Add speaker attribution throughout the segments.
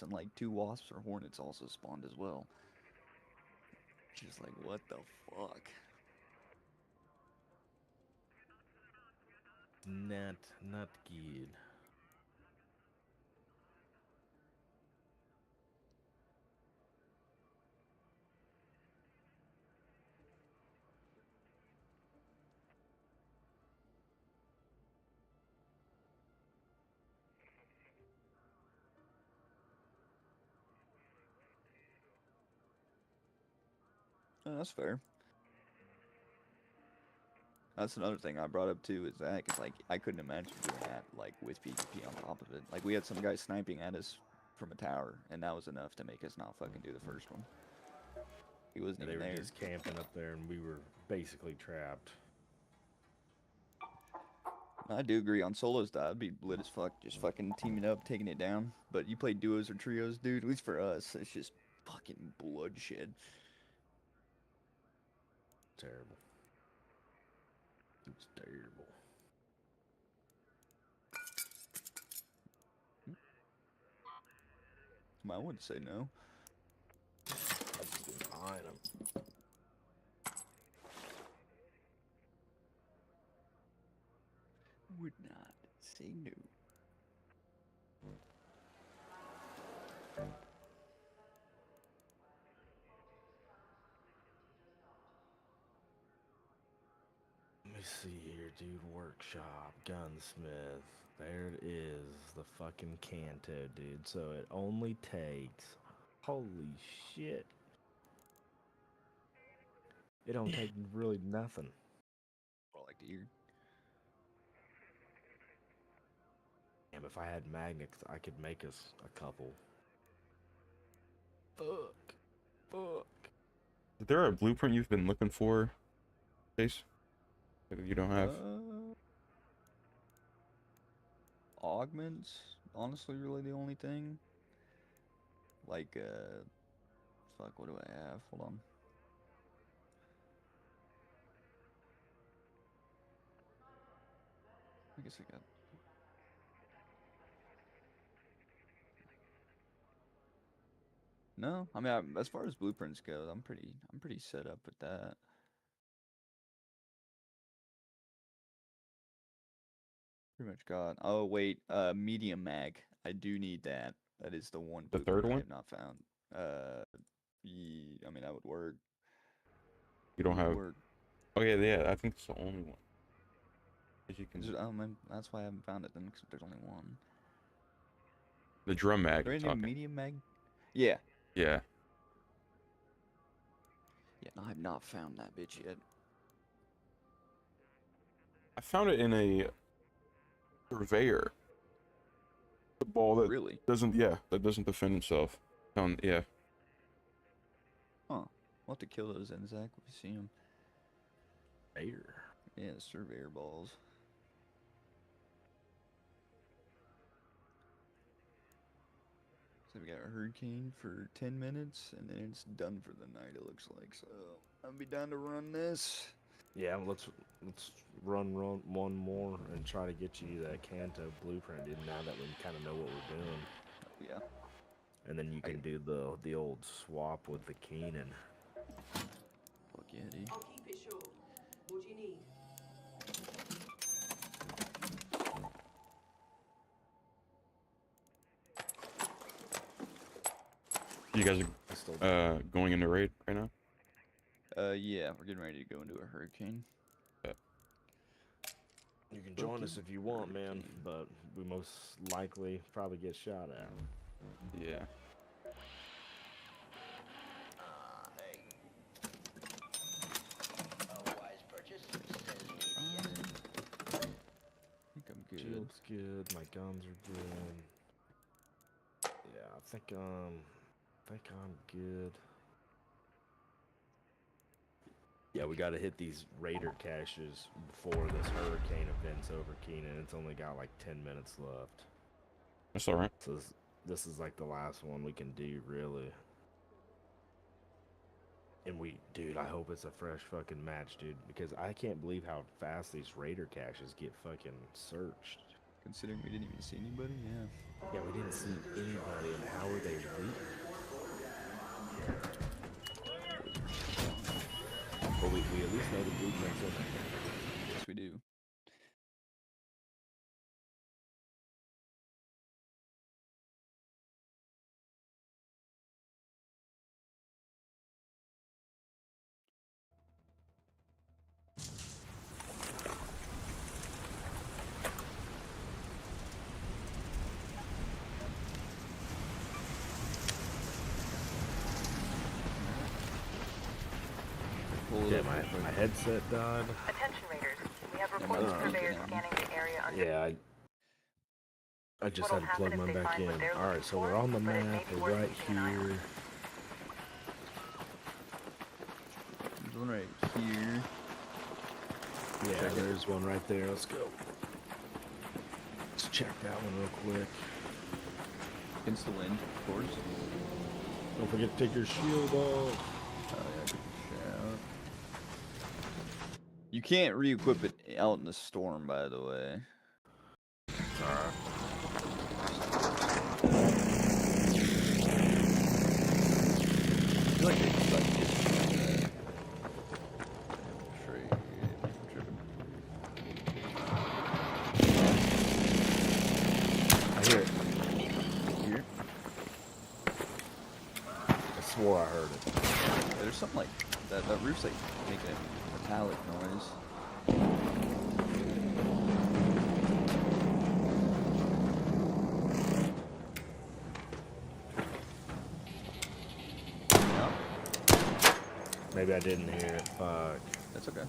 Speaker 1: and like 2 wasps or hornets also spawned as well. Just like, what the fuck?
Speaker 2: Not good.
Speaker 1: That's fair. That's another thing I brought up too is Zack. It's like I couldn't imagine doing that like with PvP on top of it. Like we had some guy sniping at us from a tower, and that was enough to make us not fucking do the first one. He wasn't
Speaker 2: And they
Speaker 1: even
Speaker 2: were
Speaker 1: there.
Speaker 2: just camping up there, and we were basically trapped.
Speaker 1: I do agree on solos. That'd be lit as fuck. Just fucking teaming up, taking it down. But you play duos or trios, dude. At least for us, it's just fucking bloodshed.
Speaker 2: Terrible. It was terrible.
Speaker 1: I wouldn't say no.
Speaker 2: I just been eyeing them.
Speaker 1: Would not say no.
Speaker 2: Let me see here, dude. Workshop, gunsmith. There it is, the fucking Kanto, dude. So it only takes. Holy shit. It don't take really nothing.
Speaker 1: I like to hear.
Speaker 2: Damn, if I had magnets, I could make us a couple. Fuck. Fuck.
Speaker 3: Is there a blueprint you've been looking for, Chase? That you don't have?
Speaker 1: Uh, Augments. Honestly, really the only thing. Like, fuck. What do I have? Hold on. I guess I got. No, I mean, as far as blueprints go, I'm pretty set up with that. Pretty much got. Oh wait, medium mag. I do need that. That is the one
Speaker 3: The third
Speaker 1: blueprint I
Speaker 3: one?
Speaker 1: have not found. Uh, I mean, that would work.
Speaker 3: You
Speaker 1: It
Speaker 3: don't
Speaker 1: would
Speaker 3: have.
Speaker 1: work.
Speaker 3: Oh yeah, yeah. I think it's the only one. 'Cause you can.
Speaker 1: That's why I haven't found it then, 'cause there's only one.
Speaker 3: The drum
Speaker 1: Is
Speaker 3: mag
Speaker 1: there
Speaker 3: you're
Speaker 1: anything
Speaker 3: talking.
Speaker 1: medium mag? Yeah.
Speaker 3: Yeah.
Speaker 1: Yeah, no, I've not found that bitch yet.
Speaker 3: I found it in a surveyor. The ball that
Speaker 1: Really?
Speaker 3: doesn't. Yeah, that doesn't defend himself. Found. Yeah.
Speaker 1: Huh. We'll have to kill those then, Zach, if we see them.
Speaker 2: Air.
Speaker 1: Yeah, the surveyor balls. So we got a hurricane for 10 minutes, and then it's done for the night, it looks like. So I'll be down to run this.
Speaker 2: Yeah, let's run one more and try to get you that Kanto blueprint, dude. Now that we kind of know what we're doing,
Speaker 1: Oh, yeah.
Speaker 2: and then you
Speaker 1: I
Speaker 2: can
Speaker 1: can.
Speaker 2: do the old swap with the Keenan.
Speaker 1: Fuck yeah, dude.
Speaker 4: I'll keep it short. What do you need?
Speaker 3: You guys
Speaker 2: I still
Speaker 3: are going into raid right now.
Speaker 1: Yeah, we're getting ready to go into a hurricane.
Speaker 3: Yeah.
Speaker 2: You can join us
Speaker 1: Fucking
Speaker 2: if you want, man,
Speaker 1: hurricane.
Speaker 2: but we most likely probably get shot at.
Speaker 3: Yeah.
Speaker 1: I think I'm good.
Speaker 2: Shield's good, my guns are good. Yeah, I think I'm good. Yeah, we got to hit these raider caches before this hurricane event's over, Keenan. It's only got like 10 minutes left.
Speaker 3: That's all right.
Speaker 2: So this is like the last one we can do, really. And dude, I hope it's a fresh fucking match, dude, because I can't believe how fast these raider caches get fucking searched.
Speaker 1: Considering we didn't even see anybody, yeah.
Speaker 2: Yeah, we didn't see anybody, and how were they leaving? Well, we at least know the blueprints in there.
Speaker 1: Yes, we do. Pull it
Speaker 2: Yeah,
Speaker 1: up
Speaker 2: my
Speaker 1: real quick.
Speaker 2: headset died.
Speaker 5: Attention raiders. We have
Speaker 1: Yeah,
Speaker 5: reports of
Speaker 1: mine's
Speaker 5: surveyors
Speaker 1: broken.
Speaker 5: scanning the area under.
Speaker 2: Yeah, I just
Speaker 5: What'll
Speaker 2: had to plug
Speaker 5: happen if
Speaker 2: mine
Speaker 5: they
Speaker 2: back
Speaker 5: find
Speaker 2: in.
Speaker 5: what they're
Speaker 2: Alright,
Speaker 5: looking
Speaker 2: so
Speaker 5: for?
Speaker 2: we're on the
Speaker 5: But it may
Speaker 2: map.
Speaker 5: be
Speaker 2: We're
Speaker 5: worth
Speaker 2: right
Speaker 5: keeping an eye on.
Speaker 2: here.
Speaker 1: There's one right here.
Speaker 2: Yeah,
Speaker 1: Check it.
Speaker 2: there's one right there. Let's go. Let's check that one real quick.
Speaker 1: Against the wind, of course.
Speaker 2: Don't forget to take your shield off.
Speaker 1: Oh yeah, good shout. You can't re-equip it out in the storm, by the way.
Speaker 2: Alright.
Speaker 1: I feel like they just like it. Trade. Tripping.
Speaker 2: I hear it.
Speaker 1: Here.
Speaker 2: I swore I heard it.
Speaker 1: Yeah, there's something like that. That roof's like making a metallic noise. No,
Speaker 2: Maybe I didn't hear it. Fuck.
Speaker 1: that's okay.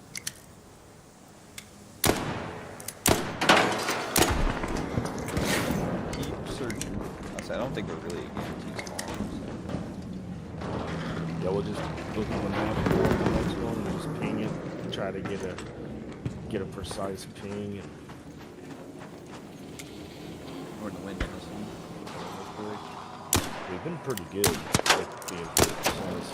Speaker 1: Keep searching. I don't think we're really getting too small.
Speaker 2: Yeah, we'll just look on the map for the next one and just ping it. Try to get a precise ping.
Speaker 1: We're in the wind in this one. Real quick.
Speaker 2: We've been pretty good at being pretty precise.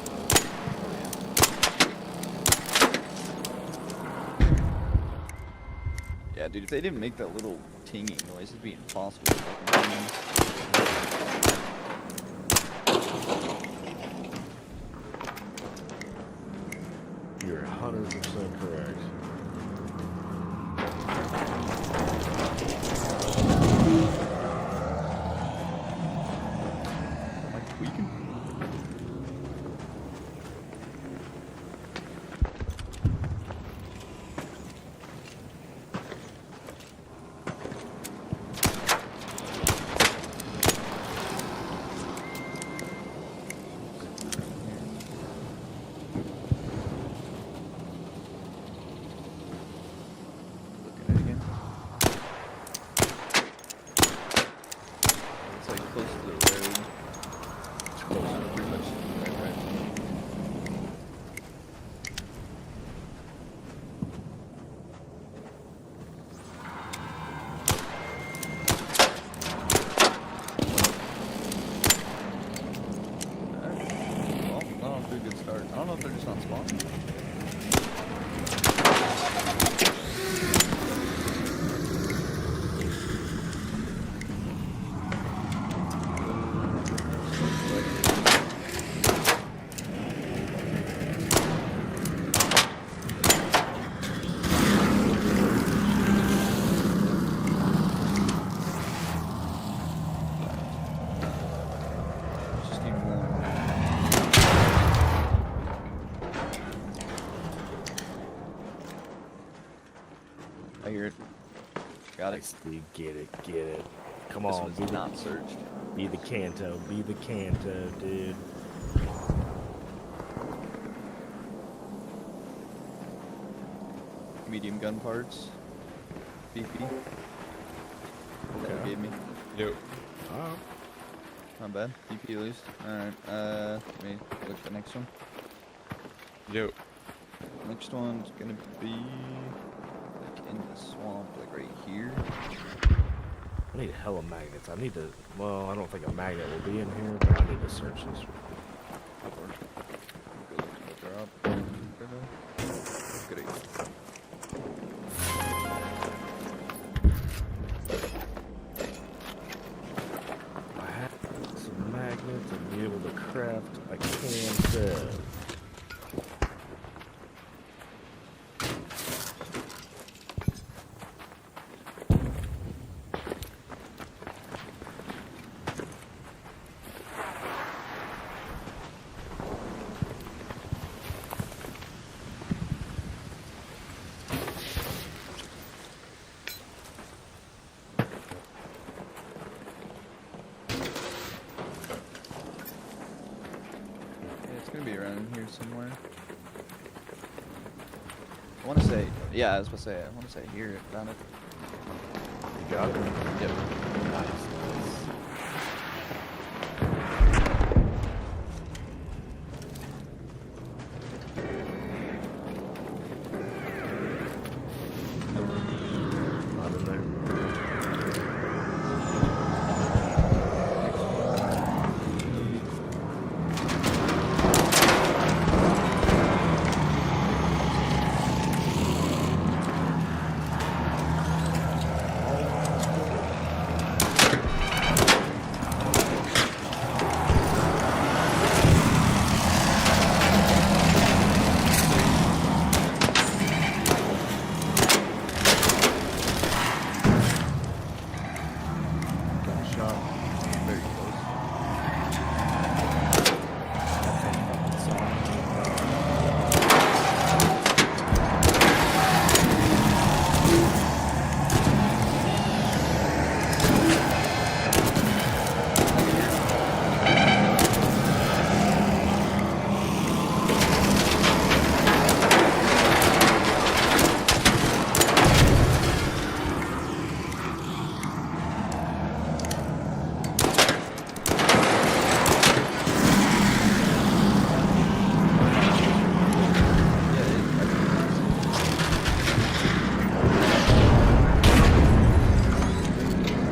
Speaker 1: Yeah, dude, if they didn't make that little tinging noise, it'd be impossible to fucking win.
Speaker 2: You're 100% correct.
Speaker 1: Am I tweaking? Looking at it again. It's like close to the road.
Speaker 2: It's close.
Speaker 1: Pretty much right. Well, off to a good start. I don't know if they're just not spawning. Just need one. I hear it. Got it.
Speaker 2: Nice, dude. Get it, get it. Come
Speaker 1: This
Speaker 2: on,
Speaker 1: one's
Speaker 2: be the,
Speaker 1: not searched.
Speaker 2: be the Kanto, be the Kanto, dude.
Speaker 1: Medium gun parts. BP. That
Speaker 2: Okay.
Speaker 1: gave me.
Speaker 3: Yo.
Speaker 2: Alright.
Speaker 1: Not bad. BP at least. Alright, let me look at the next one.
Speaker 3: Yo.
Speaker 1: Next one's gonna be like in the swamp, like right here.
Speaker 2: I need a hell of magnets. I need to. Well, I don't think a magnet will be in here, but I need to search this.
Speaker 1: Or go look at the drop. Good idea.
Speaker 2: able to craft a can sieve.
Speaker 1: Yeah, it's gonna be around here somewhere. I want to say, yeah, I was supposed to say, I want to say here, found it.
Speaker 2: You got it?
Speaker 1: Yep.
Speaker 2: Nice. Not in there. Got shot.
Speaker 1: Very close.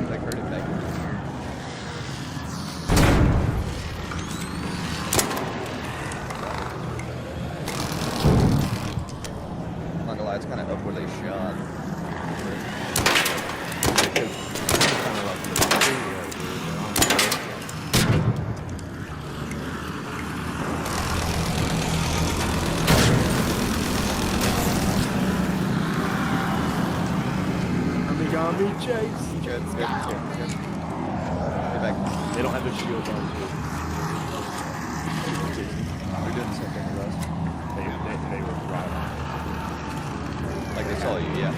Speaker 1: Like heard it back here. I'm not gonna lie, it's kind of up where they shot.
Speaker 2: Gonna be chased.
Speaker 1: Good. Get back.
Speaker 2: They don't have a shield on too.
Speaker 1: They're doing the same thing with us.
Speaker 2: They were right on.
Speaker 1: Like they saw you, yeah.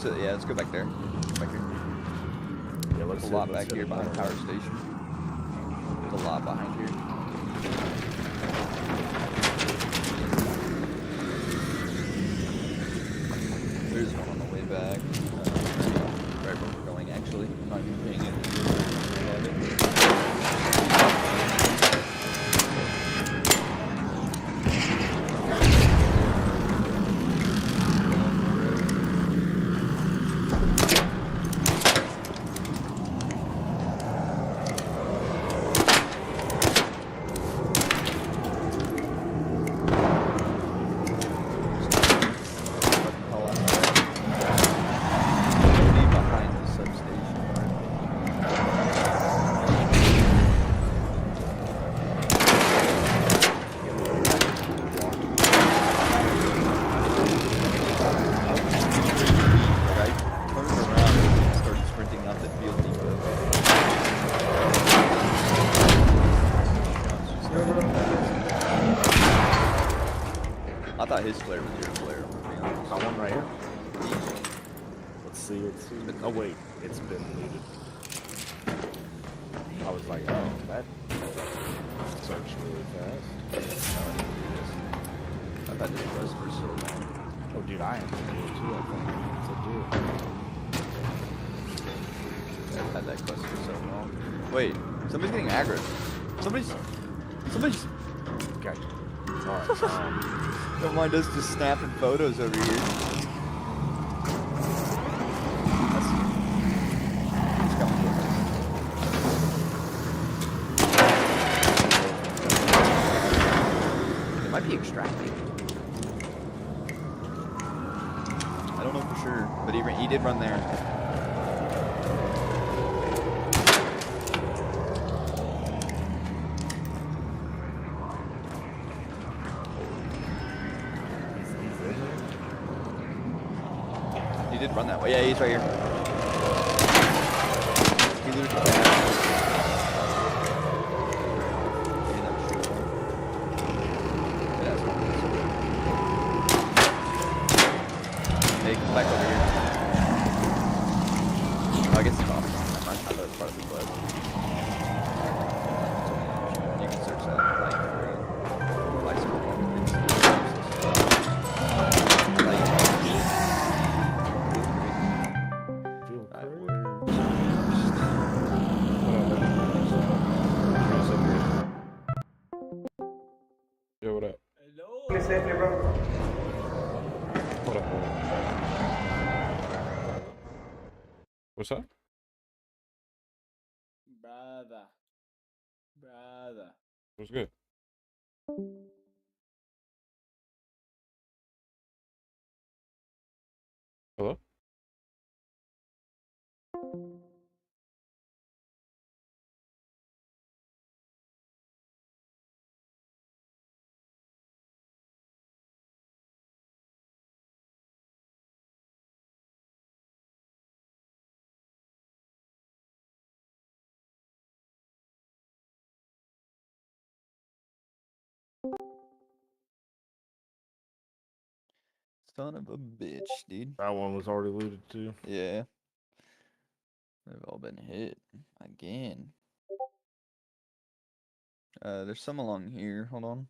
Speaker 1: So yeah, let's go back there. Back here.
Speaker 2: Yeah, let's
Speaker 1: There's a
Speaker 2: see-
Speaker 1: lot
Speaker 2: let's
Speaker 1: back
Speaker 2: hit
Speaker 1: here behind
Speaker 2: another
Speaker 1: Power
Speaker 2: one.
Speaker 1: Station. There's a lot behind here. There's one on the way back. Right where we're going, actually. I'm not even paying attention. Behind the substation. I turned around and started sprinting out the field depot. I thought his flare was your flare. To be honest.
Speaker 2: Got one right here. Let's see. Oh wait, it's been looted. I was like, oh, that searched really fast.
Speaker 1: I've had this quest for so long.
Speaker 2: Oh, dude, I am gonna do it too. I think it's a
Speaker 1: I've had that quest for so long. Wait, somebody's getting aggro. Somebody's.
Speaker 2: dude. Okay. Alright.
Speaker 1: Don't mind us just snapping photos over here. He's coming with us. It might be extracting. I don't know for sure, but he did run there. He did run that way. Yeah, he's right here. He looted the bag. Yeah, that was true. Yeah, that's what it is. Hey, come back over here. Oh, I guess it's off. I thought it was part of the quest. You can search that like for license
Speaker 2: Feel
Speaker 1: Alright,
Speaker 2: great.
Speaker 3: Yo, what up?
Speaker 6: Hello. Safely, bro.
Speaker 3: What up? What's up?
Speaker 6: Brother.
Speaker 3: What's good? Hello?
Speaker 1: Son of a bitch, dude.
Speaker 2: That one was already looted too.
Speaker 1: Yeah. They've all been hit again. There's some along here. Hold on.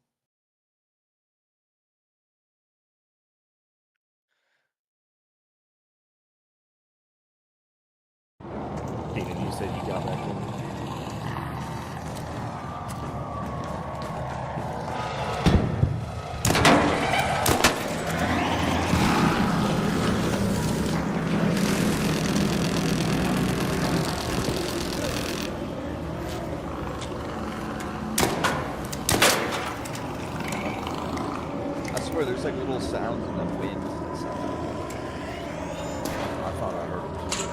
Speaker 2: Keenan, you said you got back in.
Speaker 1: I swear there's like little sounds in the wind.
Speaker 2: I thought I heard it too.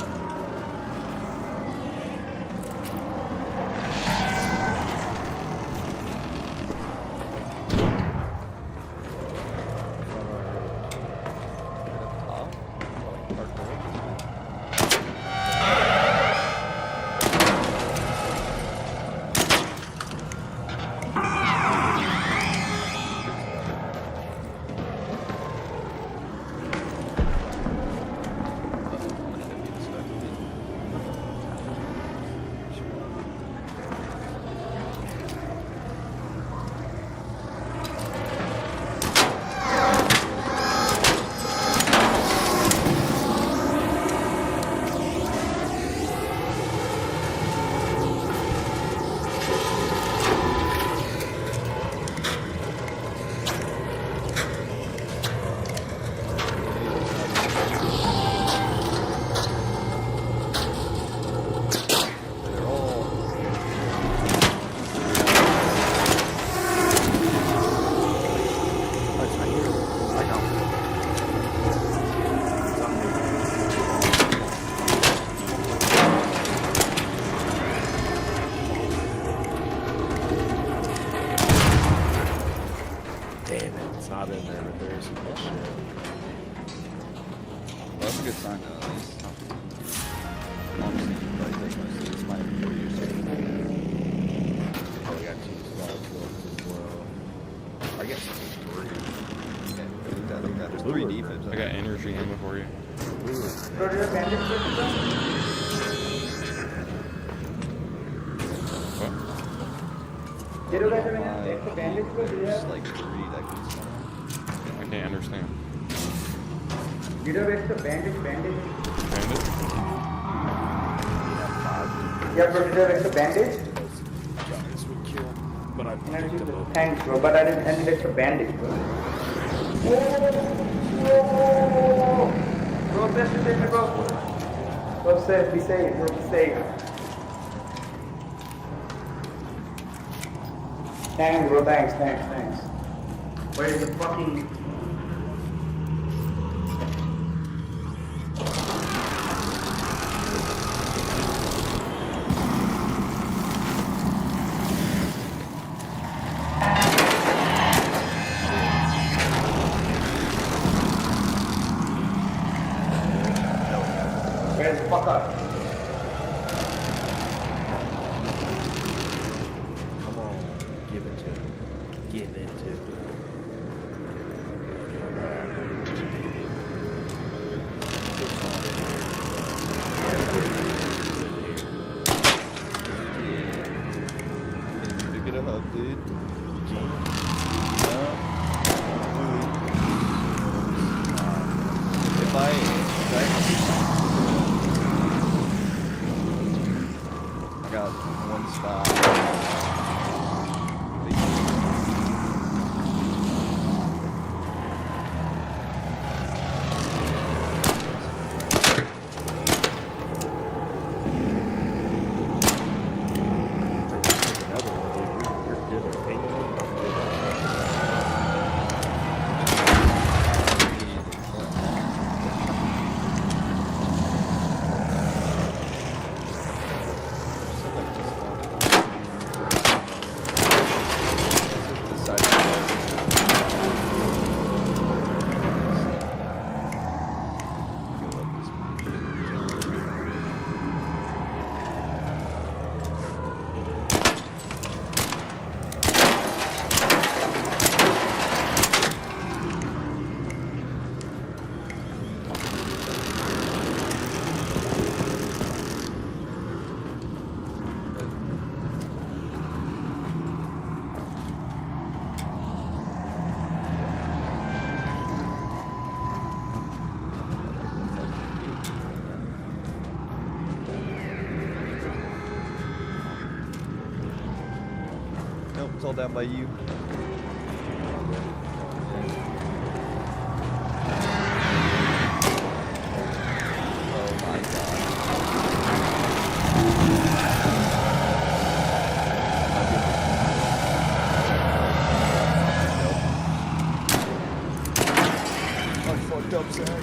Speaker 1: That's a good sign though, at least. Honestly, you probably take most of this might have 4 years.
Speaker 2: Oh, we got 2 squads left as well. I guess 3.
Speaker 1: Yeah, look at that. There's 3 defibs.
Speaker 3: I got energy ammo for you.
Speaker 6: Bro, do you have bandage for me, bro?
Speaker 3: What?
Speaker 6: Did you guys have any extra bandage, bro? Do you
Speaker 1: There's
Speaker 6: have?
Speaker 1: like 3 that can spawn.
Speaker 3: I can't understand.
Speaker 6: Did you have extra bandage?
Speaker 3: Bandit?
Speaker 6: Yeah, bro, did you have extra bandage?
Speaker 2: Giants would kill, but I
Speaker 6: And I
Speaker 2: picked
Speaker 6: took
Speaker 2: them
Speaker 6: the
Speaker 2: up.
Speaker 6: thanks, bro, but I need extra bandage, bro. Whoa! Bro, best to take me, bro. Bro, safe, be safe, bro, be safe. Thanks, bro, thanks. Where is the fucking... Where's the fuck up?
Speaker 2: Come on, give it to him. Give it to him.
Speaker 1: Can you get a HUD, dude? If I got 1 spot.
Speaker 2: Another one, dude. You're good at painting.
Speaker 1: Nope, it's all down by you. Oh my god. I fucked up, Zack.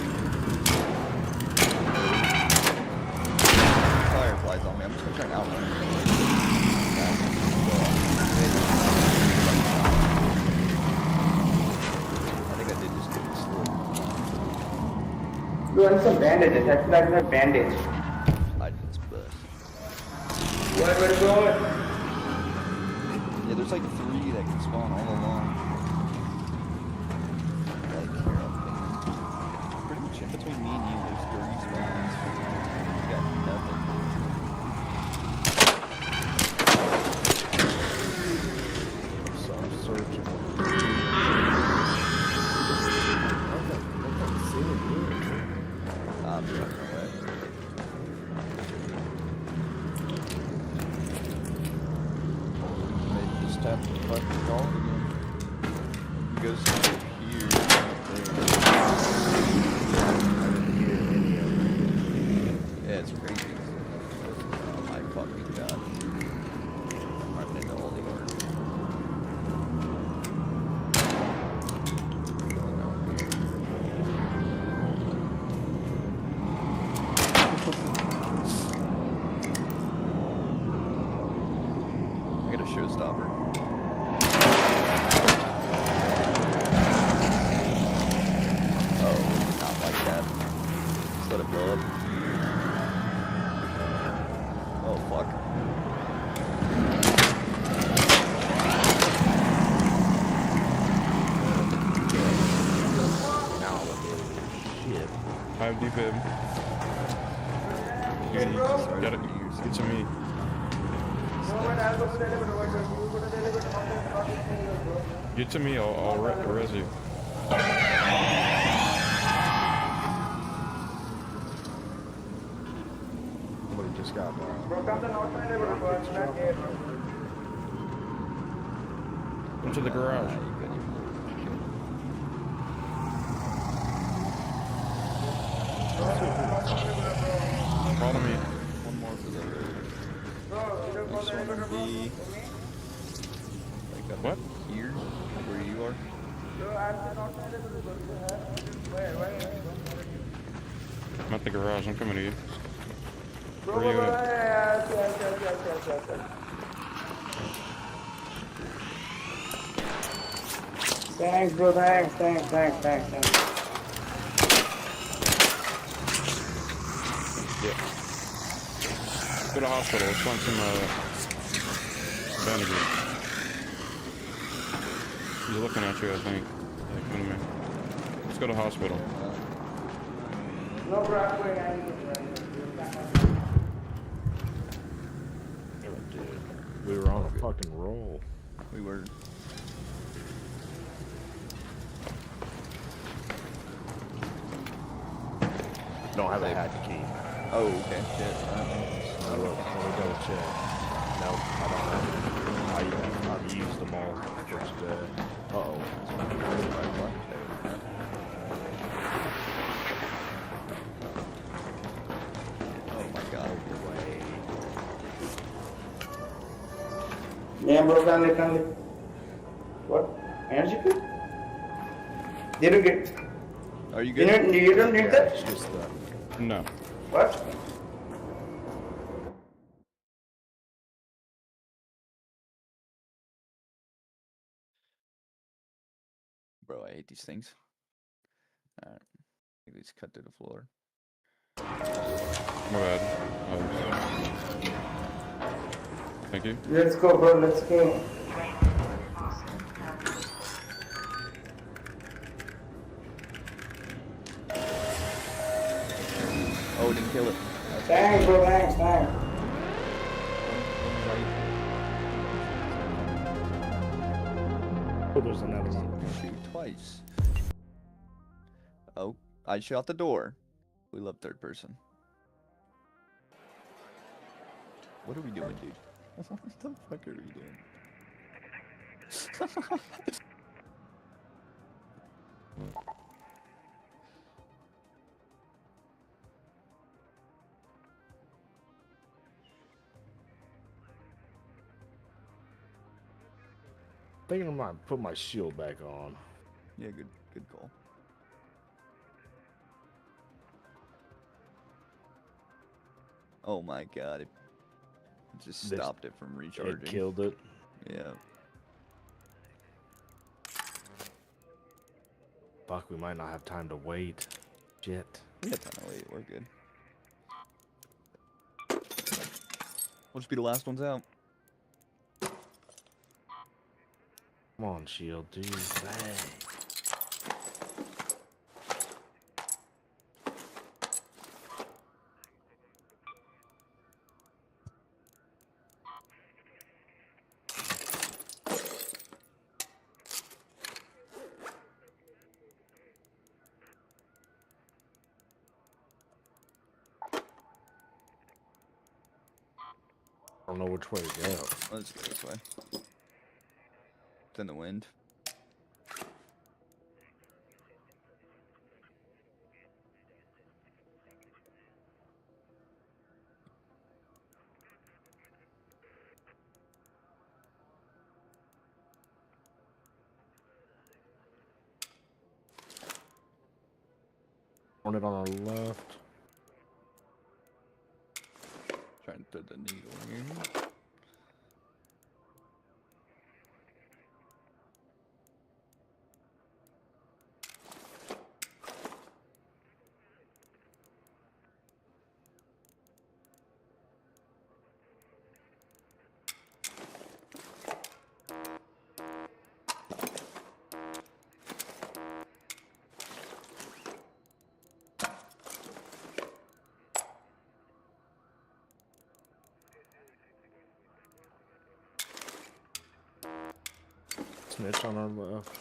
Speaker 1: Fireflies on me. I'm just gonna try and outrun him. I think I did just get slip.
Speaker 6: You want some bandages? I feel like I have bandage.
Speaker 1: I just bust.
Speaker 6: Where to go?
Speaker 1: Yeah, there's like 3 that can spawn all along. Like here, pretty much in between me and you, there's 3 spawns. You got nothing.
Speaker 2: So I'm searching.
Speaker 1: I'm running away. Maybe just tap the fucking call again. It goes over here.
Speaker 2: I didn't hear any of it.
Speaker 1: Yeah, it's crazy.
Speaker 3: I have defib.
Speaker 1: You need to start
Speaker 3: Get it.
Speaker 1: putting yours
Speaker 3: Get to me.
Speaker 6: No, but I'll go to the elevator. What, you go to the elevator. Not this thing, bro.
Speaker 3: Get to me. I'll res you.
Speaker 2: Somebody just got
Speaker 6: Bro, come to the outside elevator, bro. It's not here, bro.
Speaker 3: Into the garage.
Speaker 1: You couldn't even
Speaker 3: Follow me.
Speaker 1: one more for the
Speaker 6: Bro, you don't go to the elevator, bro.
Speaker 1: be like up
Speaker 3: What?
Speaker 1: here where you are.
Speaker 6: Bro, I'm not outside elevator, bro. Where?
Speaker 3: I'm at the garage. I'm coming to you.
Speaker 6: Bro,
Speaker 3: Where you at?
Speaker 6: yes. Thanks, bro. Thanks.
Speaker 3: Yeah. Go to hospital. Let's find some bandages. He's looking at you, I think. Yeah, come to me. Let's go to hospital.
Speaker 6: No, bro, I'm going. I need to go.
Speaker 2: Oh, dude. We were on a fucking roll.
Speaker 1: We were.
Speaker 2: Don't have a HUD key.
Speaker 1: Oh, okay. Shit.
Speaker 2: Let me double check. Nope, I don't have it. I've used them all for today. Uh-oh.
Speaker 1: Oh my god.
Speaker 6: Yeah, bro, kindly. What? Energy pill? Did you get?
Speaker 1: Are you
Speaker 6: You
Speaker 1: good?
Speaker 6: don't need
Speaker 2: Yeah,
Speaker 6: that?
Speaker 2: it's just the...
Speaker 3: No.
Speaker 6: What?
Speaker 1: Bro, I hate these things. Alright. These cut to the floor.
Speaker 3: My bad. Thank you.
Speaker 6: Let's go, bro. Let's go.
Speaker 1: Oh, didn't kill it.
Speaker 6: Thanks, bro. Thanks.
Speaker 2: Oh, there's another one.
Speaker 1: Shoot twice. Oh, I shot the door. We love third person. What are we doing, dude? What the fuck are we doing?
Speaker 2: I think I might put my shield back on.
Speaker 1: Yeah, good call. Oh my god, it just
Speaker 2: This-
Speaker 1: stopped it from recharging.
Speaker 2: It killed it.
Speaker 1: Yeah.
Speaker 2: Fuck, we might not have time to wait. Shit.
Speaker 1: We got time to wait, we're good. We'll just be the last ones out.
Speaker 2: Come on, shield, dude. Dang. I don't know which way to go.
Speaker 1: Let's go this way. It's in the wind.
Speaker 2: On it on our left.
Speaker 1: Trying to thread the needle here.
Speaker 2: snitch on our left.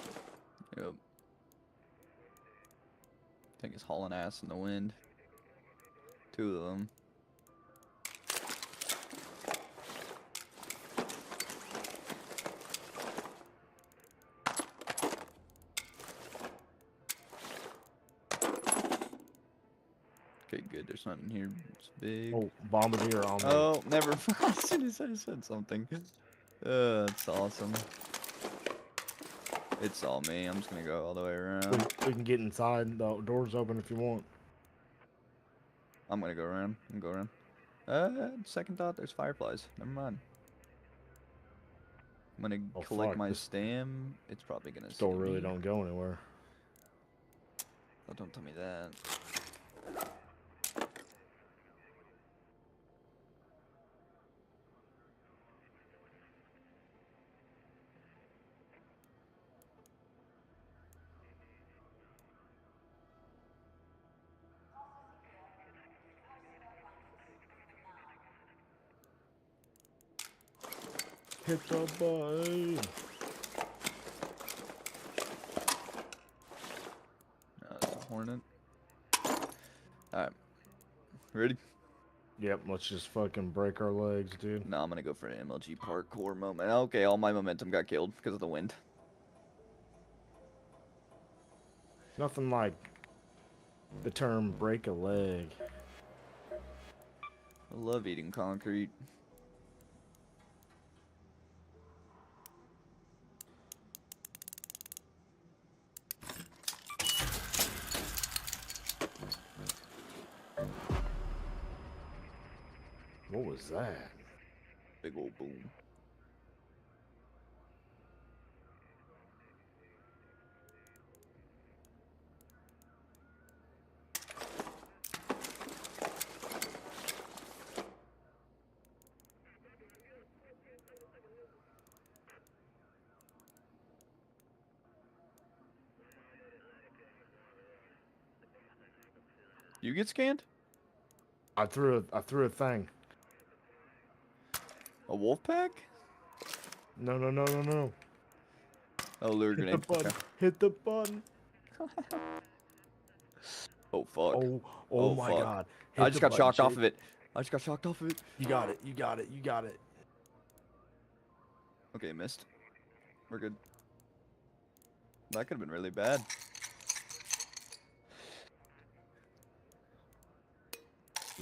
Speaker 1: Yep. I think it's hauling ass in the wind. 2 of them. Okay, good. There's nothing here. It's big.
Speaker 2: Oh, bombardier on me.
Speaker 1: Oh, never mind. As soon as I said something. That's awesome. It saw me. I'm just gonna go all the way around.
Speaker 2: We can get inside. The door's open if you want.
Speaker 1: I'm gonna go around. I'm gonna go around. Second thought, there's fireflies. Never mind. I'm gonna
Speaker 2: Oh,
Speaker 1: collect
Speaker 2: fuck,
Speaker 1: my
Speaker 2: this
Speaker 1: stem. It's probably gonna see
Speaker 2: Store really
Speaker 1: me.
Speaker 2: don't go anywhere.
Speaker 1: Oh, don't tell me that.
Speaker 2: Hit the button.
Speaker 1: It's a hornet. Alright. Ready?
Speaker 2: Yep, let's just fucking break our legs, dude.
Speaker 1: No, I'm gonna go for an MLG parkour moment. Okay, all my momentum got killed because of the wind.
Speaker 2: Nothing like the term break a leg.
Speaker 1: I love eating concrete.
Speaker 2: What was that?
Speaker 1: Big old boom. You get scanned?
Speaker 2: I threw a thing.
Speaker 1: A wolf pack?
Speaker 2: No.
Speaker 1: Oh, lure
Speaker 2: Hit the
Speaker 1: grenade.
Speaker 2: button.
Speaker 1: Okay.
Speaker 2: Hit the button.
Speaker 1: Oh fuck.
Speaker 2: Oh my
Speaker 1: fuck.
Speaker 2: god.
Speaker 1: I
Speaker 2: Hit
Speaker 1: just
Speaker 2: the
Speaker 1: got
Speaker 2: button,
Speaker 1: shocked off
Speaker 2: Chief.
Speaker 1: of it. I just got shocked off of it.
Speaker 2: You got it. You got it. You got it.
Speaker 1: Okay, missed. We're good. That could have been really bad.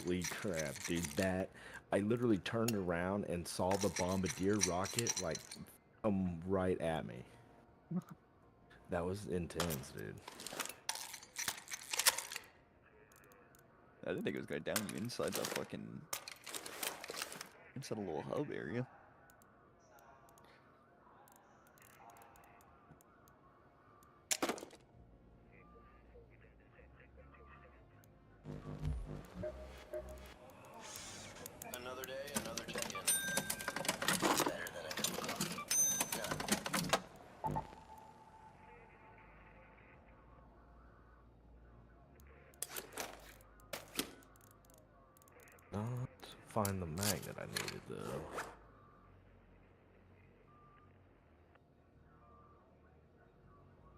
Speaker 2: Holy crap, dude. That I literally turned around and saw the bombardier rocket like come right at me. That was intense, dude.
Speaker 1: I didn't think it was gonna down you inside that fucking inside a little hub area.
Speaker 7: Another day, another check-in. Better than I could
Speaker 2: Not find the magnet I needed though.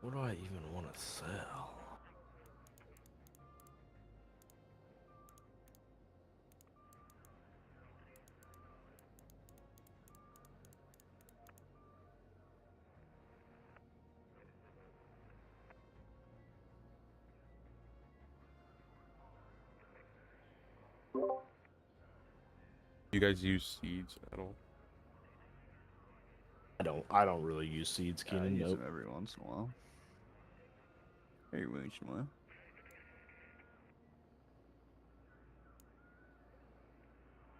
Speaker 2: What do I even want to sell?
Speaker 3: You guys use seeds at all?
Speaker 2: I don't really use seeds,
Speaker 1: I
Speaker 2: Keenan.
Speaker 1: use
Speaker 2: Nope.
Speaker 1: them every once in a while. Every once in a while.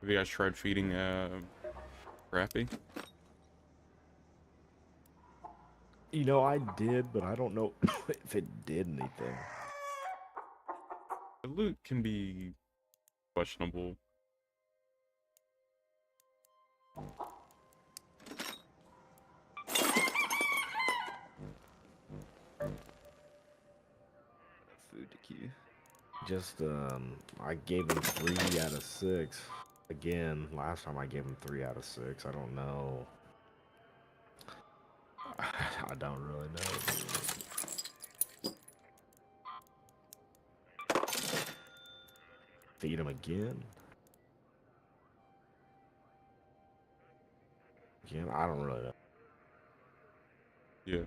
Speaker 3: Have you guys tried feeding Crappy?
Speaker 2: You know, I did, but I don't know if it did anything.
Speaker 3: The loot can be questionable.
Speaker 1: Food to queue.
Speaker 2: Just I gave him 3 out of 6. Again, last time I gave him 3 out of 6. I don't know. I don't really know. Feed him again. Again, I don't really know.
Speaker 3: Yeah.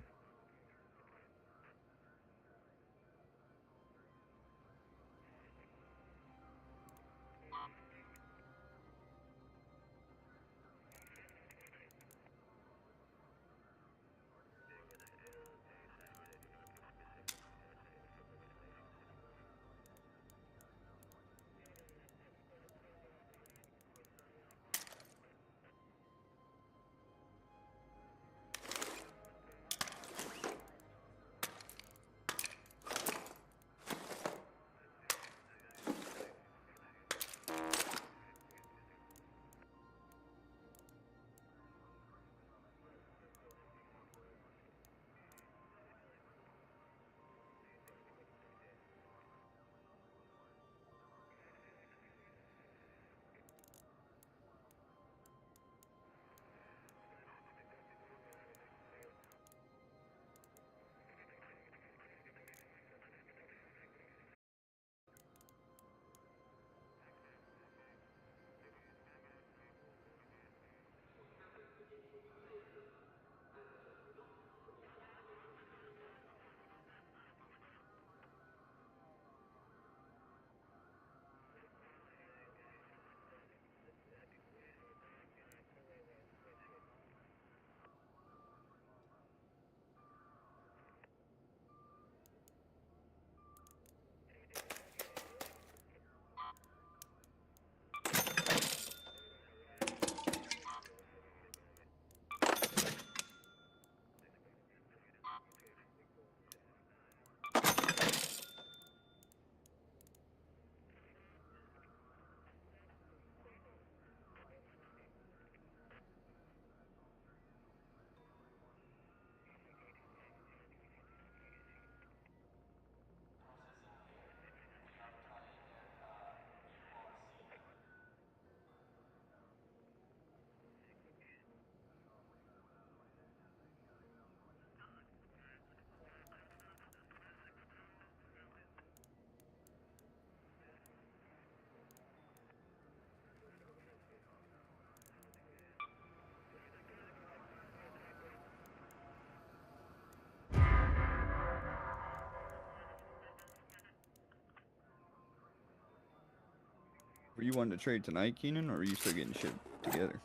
Speaker 1: Were you wanting to trade tonight, Keenan, or are you still getting shit together?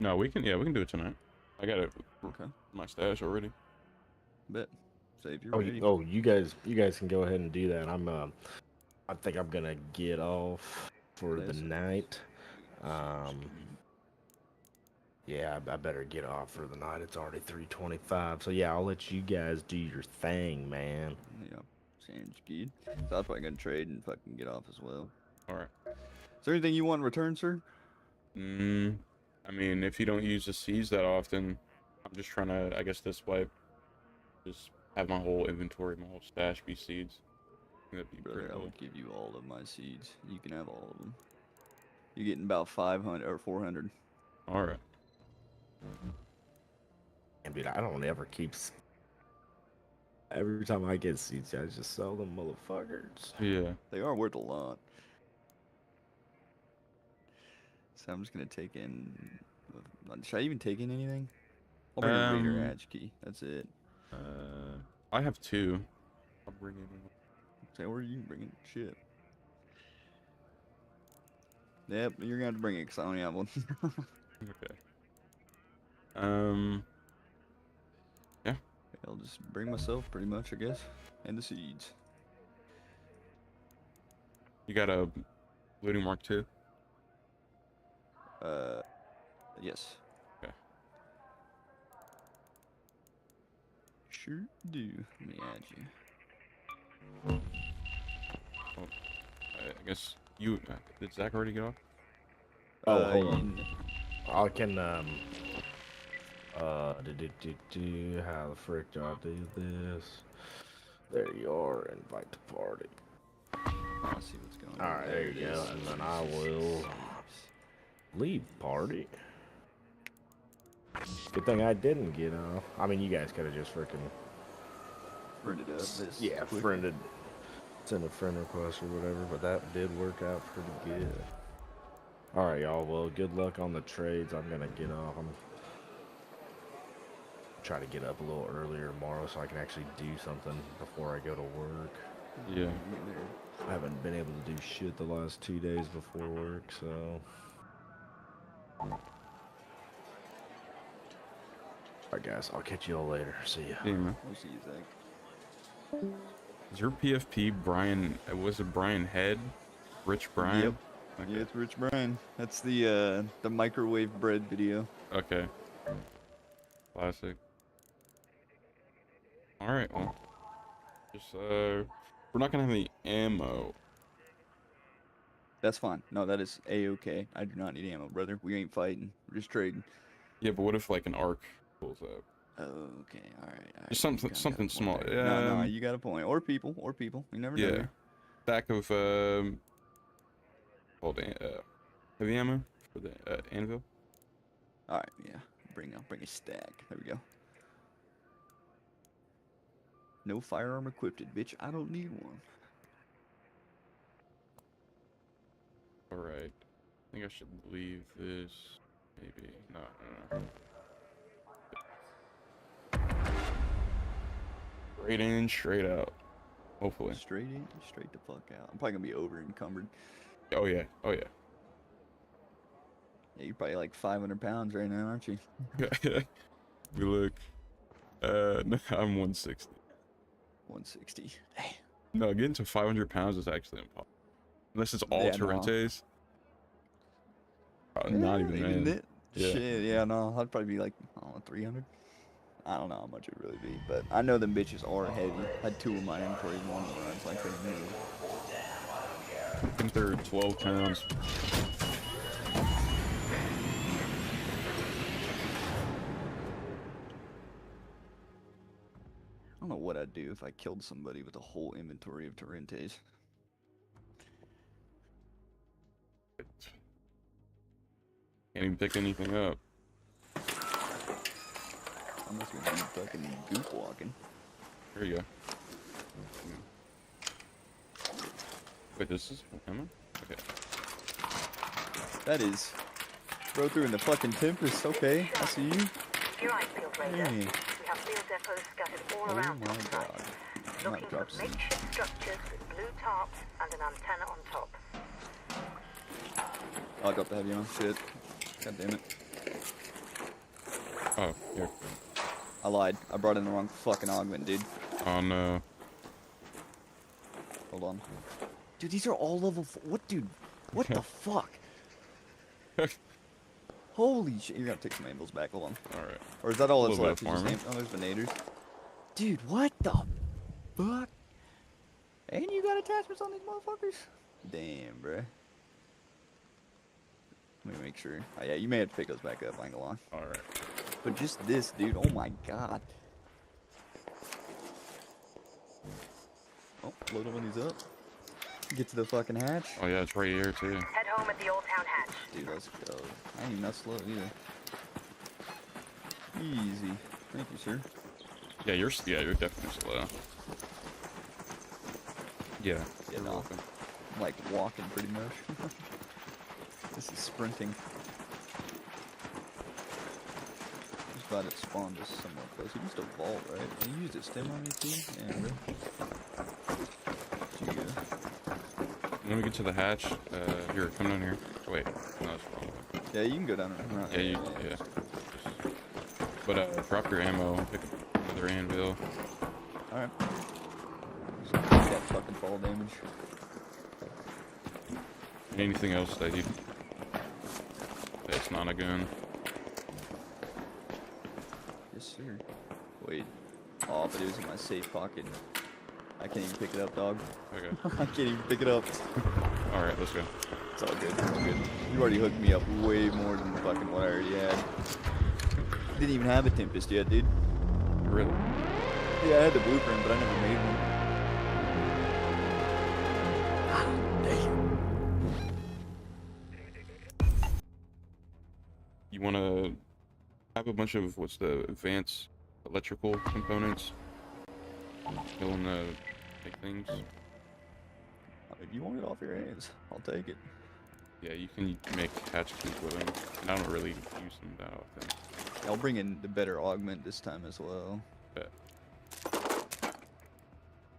Speaker 3: No, we can do it tonight. I got it
Speaker 1: Okay.
Speaker 3: my stash already.
Speaker 1: Bet. Save your
Speaker 2: Oh,
Speaker 1: ready.
Speaker 2: you guys can go ahead and do that. I think I'm gonna get off for the night. Yeah, I better get off for the night. It's already 3:25. So yeah, I'll let you guys do your thing, man.
Speaker 1: Yeah. Sounds good. So I'm probably gonna trade and fucking get off as well.
Speaker 3: Alright.
Speaker 1: Is there anything you want in return, sir?
Speaker 3: I mean, if you don't use the seeds that often, I'm just trying to, I guess this way, just have my whole inventory, my whole stash be seeds. That'd be
Speaker 1: Brother,
Speaker 3: pretty
Speaker 1: I
Speaker 3: cool.
Speaker 1: would give you all of my seeds. You can have all of them. You're getting about 500 or 400.
Speaker 3: Alright.
Speaker 2: And dude, I don't ever keep. Every time I get seeds, I just sell them, motherfuckers.
Speaker 3: Yeah.
Speaker 1: They are worth a lot. So I'm just gonna take in. Should I even take in anything? I'll bring a Raider hatch key. That's it.
Speaker 3: I have 2. I'll bring it in.
Speaker 1: Say where you can bring it. Shit. Yep, you're gonna have to bring it because I only have one.
Speaker 3: Okay. Yeah.
Speaker 1: I'll just bring myself pretty much, I guess, and the seeds.
Speaker 3: You got a looting mark 2?
Speaker 1: Yes.
Speaker 3: Okay.
Speaker 1: Sure do. Let me add you.
Speaker 3: Well, I guess you did Zack already get off?
Speaker 2: Oh, hold on. I can how the frick do I do this? There you are, invite to party.
Speaker 1: I see what's going on.
Speaker 2: Alright, there you go, and then I will leave party. Good thing I didn't get off. I mean, you guys could have just freaking
Speaker 1: Printed up this.
Speaker 2: yeah,
Speaker 1: quick.
Speaker 2: friended, send a friend request or whatever. But that did work out pretty good. All right, y'all. Well, good luck on the trades. I'm gonna get off. I'm try to get up a little earlier tomorrow so I can actually do something before I go to work.
Speaker 3: Yeah.
Speaker 2: I haven't been able to do shit the last 2 days before work, so. Alright, guys, I'll catch you all later. See ya.
Speaker 3: Yeah, man.
Speaker 1: We'll see you, Zach.
Speaker 3: Is your PFP Brian? Was it Brian Head? Rich Brian?
Speaker 1: Yep.
Speaker 3: Okay.
Speaker 1: Yeah, it's Rich Brian. That's the microwave bread video.
Speaker 3: Okay. Classic. All right. Well, just we're not gonna have any ammo.
Speaker 1: That's fine. No, that is a-okay. I do not need ammo, brother. We ain't fighting. We're just trading.
Speaker 3: Yeah, but what if like an arc pulls up?
Speaker 1: Okay, alright.
Speaker 3: Just something small.
Speaker 1: No, you got a point. Or people. You never know.
Speaker 3: Yeah. Stack of heavy ammo for the anvil.
Speaker 1: Alright, yeah. Bring a stack. There we go. No firearm equipped, bitch. I don't need one.
Speaker 3: All right. I think I should leave this. Maybe. No. Straight in, straight out. Hopefully.
Speaker 1: Straight in, straight the fuck out. I'm probably gonna be over encumbered.
Speaker 3: Oh yeah.
Speaker 1: Yeah, you're probably like 500 pounds right now, aren't you?
Speaker 3: We look. No, I'm 160.
Speaker 1: 160. Damn.
Speaker 3: No, getting to 500 pounds is actually impossible. Unless it's all
Speaker 1: Yeah, no.
Speaker 3: Torrentes. Not even then.
Speaker 1: it.
Speaker 3: Yeah.
Speaker 1: Shit, yeah, no. I'd probably be like, I don't know, 300. I don't know how much it would really be, but I know them bitches are heavy. I had 2 of my inventory one runs, I couldn't move.
Speaker 3: I think they're 12 pounds.
Speaker 1: I don't know what I'd do if I killed somebody with a whole inventory of Torrentes.
Speaker 3: Can't even pick anything up.
Speaker 1: I'm just gonna be fucking goop walking.
Speaker 3: There you go. Wait, this is ammo? Okay.
Speaker 1: That is. Throw through in the fucking Tempest. Okay, I see you.
Speaker 5: You're right, Field Raider.
Speaker 1: Hey.
Speaker 5: We have field depots scattered all
Speaker 1: Oh
Speaker 5: around
Speaker 1: my
Speaker 5: topside.
Speaker 1: god. I
Speaker 5: Looking
Speaker 1: might
Speaker 5: for
Speaker 1: drop some.
Speaker 5: makeshift structures with blue tarps and an antenna on top.
Speaker 1: Oh, I dropped the heavy on. Shit. God damn it.
Speaker 3: Oh, here.
Speaker 1: I lied. I brought in the wrong fucking augment, dude.
Speaker 3: Oh no.
Speaker 1: Hold on. Dude, these are all level 4. What, dude? What the fuck? Holy shit. You're gonna take some anvils back. Hold on.
Speaker 3: Alright.
Speaker 1: Or is that all
Speaker 3: A
Speaker 1: that's
Speaker 3: little
Speaker 1: left?
Speaker 3: bit of
Speaker 1: Is just
Speaker 3: farming.
Speaker 1: oh, there's venators. Dude, what the fuck? And you got attachments on these motherfuckers? Damn, bruh. Let me make sure. Oh, yeah, you may have to pick those back up, I ain't gonna lie.
Speaker 3: Alright.
Speaker 1: But just this, dude. Oh my god. Oh, load one of these up. Get to the fucking hatch.
Speaker 3: Oh yeah, it's right here too.
Speaker 5: Head home at the Old Town hatch.
Speaker 1: Dude, let's go. I ain't even that slow either. Easy. Thank you, sir.
Speaker 3: Yeah, you're definitely slow. Yeah.
Speaker 1: Yeah,
Speaker 3: you're
Speaker 1: no.
Speaker 3: welcome.
Speaker 1: I'm like walking pretty much. This is sprinting. Just glad it spawned just somewhat close. You can still vault, right? You used it stem on me too? Yeah, bro. Did you,
Speaker 3: When we get to the hatch, here, come down here. Wait, no, that's wrong.
Speaker 1: yeah, you can go down there.
Speaker 3: Yeah, yeah. But drop your ammo and pick up another anvil.
Speaker 1: Alright. Just take that fucking fall damage.
Speaker 3: Anything else that you... That's not a gun.
Speaker 1: Yes, sir. Wait. Oh, but it was in my safe pocket. I can't even pick it up, dog.
Speaker 3: Okay.
Speaker 1: I can't even pick it up.
Speaker 3: Alright, let's go.
Speaker 1: It's all good. It's all good. You already hooked me up way more than fucking what I already had. Didn't even have a Tempest yet, dude.
Speaker 3: Really?
Speaker 1: Yeah, I had the blueprint, but I never made one.
Speaker 3: You wanna I have a bunch of what's the advanced electrical components. Killing the big things.
Speaker 1: If you want it off your hands, I'll take it.
Speaker 3: Yeah, you can make hatch keys with them, and I don't really use them that often.
Speaker 1: I'll bring in the better augment this time as well.
Speaker 3: Bet.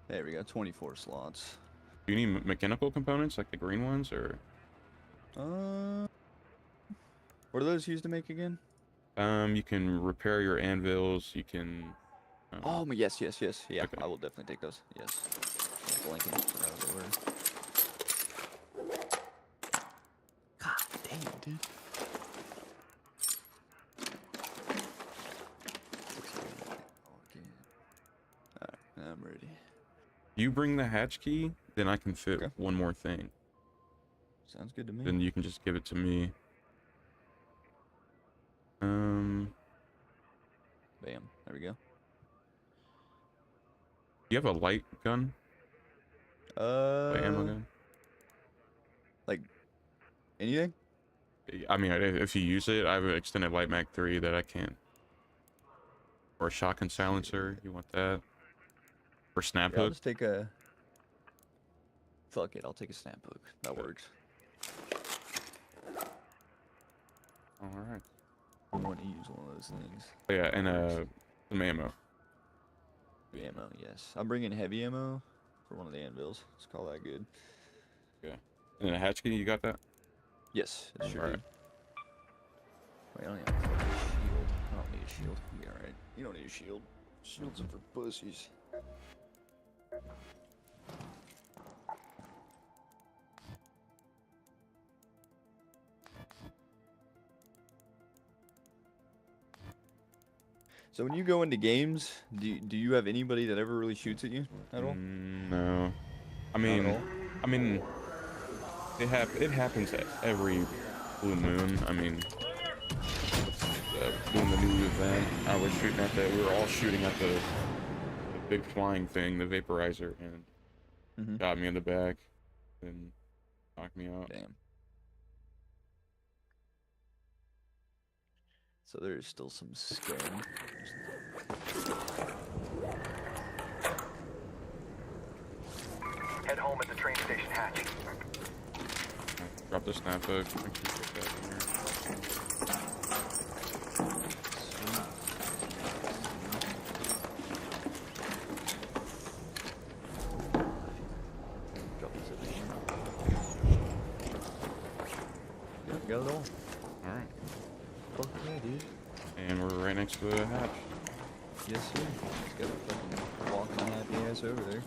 Speaker 1: There we go, 24 slots.
Speaker 3: Do you need mechanical components like the green ones, or?
Speaker 1: What are those used to make again?
Speaker 3: You can repair your anvils. You can.
Speaker 1: Oh, yes. Yeah,
Speaker 3: Okay.
Speaker 1: I will definitely take those. Yes. I'm blanking. Forgot what they were. God damn, dude. Alright, I'm ready.
Speaker 3: You bring the hatch key, then I can fit
Speaker 1: Okay.
Speaker 3: one more thing.
Speaker 1: Sounds good to me.
Speaker 3: Then you can just give it to me.
Speaker 1: Bam. There we go.
Speaker 3: You have a light gun? Light ammo gun?
Speaker 1: Like anything?
Speaker 3: I mean, if you use it, I have an extended light mag 3 that I can't. Or a shotgun silencer. You want that? Or snap
Speaker 1: Yeah, I'll
Speaker 3: hook?
Speaker 1: just take a. Fuck it, I'll take a snap hook. That works.
Speaker 3: All right.
Speaker 1: I want to use one of those things.
Speaker 3: Oh, yeah, and some ammo.
Speaker 1: Ammo, yes. I'm bringing heavy ammo for one of the anvils. Let's call that good.
Speaker 3: Okay. And then a hatch key, you got that?
Speaker 1: Yes, it sure
Speaker 3: Alright.
Speaker 1: did. Wait, I don't need a fucking shield. I don't need a shield. Yeah, alright. You don't need a shield. Shields are for pussies. So when you go into games, do you have anybody that ever really shoots at you at all?
Speaker 3: No. I
Speaker 1: Not at
Speaker 3: mean,
Speaker 1: all?
Speaker 3: it happens at every blue moon. I mean, doing the new event, I was shooting at that. We were all shooting at the big flying thing, the vaporizer, and got me in the back and knocked me out.
Speaker 1: Damn. So there's still some scam.
Speaker 8: Head home at the train station hatch.
Speaker 3: Drop the snap hook. Make sure you put that in here.
Speaker 1: Drop this over here. Yep, got it all.
Speaker 3: Alright.
Speaker 1: Fuck yeah, dude.
Speaker 3: And we're right next to the hatch.
Speaker 1: Yes, sir. Just gotta fucking walk my happy ass over there.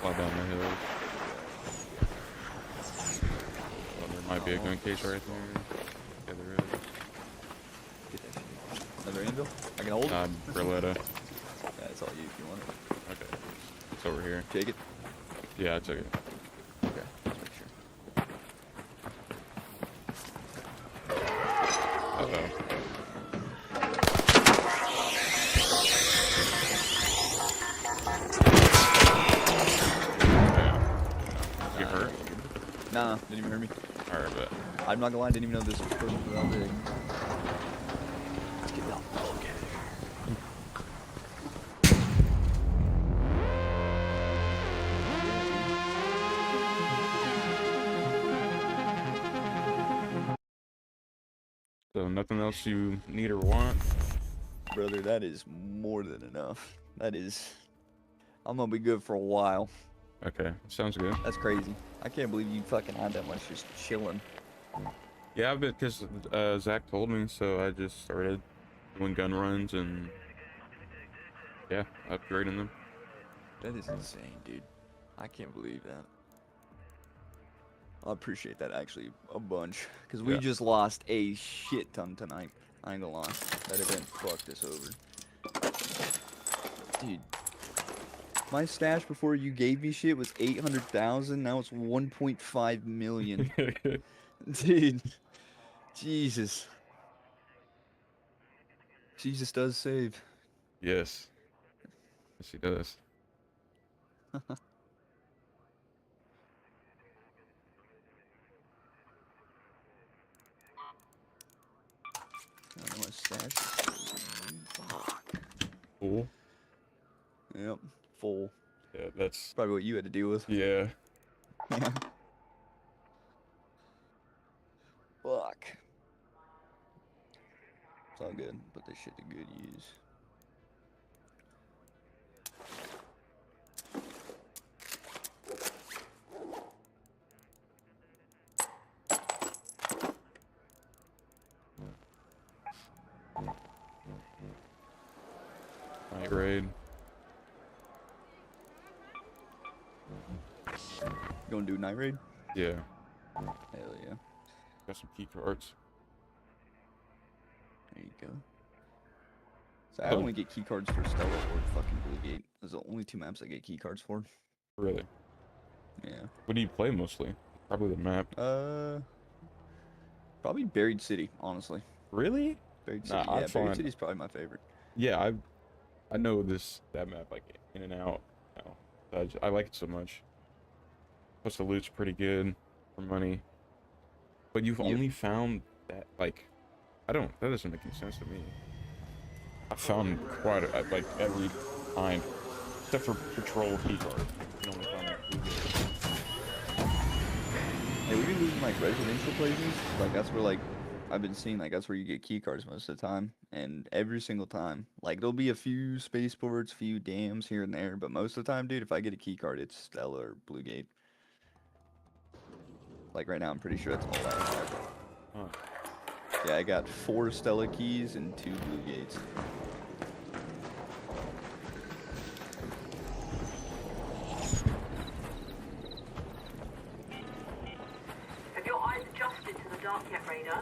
Speaker 3: Fly down the hill. Oh, there might be a gun case right there. Yeah, there is.
Speaker 1: Get that shit. Another anvil? I can hold it?
Speaker 3: Berletta.
Speaker 1: Yeah, it's all you if you want it.
Speaker 3: Okay. It's over here.
Speaker 1: Take it?
Speaker 3: Yeah, I took it.
Speaker 1: Okay, let's make sure.
Speaker 3: Uh-oh. You hurt?
Speaker 1: Nah, didn't even hear me.
Speaker 3: Alright, but
Speaker 1: I'm not gonna lie, I didn't even know this was supposed to be that big. Let's get down. Okay.
Speaker 3: so nothing else you need or want?
Speaker 1: Brother, that is more than enough. That is... I'm gonna be good for a while.
Speaker 3: Okay, sounds good.
Speaker 1: That's crazy. I can't believe you fucking had that much just chilling.
Speaker 3: Yeah, because Zack told me, so I just started doing gun runs and yeah, upgrading them.
Speaker 1: That is insane, dude. I can't believe that. I appreciate that actually a bunch. Because we
Speaker 3: Yeah.
Speaker 1: just lost a shit ton tonight. I ain't gonna lie. That event fucked us over. Dude. My stash before you gave me shit was 800,000. Now it's 1.5 million. Dude. Jesus. Jesus does save.
Speaker 3: Yes. Yes, he does.
Speaker 1: I don't know what stash. Fuck.
Speaker 3: Cool.
Speaker 1: Yep. Full.
Speaker 3: Yeah, that's
Speaker 1: Probably what you had to deal with.
Speaker 3: yeah.
Speaker 1: Yeah. Fuck. It's all good. Put this shit to good use.
Speaker 3: Night raid.
Speaker 1: You gonna do night raid?
Speaker 3: Yeah.
Speaker 1: Hell yeah.
Speaker 3: Got some key cards.
Speaker 1: There you go. So I
Speaker 3: Oh.
Speaker 1: only get key cards for Stella or fucking Blue Gate. Those are the only two maps I get key cards for.
Speaker 3: Really?
Speaker 1: Yeah.
Speaker 3: What do you play mostly? Probably the map.
Speaker 1: Probably Buried City, honestly.
Speaker 3: Really?
Speaker 1: Buried
Speaker 3: Nah,
Speaker 1: City.
Speaker 3: I'm
Speaker 1: Yeah,
Speaker 3: fine.
Speaker 1: Buried City's probably my favorite.
Speaker 3: Yeah, I know that map like in and out. You know, I like it so much. Plus the loot's pretty good for money. But you've
Speaker 1: Yep.
Speaker 3: only found that like that doesn't make any sense to me. I found quite like every kind except for patrol key cards. You only found like 2 good.
Speaker 1: Hey, we be losing like residential places. Like that's where like I've been seeing like that's where you get key cards most of the time. And every single time. Like there'll be a few spaceports, few dams here and there, but most of the time, dude, if I get a key card, it's Stella or Blue Gate. Like right now I'm pretty sure that's all I have.
Speaker 3: Huh.
Speaker 1: Yeah, I got 4 Stella keys and 2 Blue Gates.
Speaker 5: Have your eyes adjusted to the dark yet, Raider?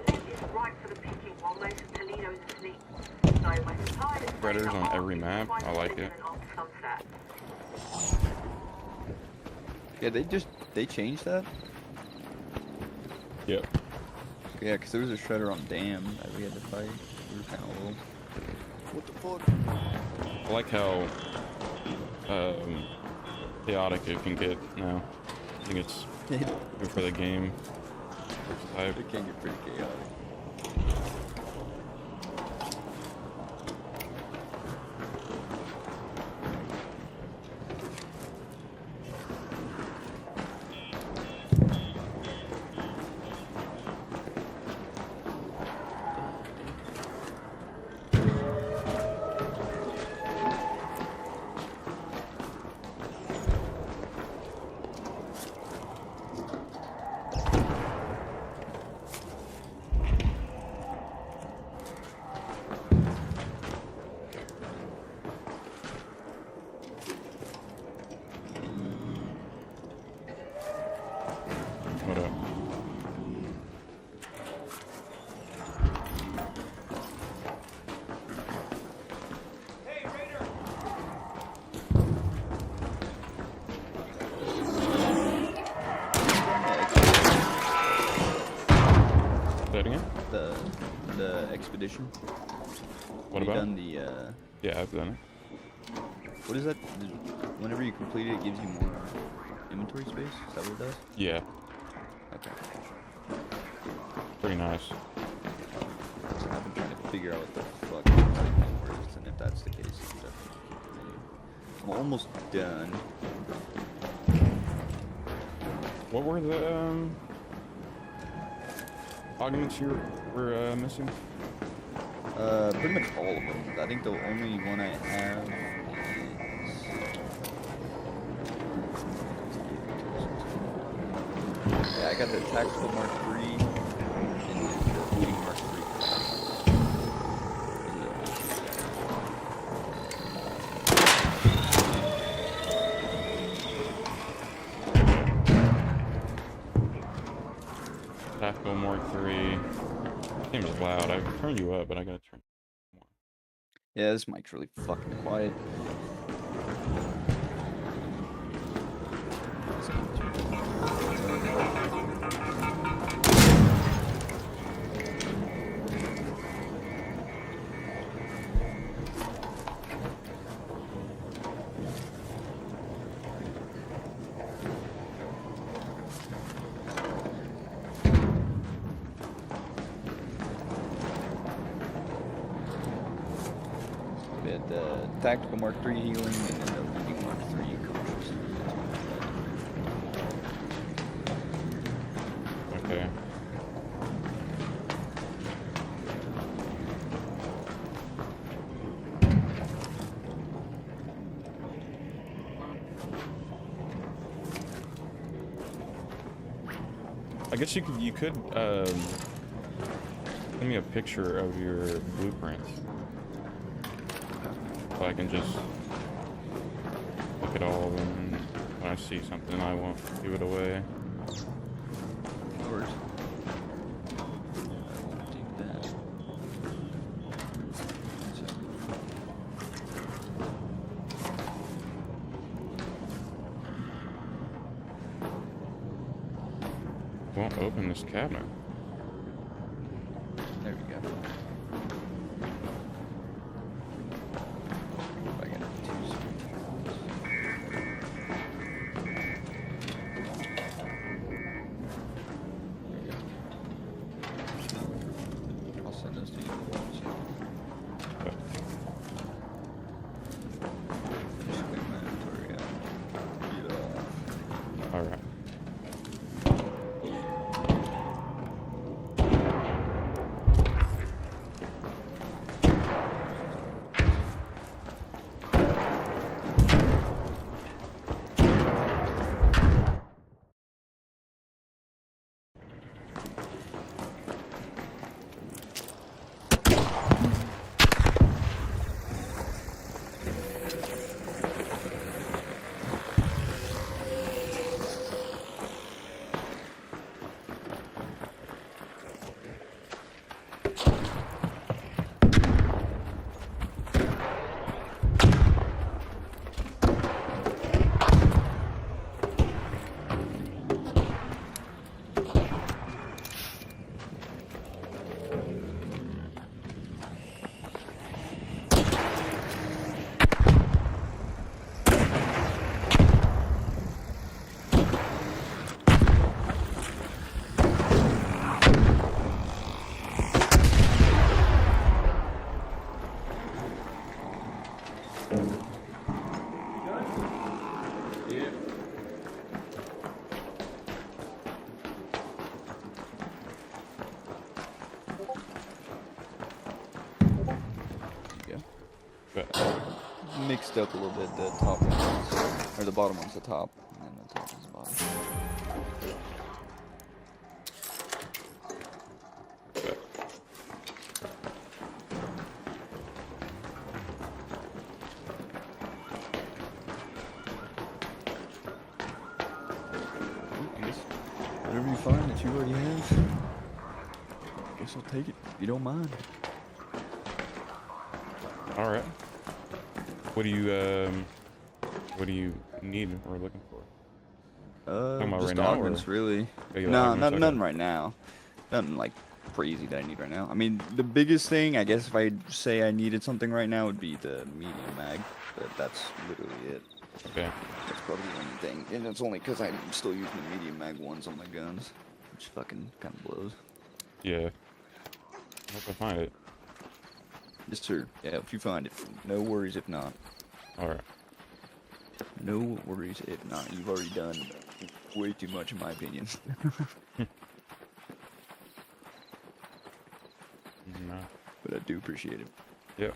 Speaker 5: Lit is right for the picking while most of Toledo is asleep. So when the tide is
Speaker 3: Spreaders
Speaker 5: setting
Speaker 3: on
Speaker 5: up,
Speaker 3: every
Speaker 5: you can
Speaker 3: map.
Speaker 5: find
Speaker 3: I
Speaker 5: the
Speaker 3: like it.
Speaker 5: signal after sunset.
Speaker 1: Yeah, they changed that?
Speaker 3: Yep.
Speaker 1: Yeah, because there was a shredder on Dam that we had to fight. We were kind of little. What the fuck?
Speaker 3: I like how chaotic it can get now. I think it's good for the game. Type.
Speaker 1: It can get pretty chaotic.
Speaker 3: What up? Say that again?
Speaker 1: The expedition.
Speaker 3: What
Speaker 1: Have you
Speaker 3: about?
Speaker 1: done the
Speaker 3: Yeah, I've done it.
Speaker 1: what is that? Whenever you complete it, it gives you more inventory space. Is that what it does?
Speaker 3: Yeah,
Speaker 1: Okay.
Speaker 3: pretty nice.
Speaker 1: So I've been trying to figure out what the fuck the thing works, and if that's the case, it's definitely. I'm almost done.
Speaker 3: What were the augments you were missing?
Speaker 1: Pretty much all of them. I think the only one I have is. Yeah, I got the Tactical Mark III and the Looting Mark III.
Speaker 3: Tactical Mark 3. Game is loud. I've turned you up, but I gotta turn more.
Speaker 1: Yeah, this mic's really fucking quiet. bit. The tactical Mark III healing and then the leading Mark III cautious.
Speaker 3: Okay. I guess you could send me a picture of your blueprints so I can just look at all of them, and when I see something I won't give it away.
Speaker 1: Of course. I won't do that.
Speaker 3: Won't open this cabinet.
Speaker 1: There we go. I got 2 I'll send those to you. Just clean my inventory out. Yeah.
Speaker 3: All right.
Speaker 1: Mixed up a little bit, the top one's, or the bottom one's the top, and then the top is the bottom. I guess whatever you find that you already have, I guess I'll take it, if you don't mind.
Speaker 3: All right. What do you need or looking for? Talking about
Speaker 1: Just
Speaker 3: right now, or-
Speaker 1: augments, really.
Speaker 3: Oh, you
Speaker 1: No,
Speaker 3: augments, okay.
Speaker 1: nothing right now. Nothing like crazy that I need right now. I mean, the biggest thing, I guess, if I say I needed something right now, would be the medium mag. But that's literally it.
Speaker 3: Okay.
Speaker 1: That's probably the only thing, and it's only because I'm still using the medium mag ones on my guns, which fucking kind of blows.
Speaker 3: Yeah. I hope I find it.
Speaker 1: Yes, sir. Yeah, if you find it, no worries if not.
Speaker 3: All right.
Speaker 1: No worries if not. You've already done way too much, in my opinion.
Speaker 3: No.
Speaker 1: But I do appreciate it.
Speaker 3: Yep.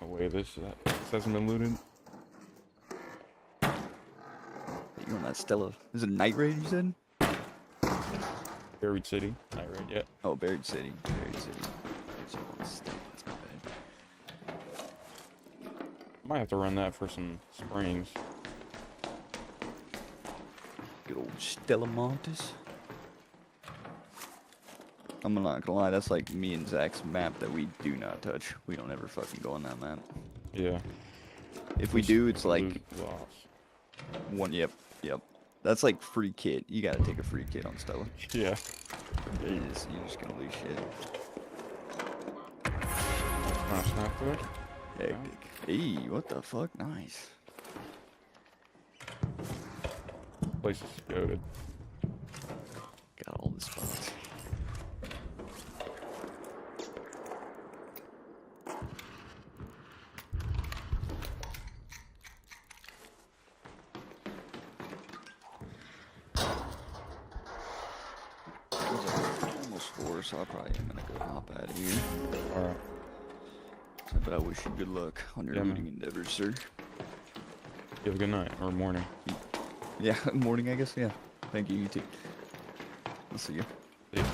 Speaker 3: Away this hasn't been looted.
Speaker 1: You on that Stella? Is it Night Raid you said?
Speaker 3: Buried City. Not right yet.
Speaker 1: Oh, Buried City. Buried City. That's my bad.
Speaker 3: Might have to run that for some springs.
Speaker 1: Good old Stella Montes. I'm not gonna lie, that's like me and Zack's map that we do not touch. We don't ever fucking go on that map.
Speaker 3: Yeah.
Speaker 1: If we do, it's like
Speaker 3: Loot loss.
Speaker 1: one. Yep. That's like free kit. You gotta take a free kit on Stella.
Speaker 3: Yeah.
Speaker 1: You're just gonna lose shit.
Speaker 3: Snap to it.
Speaker 1: Hectic. Hey, what the fuck? Nice.
Speaker 3: Place is goated.
Speaker 1: Got all the spots. almost 4, so I probably am gonna go hop out of here.
Speaker 3: All right.
Speaker 1: But I wish you good luck on your
Speaker 3: Yeah, man.
Speaker 1: looting endeavors, sir.
Speaker 3: You have a good night or morning.
Speaker 1: Yeah, morning, I guess. Yeah. Thank you. You too. I'll see you.
Speaker 3: See ya.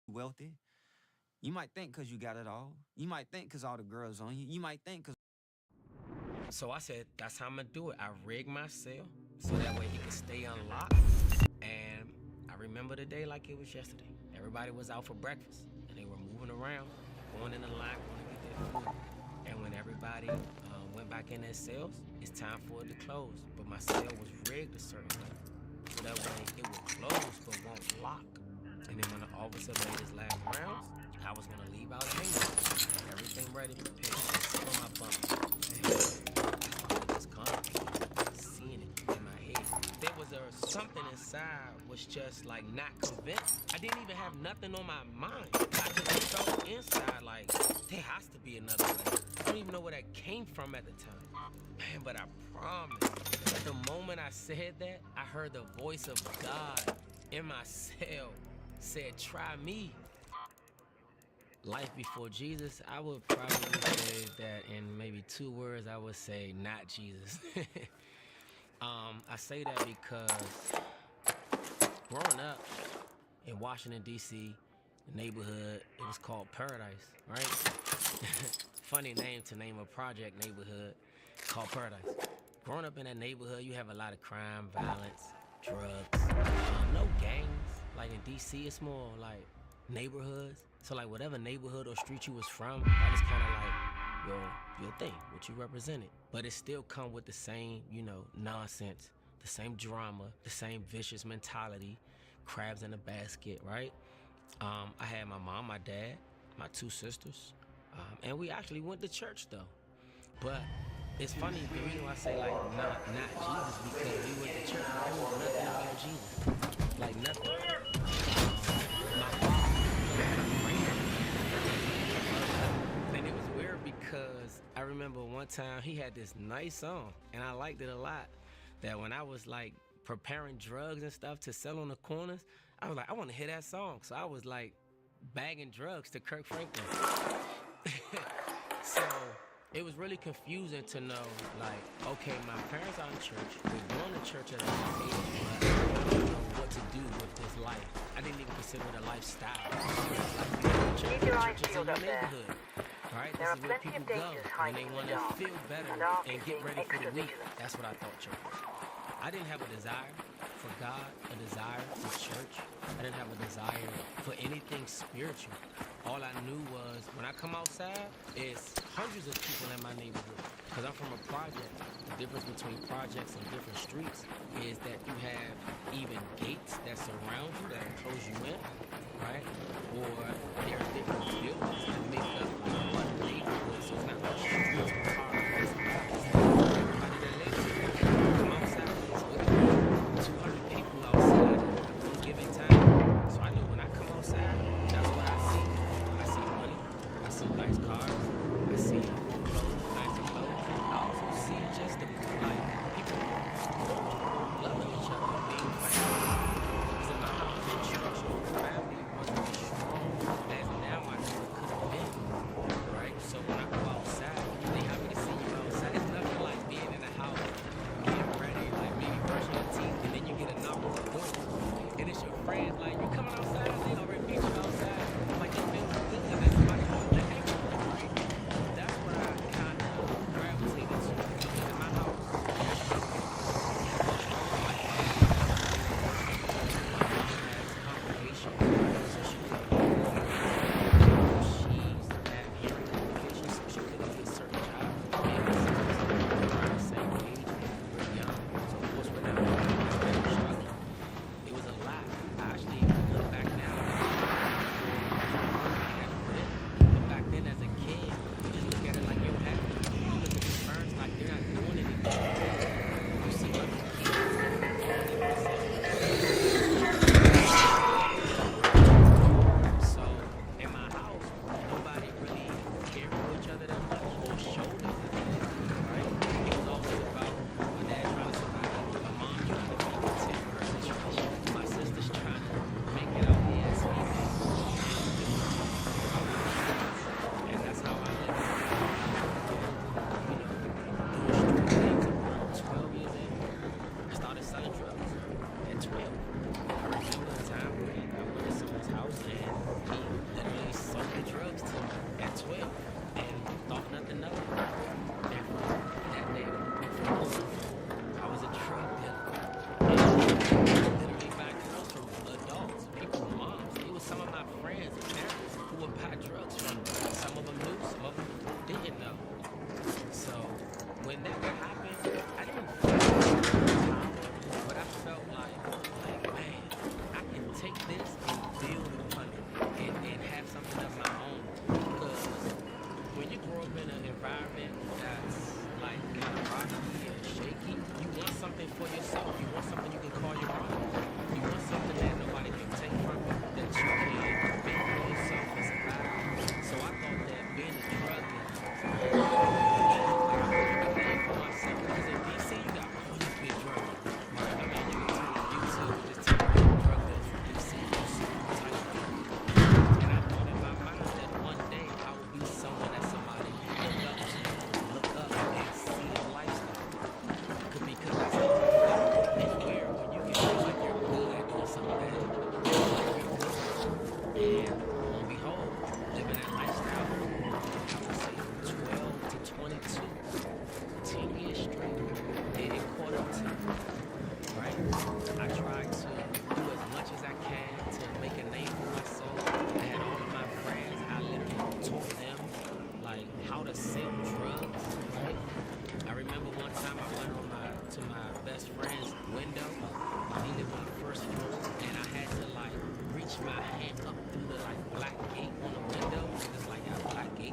Speaker 8: Wealthy. You might think because you got it all. You might think because all the girls on you. You might think because.
Speaker 9: So I said, that's how I'm gonna do it. I rigged my cell so that way it could stay unlocked. And I remember the day like it was yesterday. Everybody was out for breakfast and they were moving around, going in the line, going to get their food. And when everybody went back in their cells, it's time for it to close. But my cell was rigged a certain way. So that way it would close but won't lock. And then when the officer made his last rounds, I was gonna leave out hanging. Everything ready to pay. Sit on my bunk. And just contemplating, seeing it in my head. There was something inside was just like not convinced. I didn't even have nothing on my mind. I just felt inside like there has to be another way. I don't even know where that came from at the time. Man, but I promise, the moment I said that, I heard the voice of God in my cell said, try me. Life before Jesus, I would probably say that in maybe 2 words, I would say not Jesus. I say that because growing up in Washington, D.C., the neighborhood, it was called Paradise, right? Funny name to name a project neighborhood called Paradise. Growing up in that neighborhood, you have a lot of crime, violence, drugs, no gangs. Like in DC, it's more like neighborhoods. So like whatever neighborhood or street you was from, that was kind of like your thing, what you represented. But it still come with the same, nonsense, the same drama, the same vicious mentality, crabs in a basket, right? I had my mom, my dad, my 2 sisters, and we actually went to church though. But it's funny, the reason why I say like not Jesus, because we went to church, but there was nothing about Jesus. Like nothing. My father, and it was weird because I remember one time he had this nice song, and I liked it a lot, that when I was like preparing drugs and stuff to sell on the corners, I was like, I want to hear that song. So I was like bagging drugs to Kirk Franklin. So it was really confusing to know, like, okay, my parents are in church, we're going to church at a young age, but I don't know what to do with this life. I didn't even consider it a lifestyle.
Speaker 5: Keep your eyes peeled up there.
Speaker 9: Right?
Speaker 5: There are
Speaker 9: This is where
Speaker 5: plenty of
Speaker 9: people go
Speaker 5: dangers
Speaker 9: when they
Speaker 5: hiding in
Speaker 9: want
Speaker 5: the
Speaker 9: to
Speaker 5: dark,
Speaker 9: feel better
Speaker 5: and I'll
Speaker 9: and
Speaker 5: be
Speaker 9: get ready for
Speaker 5: extra
Speaker 9: the week.
Speaker 5: vigilant.
Speaker 9: That's what I thought church was. I didn't have a desire for God, a desire for church. I didn't have a desire for anything spiritual. All I knew was when I come outside, it's hundreds of people in my neighborhood. Because I'm from a project. The difference between projects and different streets is that you have even gates that surround you, that enclose you in, right? Or there are different buildings that make up one neighborhood. So it's not like streets or cars. Everybody that lives here, come outside, it's literally 200 people outside at one given time. So I knew when I come outside, that's what I see. I see money, I see nice cars, I see clothes, nice clothes. I also see just the, like, people loving each other, being family. Because in my house, the structure of family wasn't as strong as now I know it could have been, right? So when I go outside,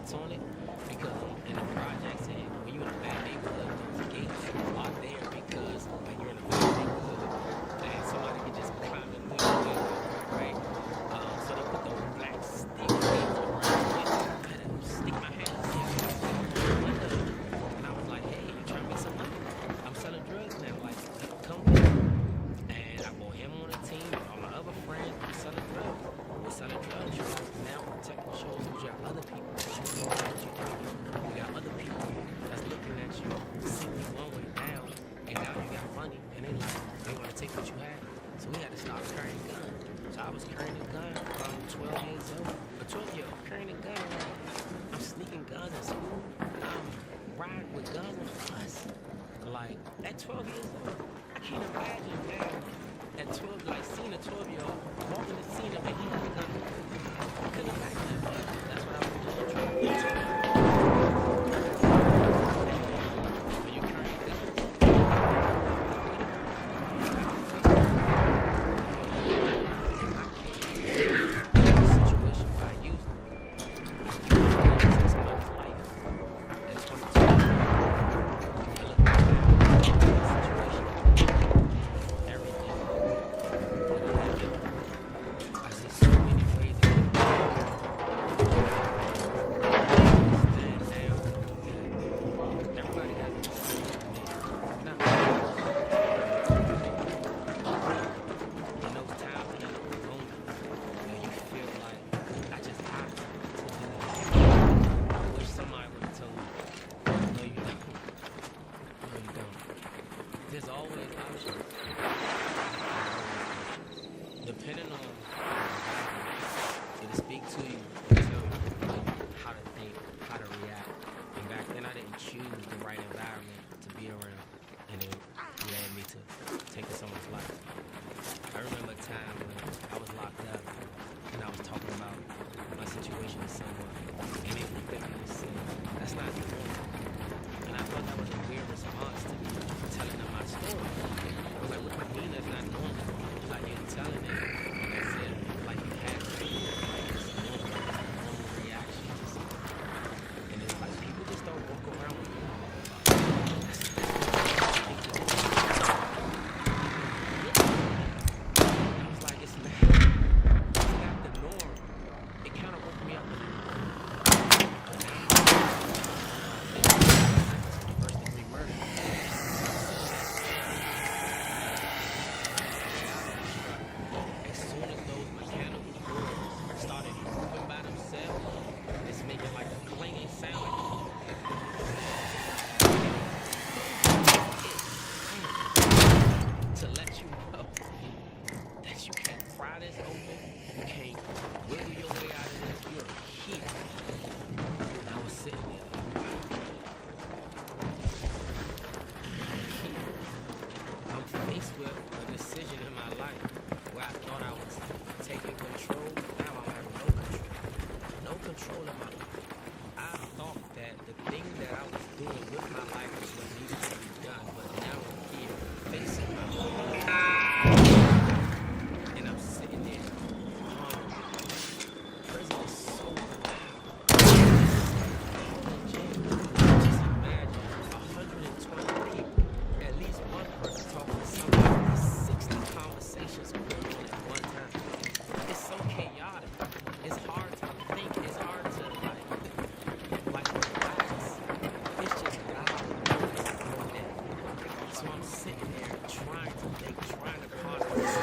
Speaker 9: gates on it because in the projects and when you're in a bad neighborhood, those gates are there because when you're in a bad neighborhood, and somebody can just climb in through your window, right? So they put those black steel gates around it, and I stick my hand and see if I can get through the window. And I was like, hey, you trying to make some money? I'm selling drugs now, like, come with me. And I brought him on the team and all my other friends were selling drugs. We're selling drugs. Now protecting shows because you have other people looking at you. You got other people that's looking at you, sitting you one way down, and now you got money, and they want to take what you had. So we had to stop carrying guns. So I was carrying a gun around 12 years old. A 12-year-old carrying a gun around. I'm sneaking guns in school. I'm riding with guns on the bus. Like, at 12 years old, I can't imagine now. At 12, like, seeing a 12-year-old walking the scene of it, he had a gun. I couldn't imagine that, but that's what I was doing. When you carry a gun, situation where I used it. It's my life. At 22, I look back at the situation. Everything that I did. I see so many ways to stand down. Everybody has a not in those times and in those moments where you feel like I just have to do this. I wish somebody would have told me, no you don't. No you don't. There's always options. Depending on it'll speak to you and tell you how to think, how to react. And back then I didn't choose the right environment to be around, and it led me to taking someone's life. I remember a time when I was locked up and I was talking about my situation with someone, and they looked at me and said, that's not normal. And I thought that was a weird response to me telling them my story. I was like, what do you mean that's not normal? It's like you're telling it, and that's it. Like you have to do it. Like it's normal reaction to something. And it's like people just don't walk around with you. I was like, it's not the norm. It kind of woke me up a little. First degree murder. As soon as those mechanical doors started moving by themselves, it's making like a clanging sound. To let you know that you can't pry this open, you can't wiggle your way out of this, you're here. And I was sitting there. I'm faced with a decision in my life where I thought I was taking control. Now I have no control. No control of my life. I thought that the thing that I was doing with my life was what needed to be done, but now I'm here facing my life. And I'm sitting there. Prison is so loud. Just imagine 120 people, at least one person talking to somebody, 60 conversations going on at one time. It's so chaotic. It's hard to think. It's hard to like relax. It's just loud. So I'm sitting there trying to think, trying to process.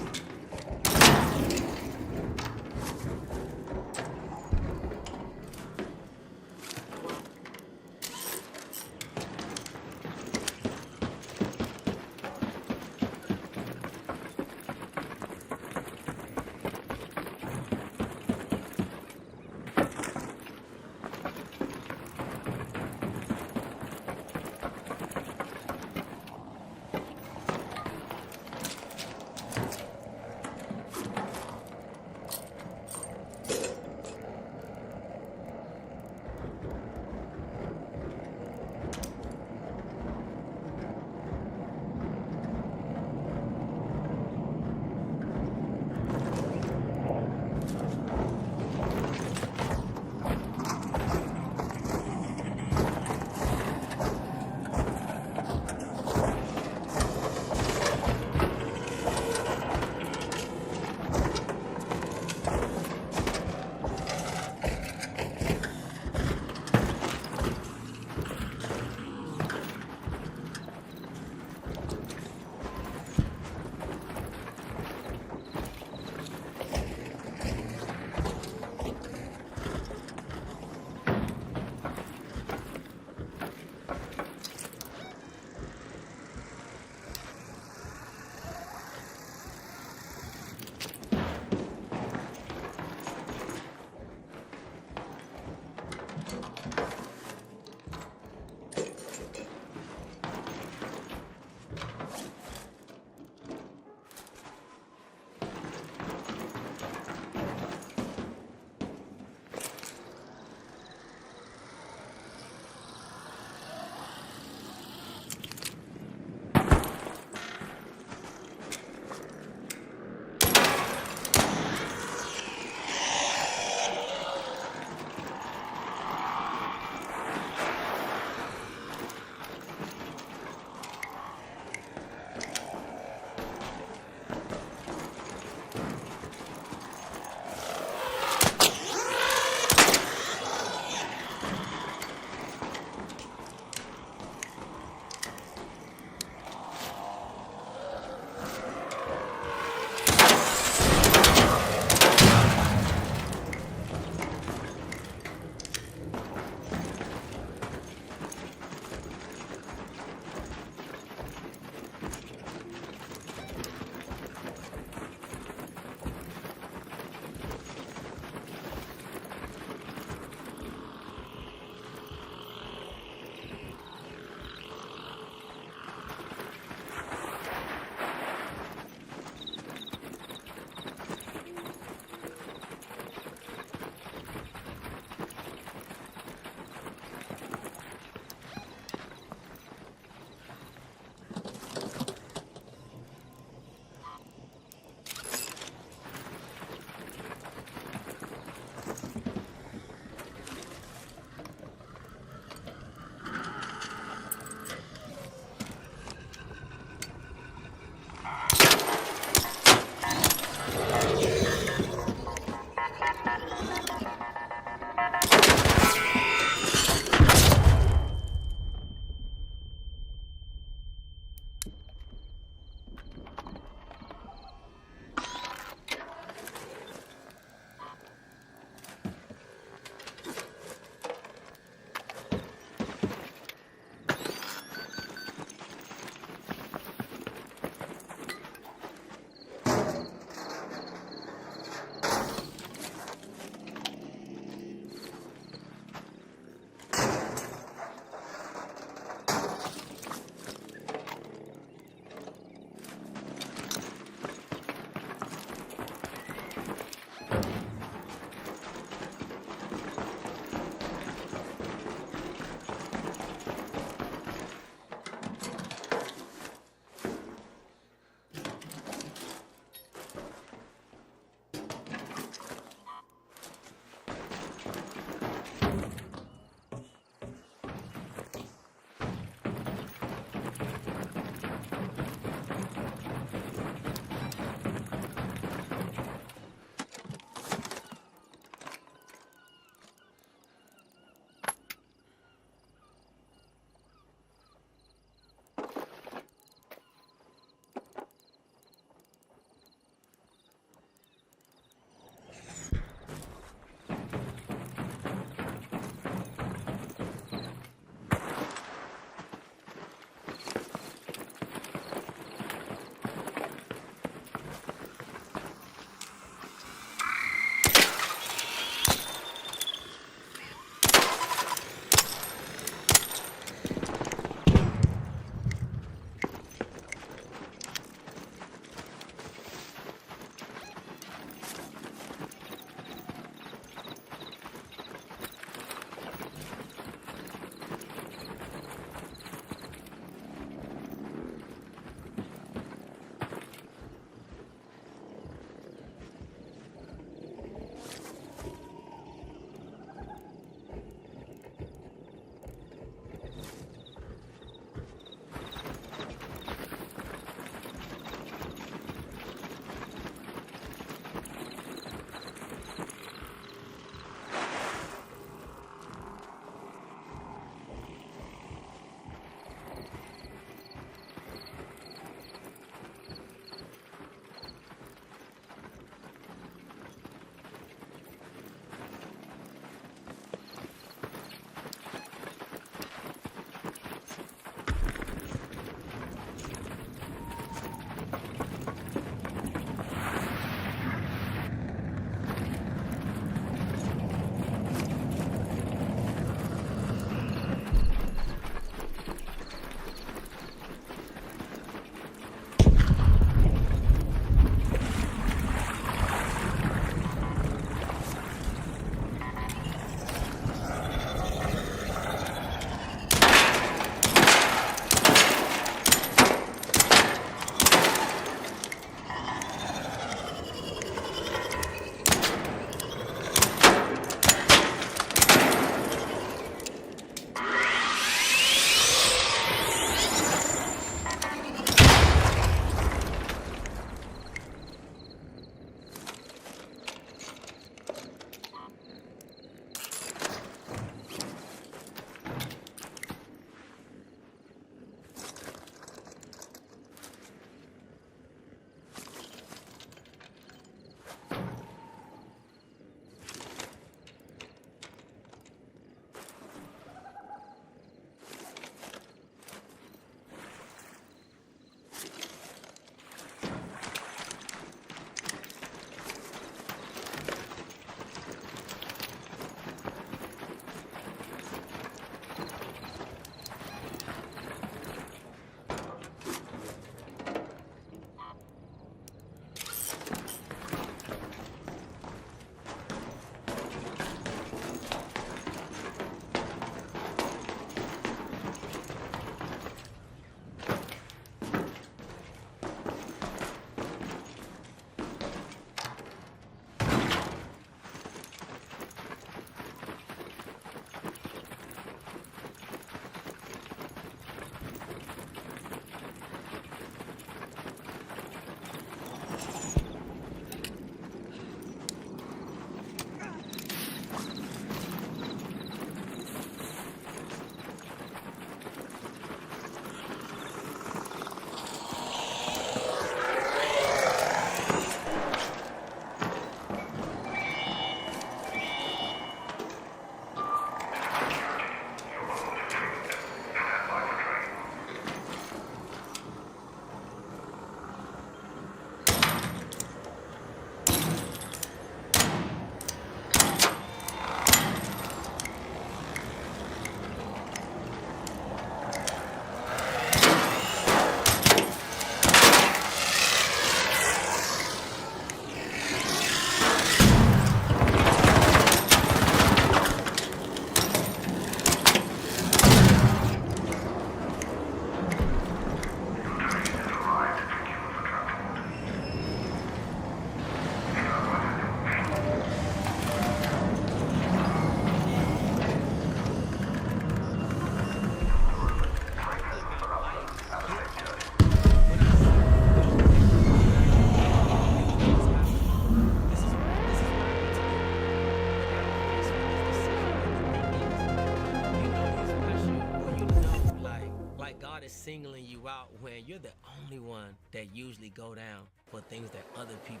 Speaker 9: singling you out when you're the only one that usually go down for things that other people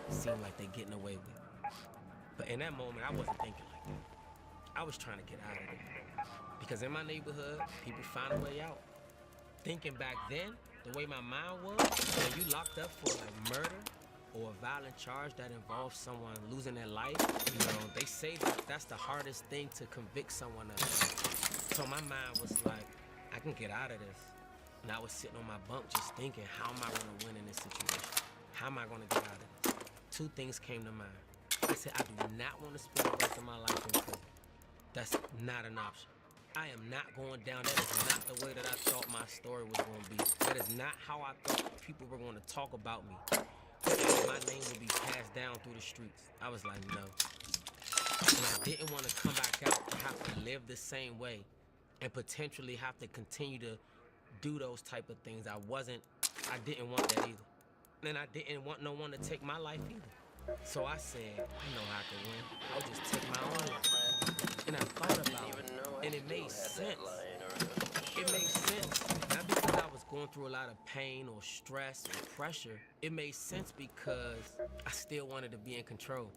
Speaker 9: seem like they're getting away with. But in that moment, I wasn't thinking like that. I was trying to get out of there. Because in my neighborhood, people find a way out. Thinking back then, the way my mind was, when you locked up for like murder or a violent charge that involves someone losing their life, you know, they say that that's the hardest thing to convict someone of. So my mind was like, I can get out of this. And I was sitting on my bunk just thinking, how am I gonna win in this situation? How am I gonna get out of this? Two things came to mind. I said, I do not want to spend the rest of my life in prison. That's not an option. I am not going down. That is not the way that I thought my story was going to be. That is not how I thought people were going to talk about me. My name would be passed down through the streets. I was like, no. And I didn't want to come back out and have to live the same way and potentially have to continue to do those type of things. I didn't want that either. And I didn't want no one to take my life either. So I said, I know how I can win. I'll just take my own life. And I thought about it, and it made sense. It made sense, not because I was going through a lot of pain or stress or pressure. It made sense because I still wanted to be in control,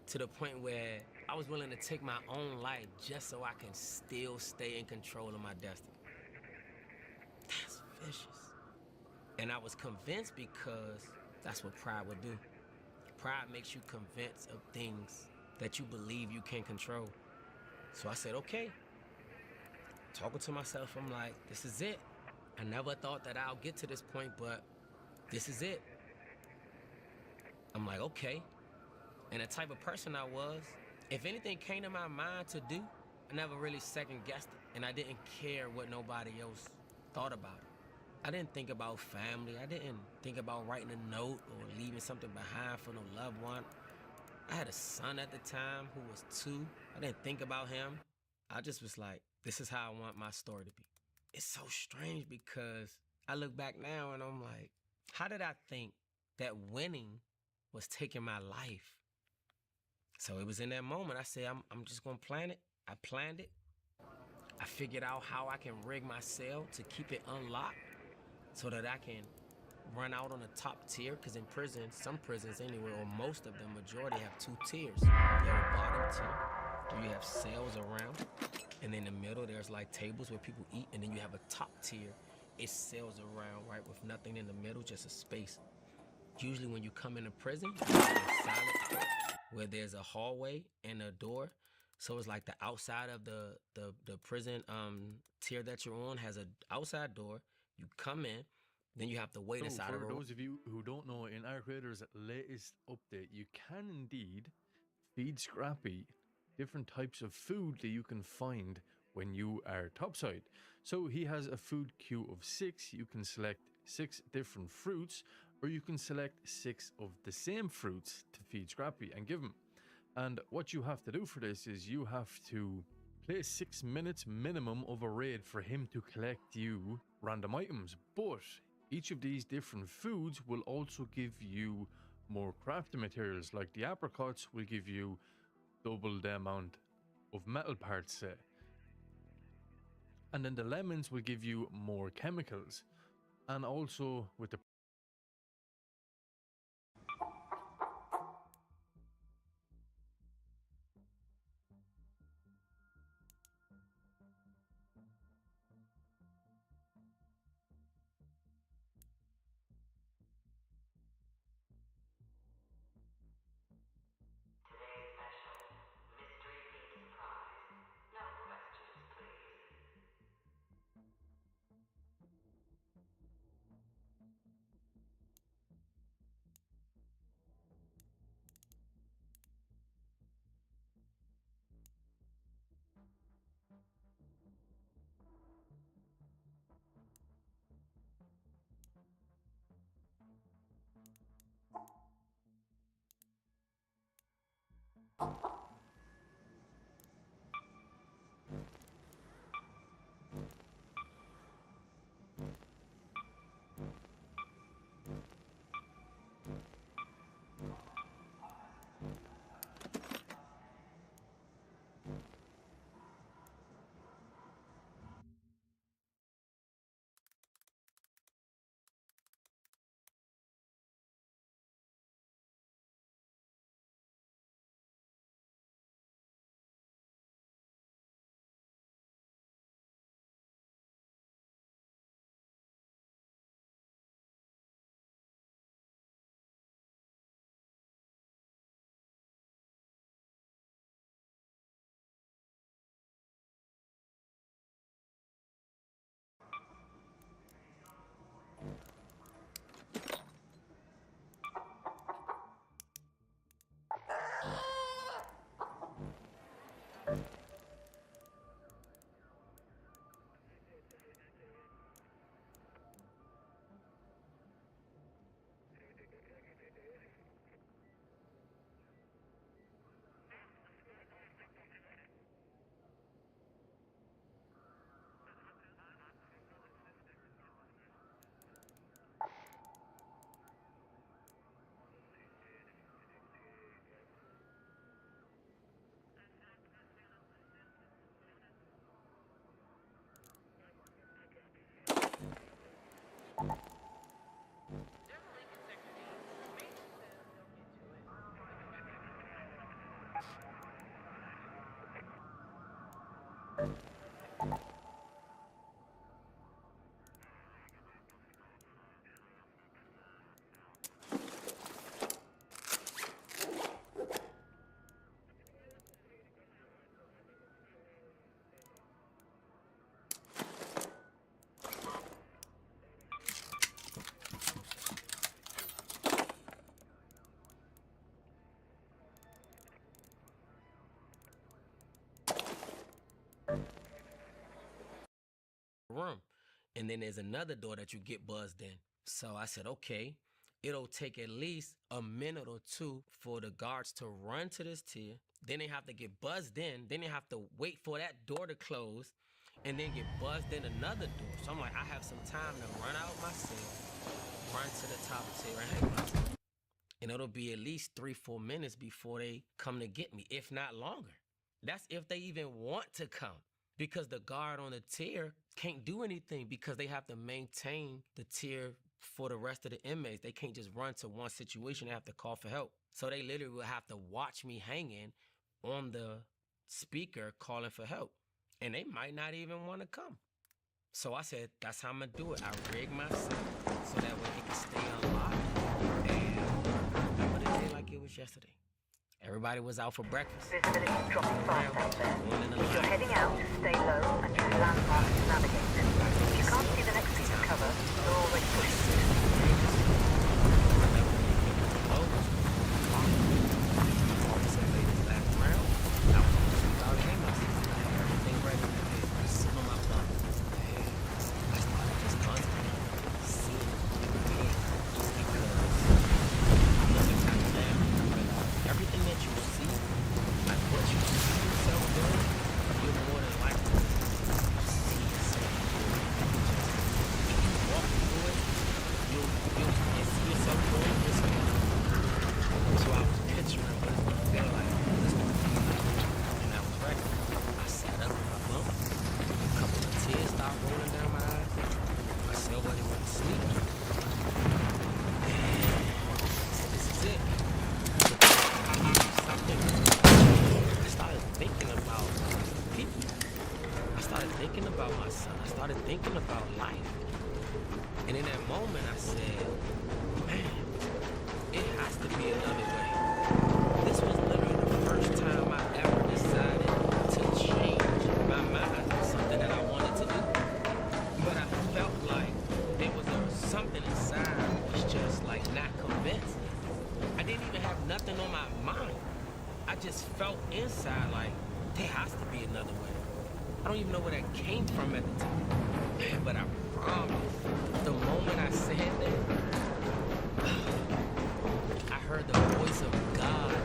Speaker 9: to the point where I was willing to take my own life just so I can still stay in control of my destiny. That's vicious. And I was convinced because that's what pride would do. Pride makes you convinced of things that you believe you can control. So I said, okay. Talking to myself, I'm like, this is it. I never thought that I'll get to this point, but this is it. I'm like, okay. And the type of person I was, if anything came to my mind to do, I never really second guessed it. And I didn't care what nobody else thought about it. I didn't think about family. I didn't think about writing a note or leaving something behind for no loved one. I had a son at the time who was 2. I didn't think about him. I just was like, this is how I want my story to be. It's so strange because I look back now and I'm like, how did I think that winning was taking my life? So it was in that moment I said, I'm just gonna plan it. I planned it. I figured out how I can rig my cell to keep it unlocked so that I can run out on the top tier, because in prison, some prisons anyway, or most of them, majority have 2 tiers. You have a bottom tier, where you have cells around, and in the middle, there's like tables where people eat, and then you have a top tier. It's cells around, right, with nothing in the middle, just a space. Usually when you come into prison, you have a silent court where there's a hallway and a door. So it's like the outside of the prison tier that you're on has an outside door. You come in, then you have to wait inside of a
Speaker 10: For those of you who don't know, in our creator's latest update, you can indeed feed Scrappy different types of food that you can find when you are topside. So he has a food queue of 6. You can select 6 different fruits, or you can select 6 of the same fruits to feed Scrappy and give him. And what you have to do for this is you have to play 6 minutes minimum of a raid for him to collect you random items. But each of these different foods will also give you more crafting materials. Like the apricots will give you double the amount of metal parts, say. And then the lemons will give you more chemicals. And also with the
Speaker 5: Today's special, mystery meets surprise. No questions, please.
Speaker 9: and then there's another door that you get buzzed in. So I said, okay, it'll take at least a minute or two for the guards to run to this tier. Then they have to get buzzed in. Then they have to wait for that door to close and then get buzzed in another door. So I'm like, I have some time to run out my cell, run to the top of the tier and hang myself. And it'll be at least 3-4 minutes before they come to get me, if not longer. That's if they even want to come, because the guard on the tier can't do anything because they have to maintain the tier for the rest of the inmates. They can't just run to one situation. They have to call for help. So they literally will have to watch me hanging on the speaker calling for help. And they might not even want to come. So I said, that's how I'm going to do it. I rig myself so that way it can stay unlocked. And I remember the day like it was yesterday. Everybody was out for breakfast.
Speaker 5: Visibility dropping fast out there. If you're heading out, stay low and use landmarks to navigate. If you can't see the next piece of cover, you're already pushing.
Speaker 9: Thinking about life. And in that moment I said, man, it has to be another way. This was literally the first time I ever decided to change my mind on something that I wanted to do. But I felt like there was something inside that was just like not convinced. I didn't even have nothing on my mind. I just felt inside like there has to be another way. I don't even know where that came from at the time. But I promise, the moment I said that, I heard the voice of God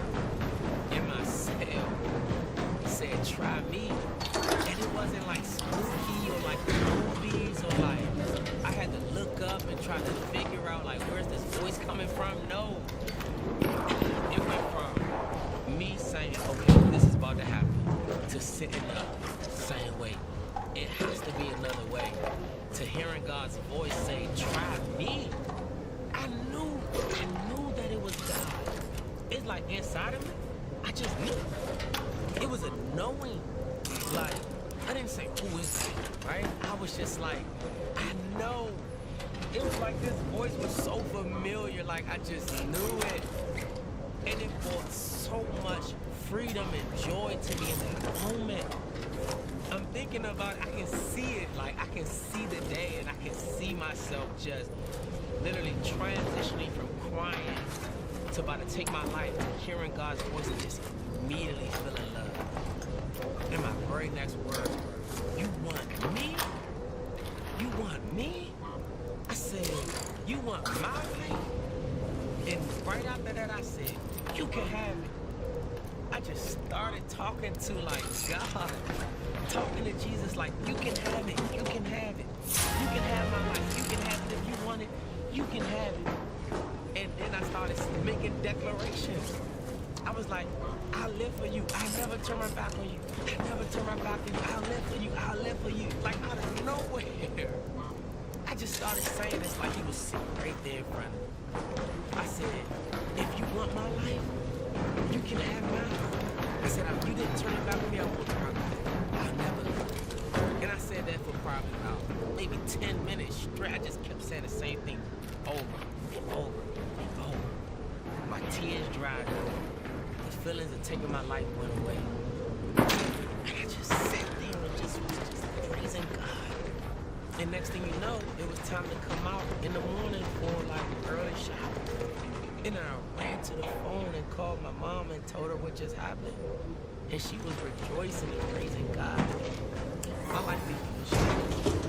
Speaker 9: in my cell. He said, try me. And it wasn't like spooky or like the movies or like I had to look up and try to figure out like where's this voice coming from? No. It went from me saying, okay, this is about to happen, to sitting up saying, wait, it has to be another way, to hearing God's voice say, try me. I knew that it was God. It's like inside of me, I just knew. It was a knowing. Like, I didn't say, who is that, right? I was just like, I know. It was like this voice was so familiar, like I just knew it. And it brought so much freedom and joy to me in that moment. I'm thinking about it, I can see it, like I can see the day and I can see myself just literally transitioning from crying to about to take my life, hearing God's voice and just immediately feeling love. And my very next words were, you want me? You want me? I said, you want my life? And right after that I said, you can have it. I just started talking to like God, talking to Jesus like, you can have it, you can have it. You can have my life, you can have it if you want it, you can have it. And then I started making declarations. I was like, I'll live for you. I'll never turn my back on you. I'll never turn my back on you. I'll live for you. I'll live for you. Like out of nowhere. I just started saying this like he was sitting right there in front of me. I said, if you want my life, you can have mine. I said, if you didn't turn it back on me, I won't turn it back. I'll never leave. And I said that for probably about maybe 10 minutes straight. I just kept saying the same thing over and over and over. My tears dried up. The feelings of taking my life went away. And I just sat there and just was just praising God. And next thing you know, it was time to come out in the morning for like early shower. And I ran to the phone and called my mom and told her what just happened. And she was rejoicing and praising God. My life became changed.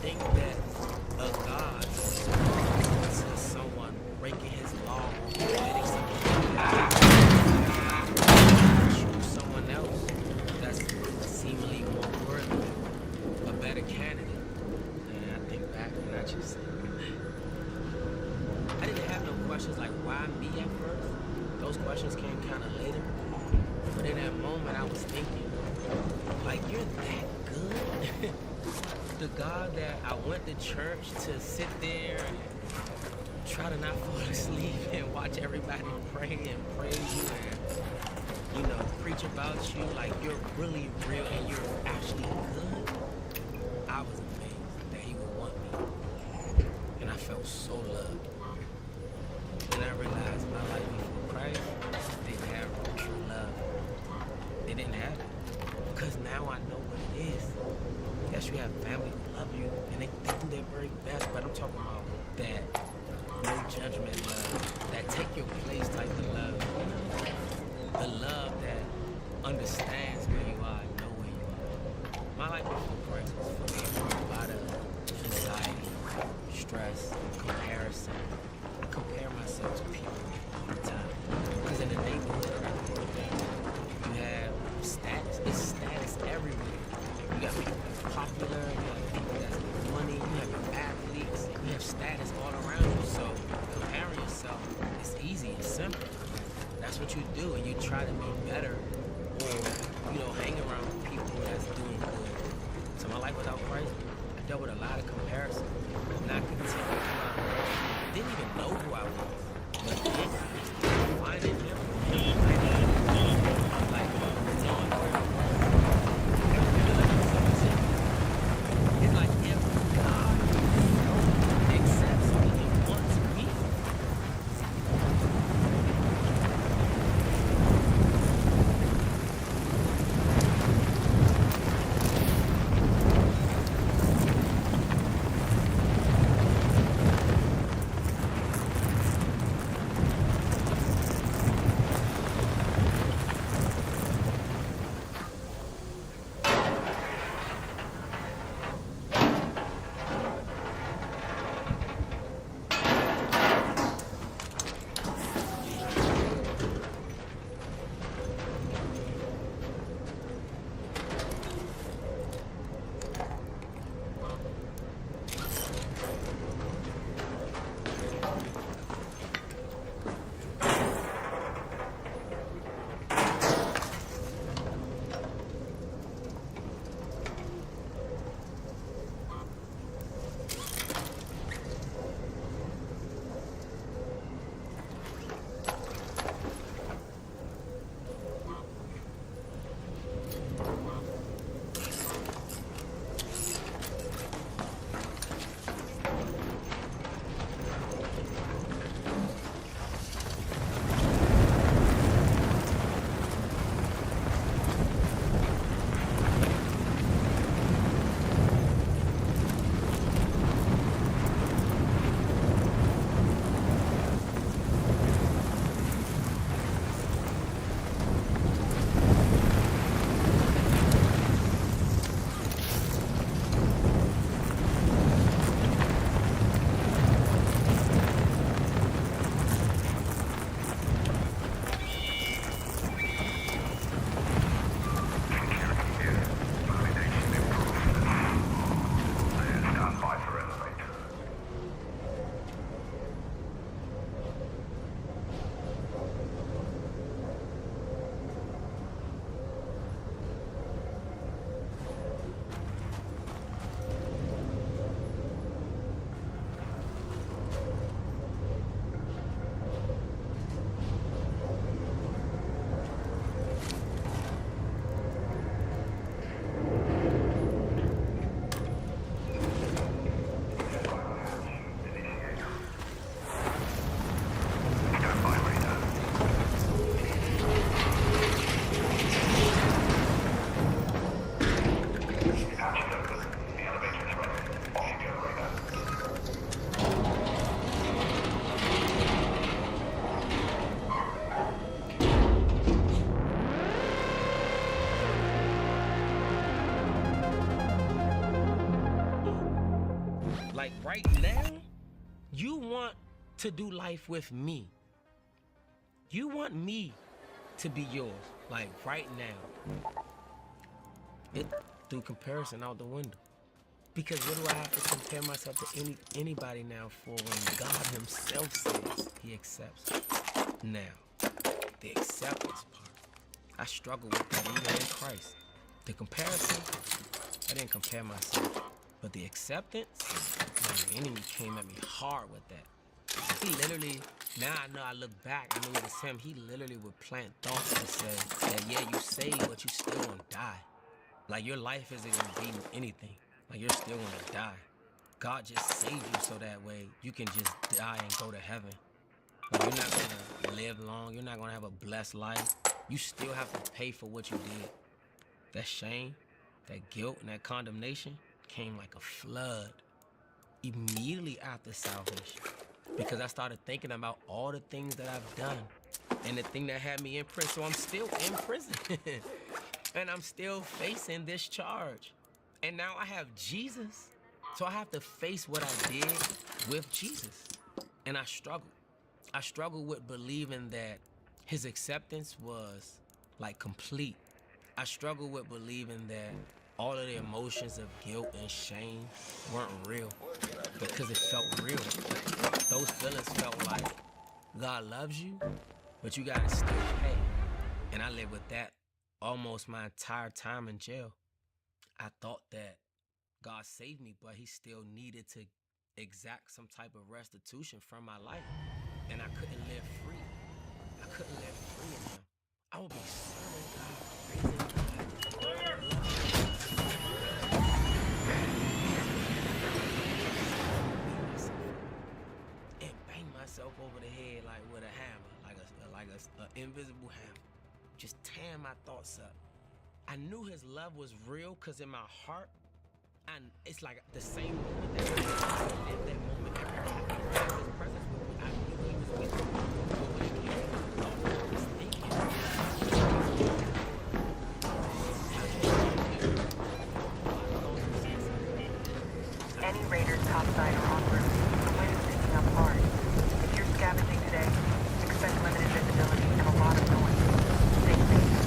Speaker 9: think that a God to someone breaking his law, committing something choose someone else that's seemingly more worthy, a better candidate. And I think back and I didn't have no questions like why me at first. Those questions came kind of later. But in that moment, I was thinking, like, you're that good? The God that I went to church to sit there and try to not fall asleep and watch everybody pray and praise you and, you know, preach about you like you're really real and you're actually good. I was amazed that he would want me. And I felt so loved. And I realized my life before Christ didn't have true love. They didn't have it. Because now I know what it is. Yes, you have family who love you and they do their very best, but I'm talking about that no judgment love, that take your place type of love. The love that understands where you are and know where you are. My life before Christ was full of a lot of anxiety, stress, comparison. I compare myself to people all the time. Because in the neighborhood that I grew up in, you have status. It's status everywhere. You got people that's popular, you have people that's money, you have athletes, you have status all around you. So comparing yourself is easy and simple. That's what you do, and you try to be better or, you know, hang around people that's doing good. So my life without Christ, I dealt with a lot of comparison. Not content with who I was. Didn't even know who I was. But then finding him, like, knowing where I was. It's like if God accepts me and wants me. Like right now, you want to do life with me. You want me to be yours, like right now. It through comparison out the window. Because what do I have to compare myself to anybody now for when God himself says he accepts? Now, the acceptance part. I struggle with that even in Christ. The comparison, I didn't compare myself. But the acceptance, man, the enemy came at me hard with that. He literally, now I know I look back, I knew it was him. He literally would plant thoughts to say that, yeah, you saved, but you still gonna die. Like your life isn't gonna be anything. Like you're still gonna die. God just saved you so that way you can just die and go to heaven. Like you're not gonna live long. You're not gonna have a blessed life. You still have to pay for what you did. That shame, that guilt, and that condemnation came like a flood immediately after salvation. Because I started thinking about all the things that I've done and the thing that had me in prison. So I'm still in prison and I'm still facing this charge. And now I have Jesus. So I have to face what I did with Jesus. And I struggle. I struggle with believing that his acceptance was like complete. I struggle with believing that all of the emotions of guilt and shame weren't real because it felt real. Those feelings felt like God loves you, but you gotta still pay. And I lived with that almost my entire time in jail. I thought that God saved me, but he still needed to exact some type of restitution from my life. And I couldn't live free. I couldn't live free in him. I would be serving God, praising God. And bang myself over the head like with a hammer, like a invisible hammer. Just tearing my thoughts up. I knew his love was real because in my heart, and it's like the same moment that I lived that moment every time I felt his presence with me. I knew he was with me. But when it came to the thought, I was thinking.
Speaker 5: Any raiders topside or en route, the wind is picking up hard. If you're scavenging today, expect limited visibility and a lot of noise. Stay safe.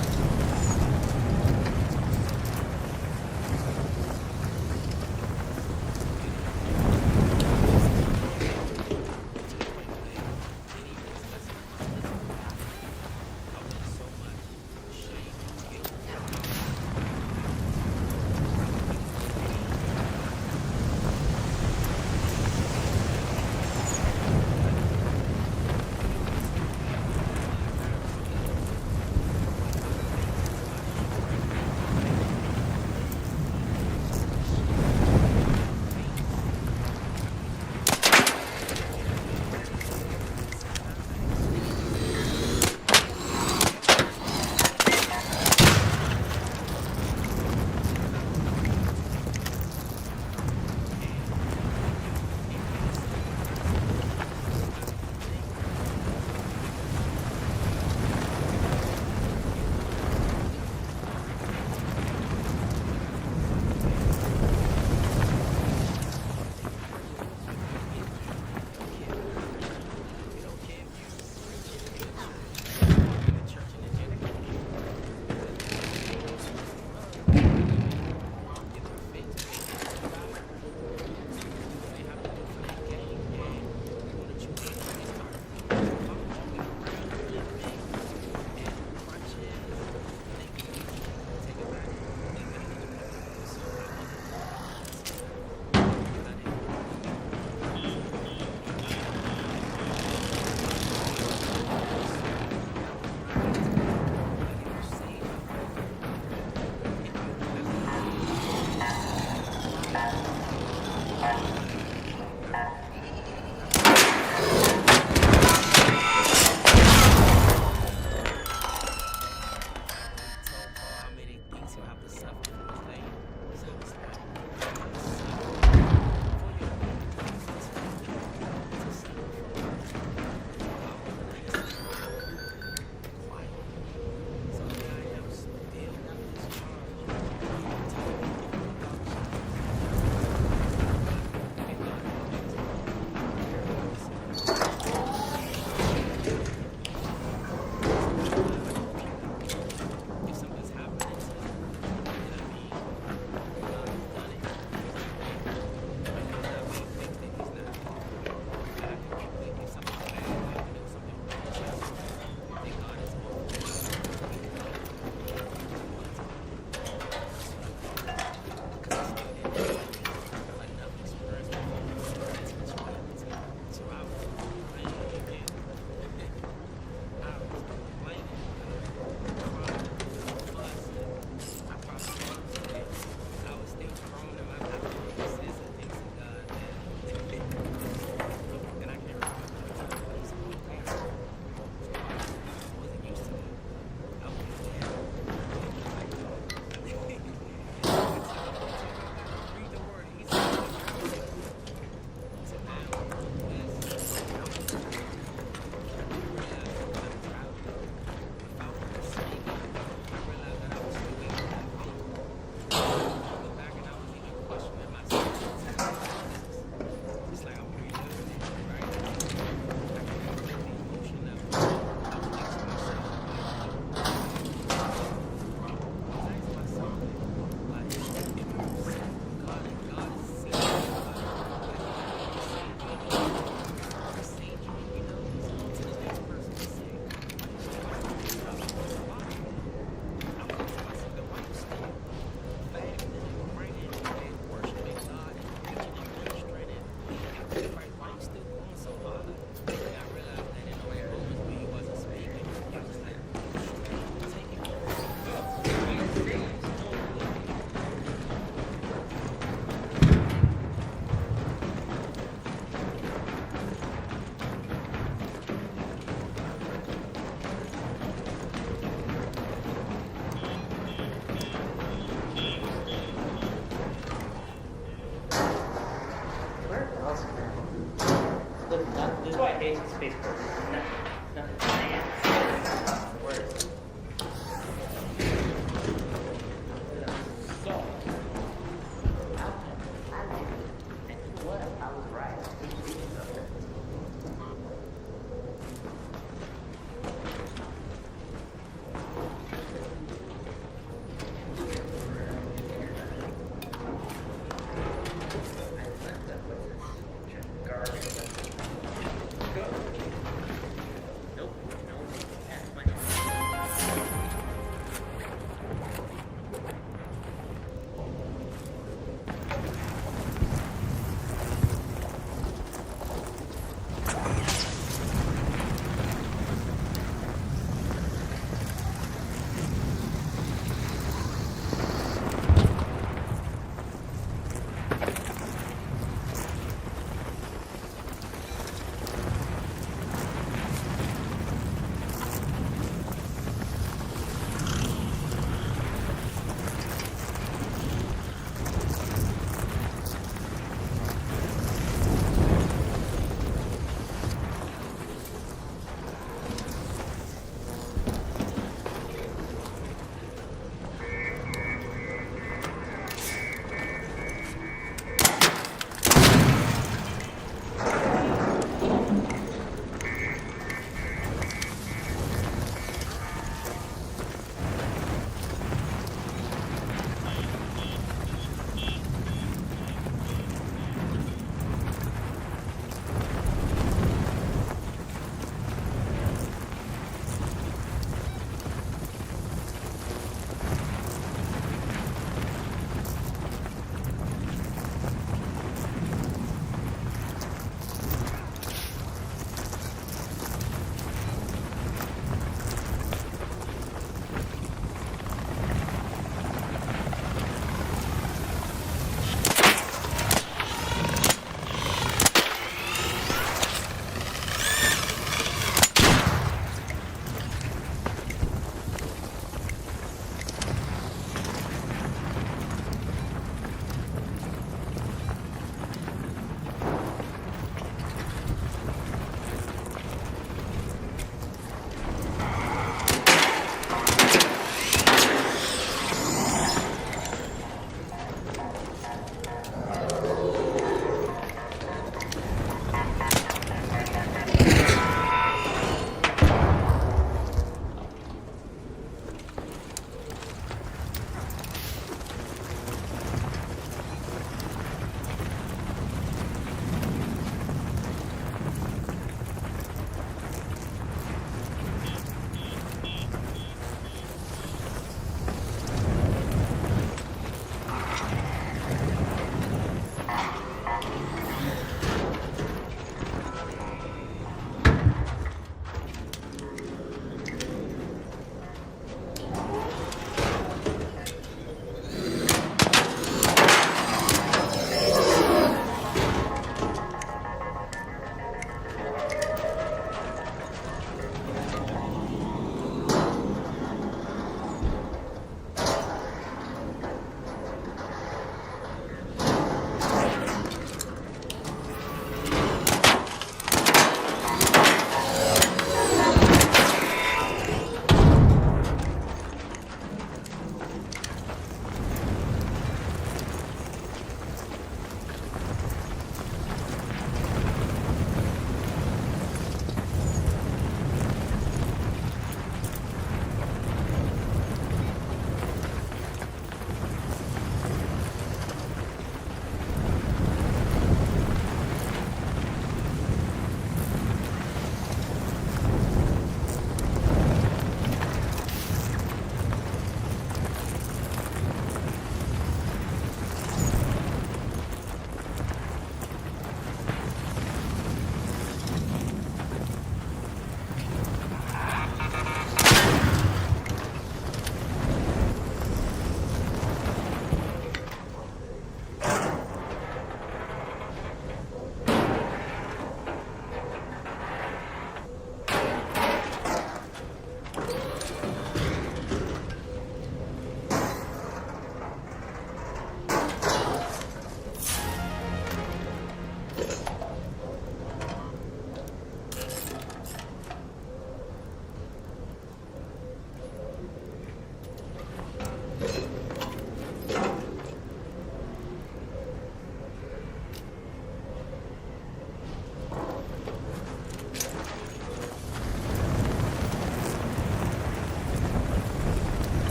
Speaker 6: Look, this is why I hate space ports. Nothing. Words. So, what? I was right. Nope.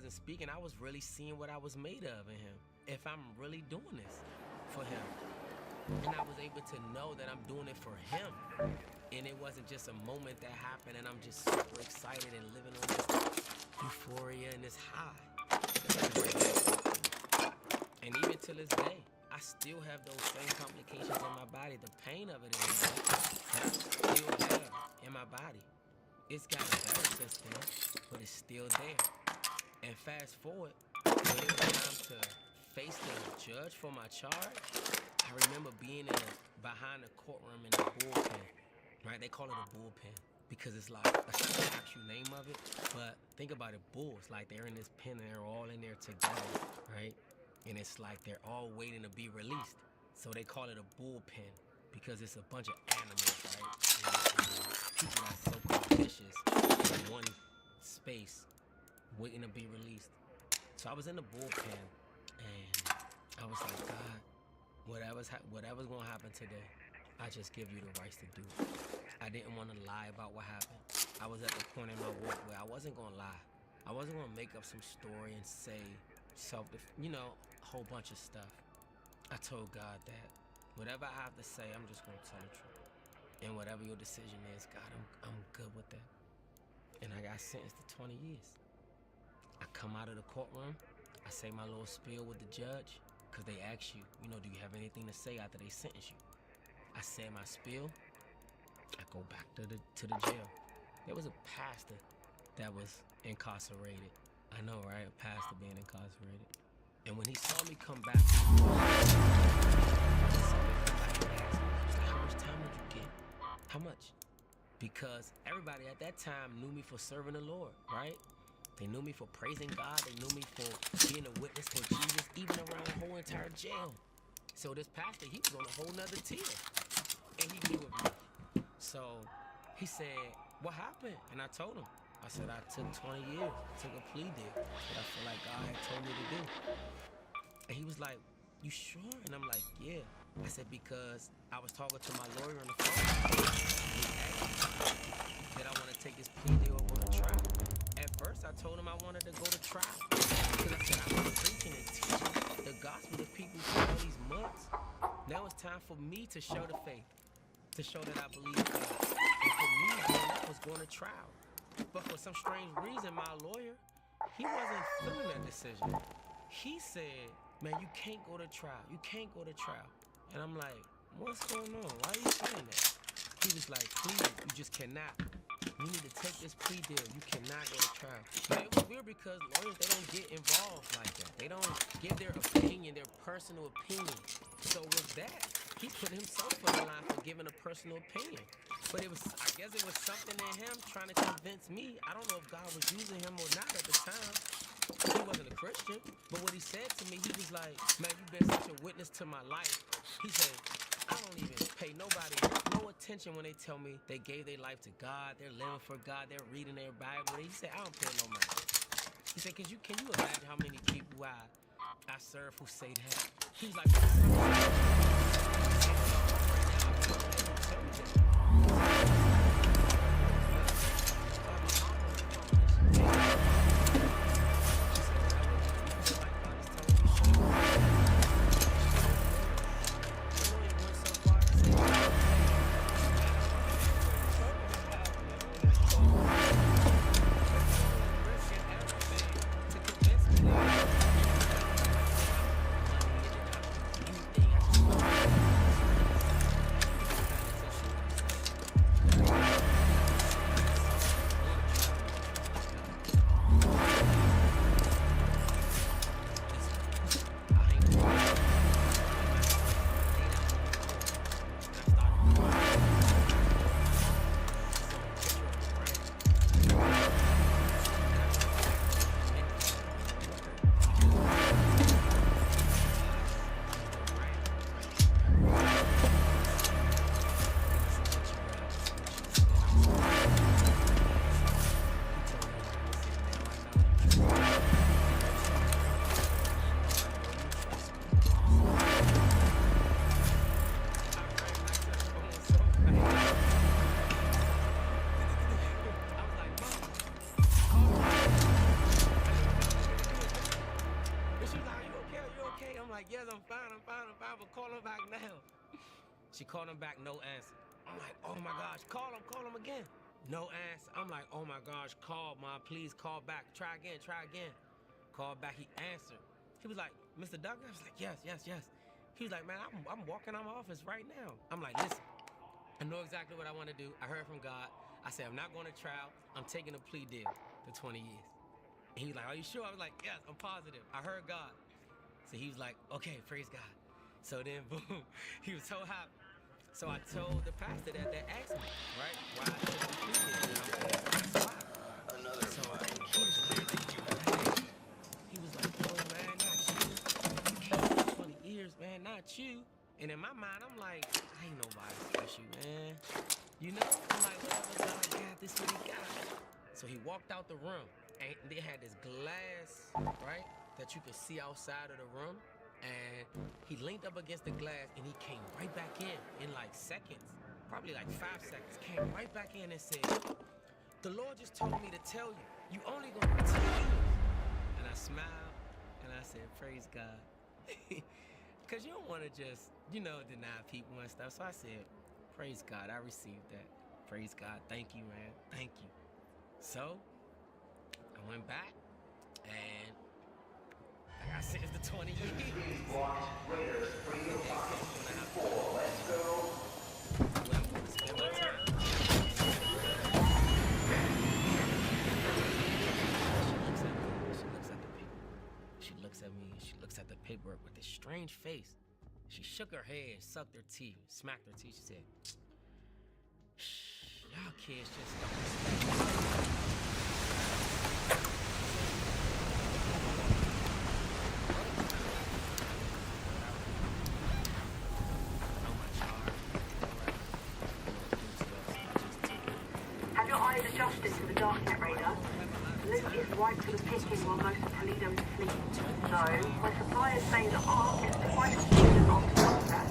Speaker 9: wasn't speaking, I was really seeing what I was made of in him. If I'm really doing this for him. And I was able to know that I'm doing it for him. And it wasn't just a moment that happened and I'm just super excited and living on this euphoria and this high. And even to this day, I still have those same complications in my body. The pain of it is still there in my body. It's gotten better since then, but it's still there. And fast forward, when it was time to face the judge for my charge, I remember being behind the courtroom in the bullpen, right? They call it a bullpen because it's like, that's not the actual name of it, but think about it, bulls, like they're in this pen and they're all in there together, right? And it's like they're all waiting to be released. So they call it a bullpen because it's a bunch of animals, right? And people that's so-called vicious in one space waiting to be released. So I was in the bullpen and I was like, God, whatever's gonna happen today, I just give you the rights to do it. I didn't want to lie about what happened. I was at the point in my walk where I wasn't gonna lie. I wasn't gonna make up some story and say a whole bunch of stuff. I told God that whatever I have to say, I'm just gonna tell the truth. And whatever your decision is, God, I'm good with that. And I got sentenced to 20 years. I come out of the courtroom, I say my little spiel with the judge, because they ask you, do you have anything to say after they sentence you? I say my spiel, I go back to the jail. There was a pastor that was incarcerated. I know, right? A pastor being incarcerated. And when he saw me come back, he asked me, how much time did you get? How much? Because everybody at that time knew me for serving the Lord, right? They knew me for praising God. They knew me for being a witness for Jesus, even around the whole entire jail. So this pastor, he was on a whole nother tier. And he knew of me. So he said, what happened? And I told him. I said, I took 20 years. I took a plea deal that I feel like God had told me to do. And he was like, you sure? And I'm like, yeah. I said, because I was talking to my lawyer on the phone. He asked me that I want to take his plea deal or go to trial. At first, I told him I wanted to go to trial. Because I said, I've been preaching and teaching the gospel to people for all these months. Now it's time for me to show the faith. To show that I believe God. And for me, that was going to trial. But for some strange reason, my lawyer, he wasn't feeling that decision. He said, man, you can't go to trial. You can't go to trial. And I'm like, what's going on? Why are you saying that? He was like, please, you just cannot. You need to take this plea deal. You cannot go to trial. But it was weird because lawyers, they don't get involved like that. They don't give their opinion, their personal opinion. So with that, he put himself on the line for giving a personal opinion. But I guess it was something in him trying to convince me. I don't know if God was using him or not at the time. He wasn't a Christian. But what he said to me, he was like, man, you've been such a witness to my life. He said, I don't even pay nobody no attention when they tell me they gave their life to God, they're living for God, they're reading their Bible. He said, I don't pay no mind. He said, can you imagine how many people I serve who say that? He's like, And she was like, are you okay? Are you okay? I'm like, yes, I'm fine, but call him back now. She called him back, no answer. I'm like, oh my gosh, call him again. No answer. I'm like, oh my gosh, call, Ma, please call back. Try again. Call back, he answered. He was like, Mr. Douglas? I was like, yes. He was like, man, I'm walking out my office right now. I'm like, listen, I know exactly what I want to do. I heard from God. I said, I'm not going to trial. I'm taking a plea deal to 20 years. And he was like, are you sure? I was like, yes, I'm positive. I heard God. So he was like, okay, praise God. So then, boom, he was so happy. So I told the pastor that asked me, right, why I took the plea deal. And I was like, that's why.
Speaker 7: Another
Speaker 9: So
Speaker 7: fine
Speaker 9: he was like, oh, man, not you. You can't do 20 years, man, not you. And in my mind, I'm like, I ain't nobody special, man. You know? I'm like, whatever God got, this what he got. So he walked out the room, and they had this glass, right, that you could see outside of the room. And he leaned up against the glass, and he came right back in like seconds, probably like 5 seconds, came right back in and said, the Lord just told me to tell you, you only gonna be 2 years. And I smiled, and I said, praise God. Because you don't want to just, deny people and stuff. So I said, praise God, I received that. Praise God, thank you, man, thank you. So, I went back, and like I said, it's the 20 years.
Speaker 6: Raiders 304, let's go.
Speaker 9: Where I'm going to spend my time. She looks at me, and she looks at the paperwork with this strange face. She shook her head, sucked her teeth, smacked her teeth. She said, shh, y'all kids just don't respect.
Speaker 5: Have your eyes adjusted to the darknet, Raider? Loot is ripe for the picking while most of Toledo is asleep. So, my suppliers say the Ark is twice as good as on contract.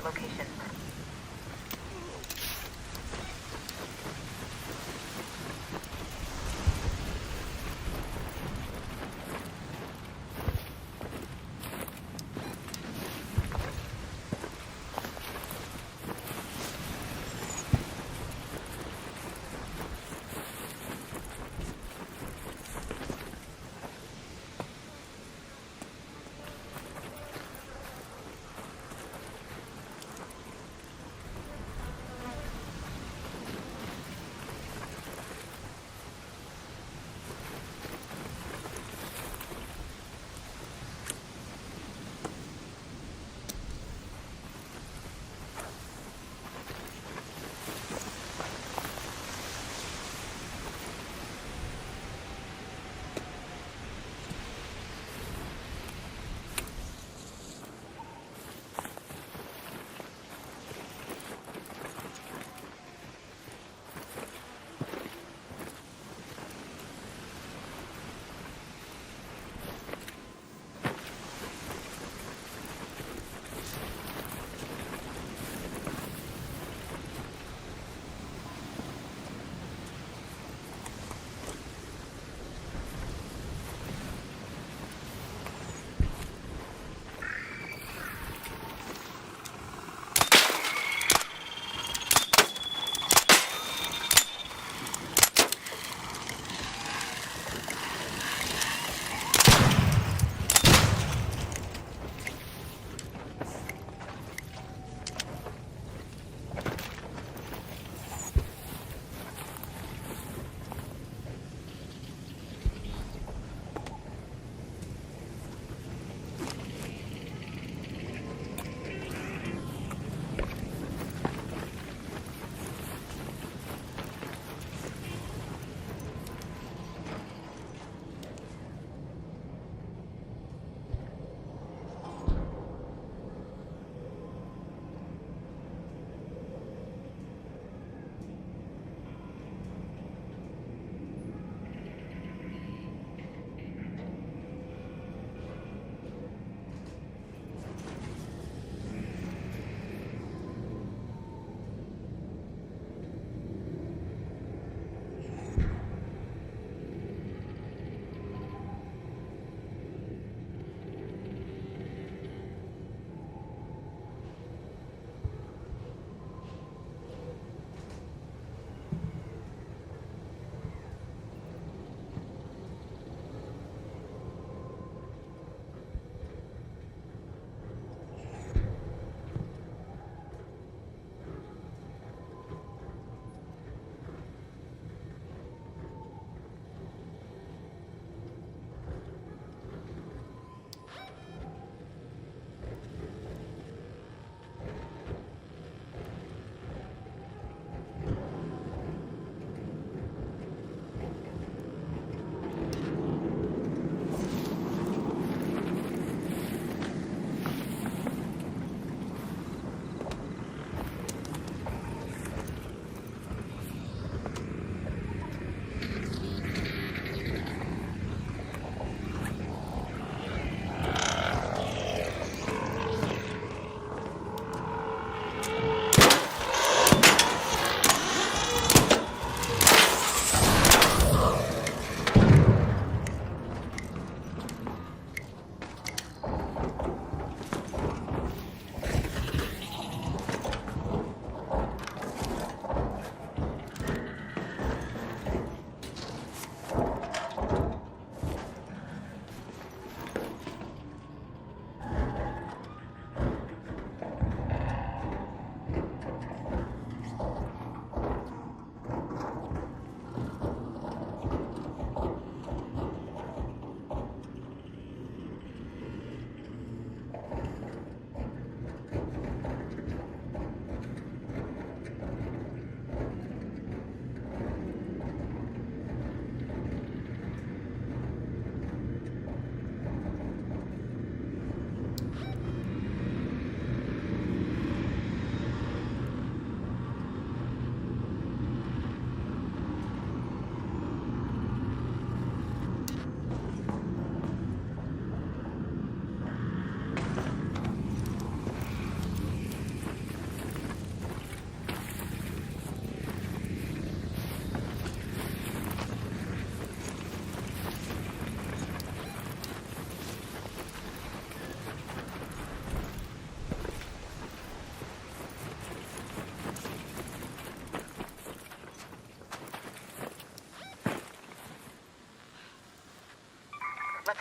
Speaker 5: target location.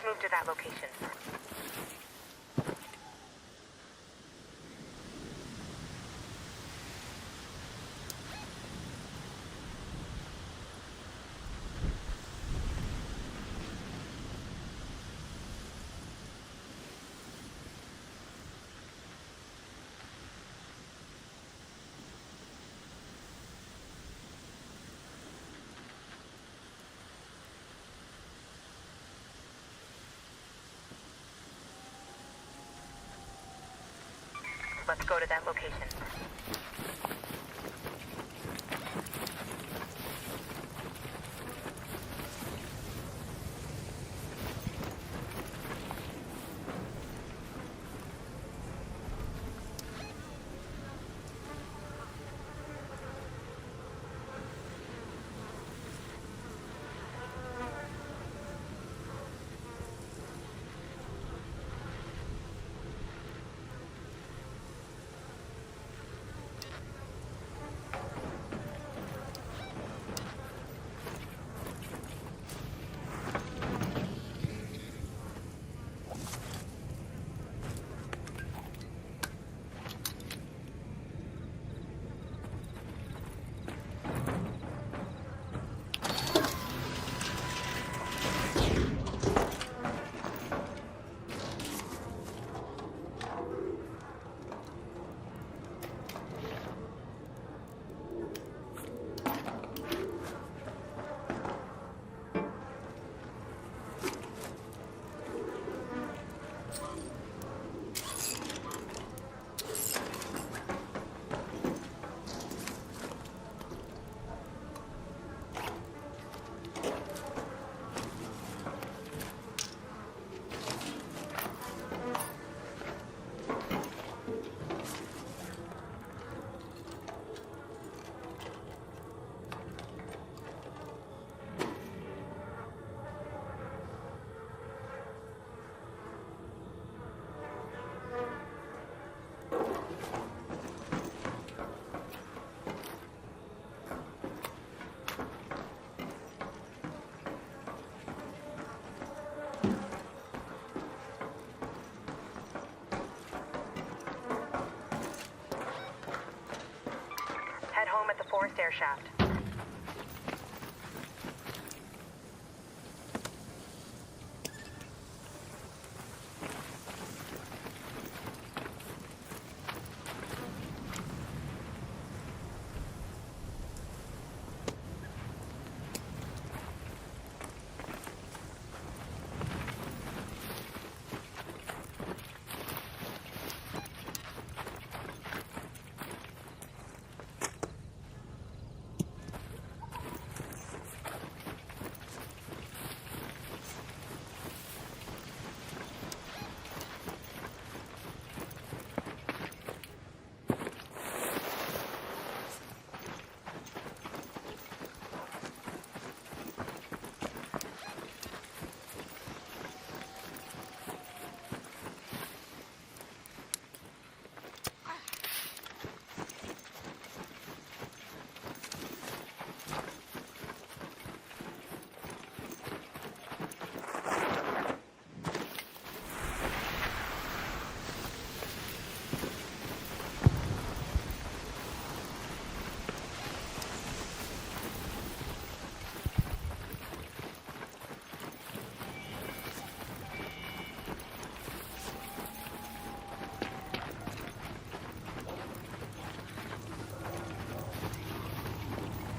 Speaker 5: move to that location. Let's go to that location. Head home at the forest air shaft.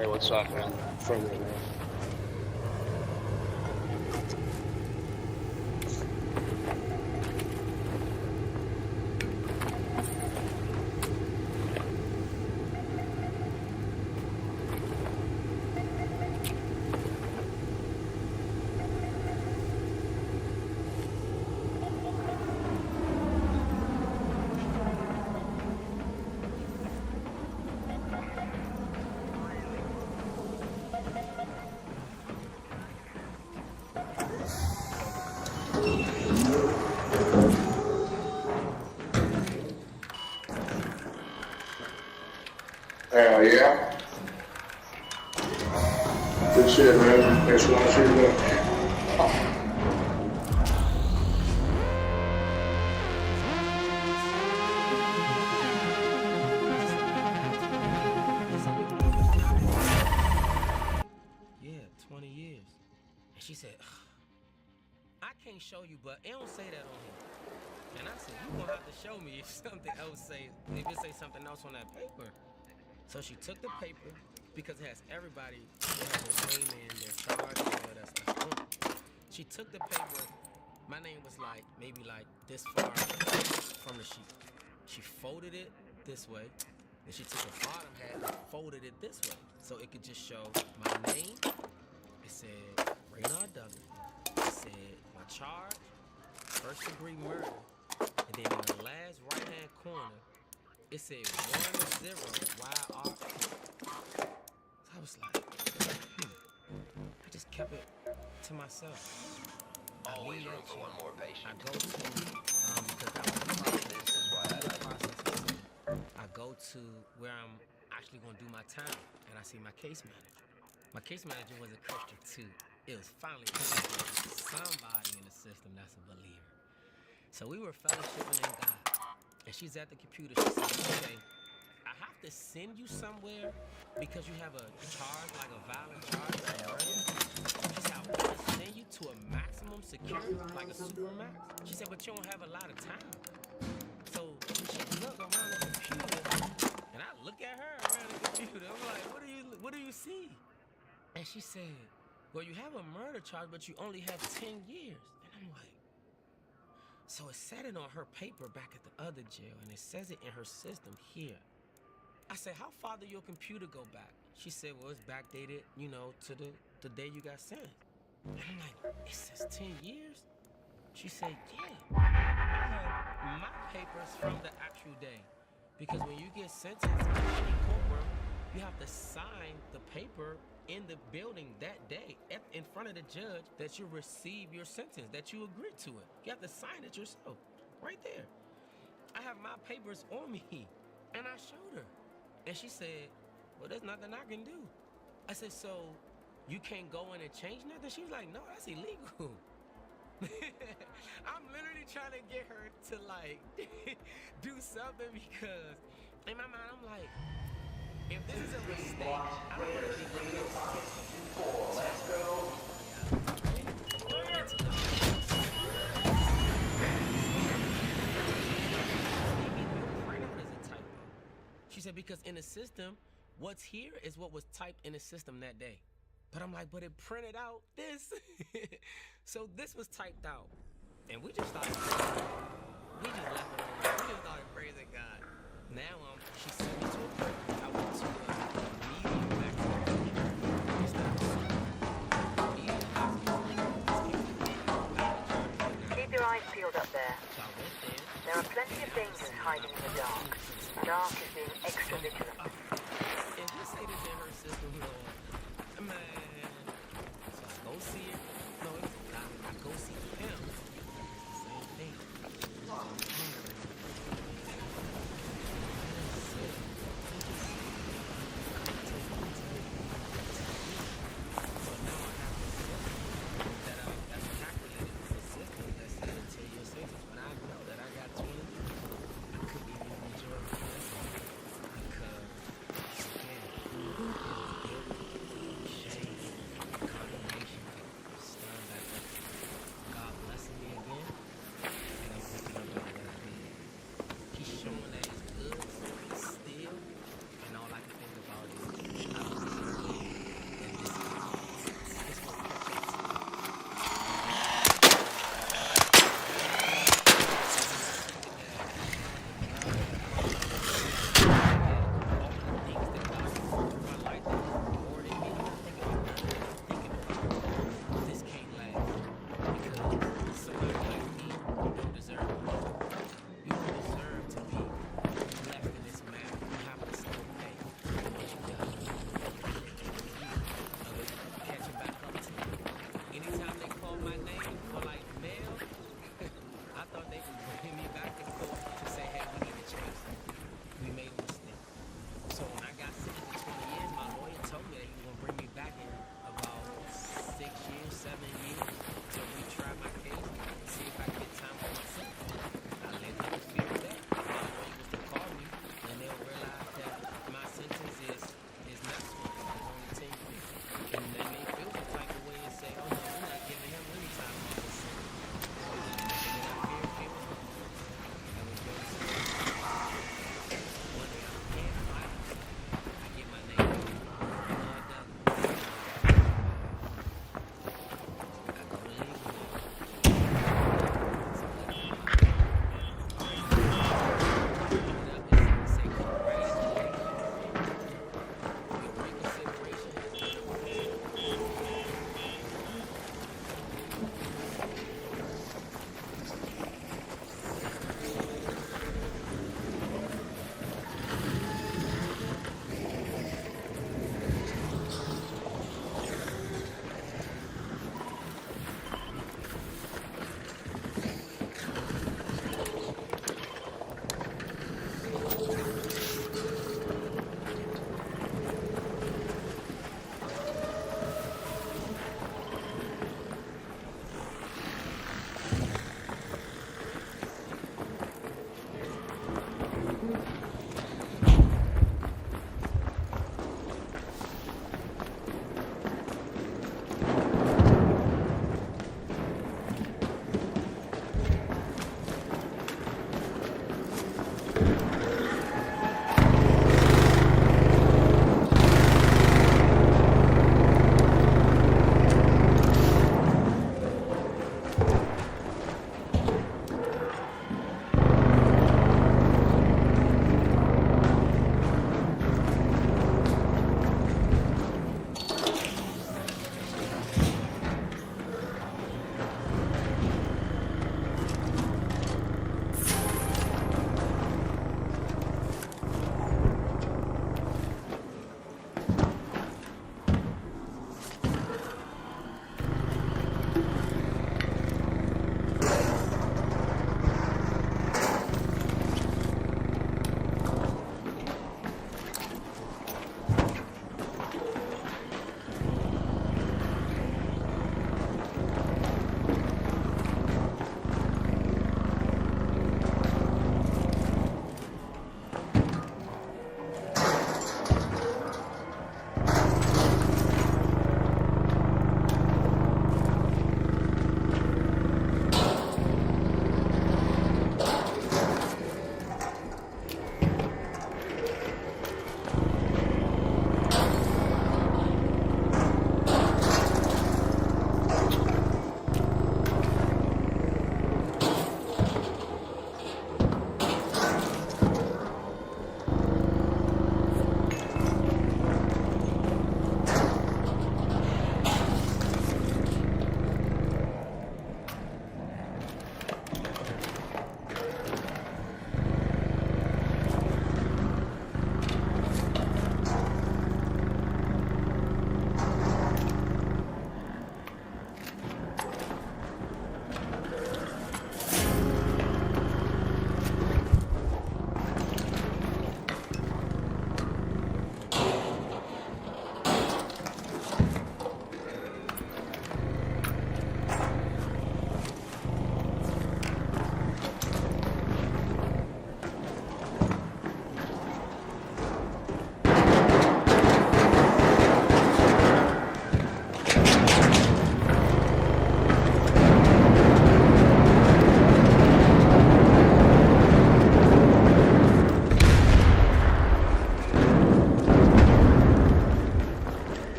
Speaker 6: Hey, what's up, man? Further, man. Hell yeah. Good shit, man. Thanks for watching.
Speaker 9: can't show you, but it don't say that on here. And I said, you gonna have to show me if something else if it say something else on that paper. So she took the paper, because it has everybody, they have their name in, their charge, and all that stuff on it. She took the paper, my name was like, maybe like this far from the sheet. She folded it this way, and she took the bottom half and folded it this way, so it could just show my name. It said Raynard Douglas. It said my charge, first degree murder, and then in the last right hand corner, it said 10 YR. So I was like, I just kept it to myself.
Speaker 7: Always room for one more patient.
Speaker 9: I go to, because that was the process.
Speaker 7: This is why I like
Speaker 9: I go to where I'm actually going to do my time, and I see my case manager. My case manager was a Christian too. It was finally somebody in the system that's a believer. So we were fellowshipping in God, and she's at the computer. She said, okay, I have to send you somewhere because you have a charge, like a violent charge. She said, I want to send you to a maximum security, like a supermax. She said, but you don't have a lot of time. So she looked around the computer, and I look at her around the computer. I'm like, what do you see? And she said, well, you have a murder charge, but you only have 10 years. And I'm like, so it said it on her paper back at the other jail, and it says it in her system here. I said, how far did your computer go back? She said, well, it's backdated, to the day you got sentenced. And I'm like, it says 10 years? She said, yeah. I had my papers from the actual day. Because when you get sentenced in any courtroom, you have to sign the paper in the building that day in front of the judge that you receive your sentence, that you agree to it. You have to sign it yourself, right there. I have my papers on me, and I showed her. And she said, well, there's nothing I can do. I said, so you can't go in and change nothing? She was like, no, that's illegal. I'm literally trying to get her to do something, because in my mind, I'm like, if this is a mistake, I don't want to be let's go. She said, because in the system, what's here is what was typed in the system that day. But I'm like, but it printed out this. So this was typed out. And we just started praising. We just left it alone. We just started praising God. Now she sent me to a prayer. I went to medium maximum.
Speaker 5: Keep your eyes peeled up there. There are plenty of dangers hiding in the dark. Dark is being extra vigilant.
Speaker 9: And just say this in her system, Lord. Man. So I go see her. No, it was God. I go see him. Same thing.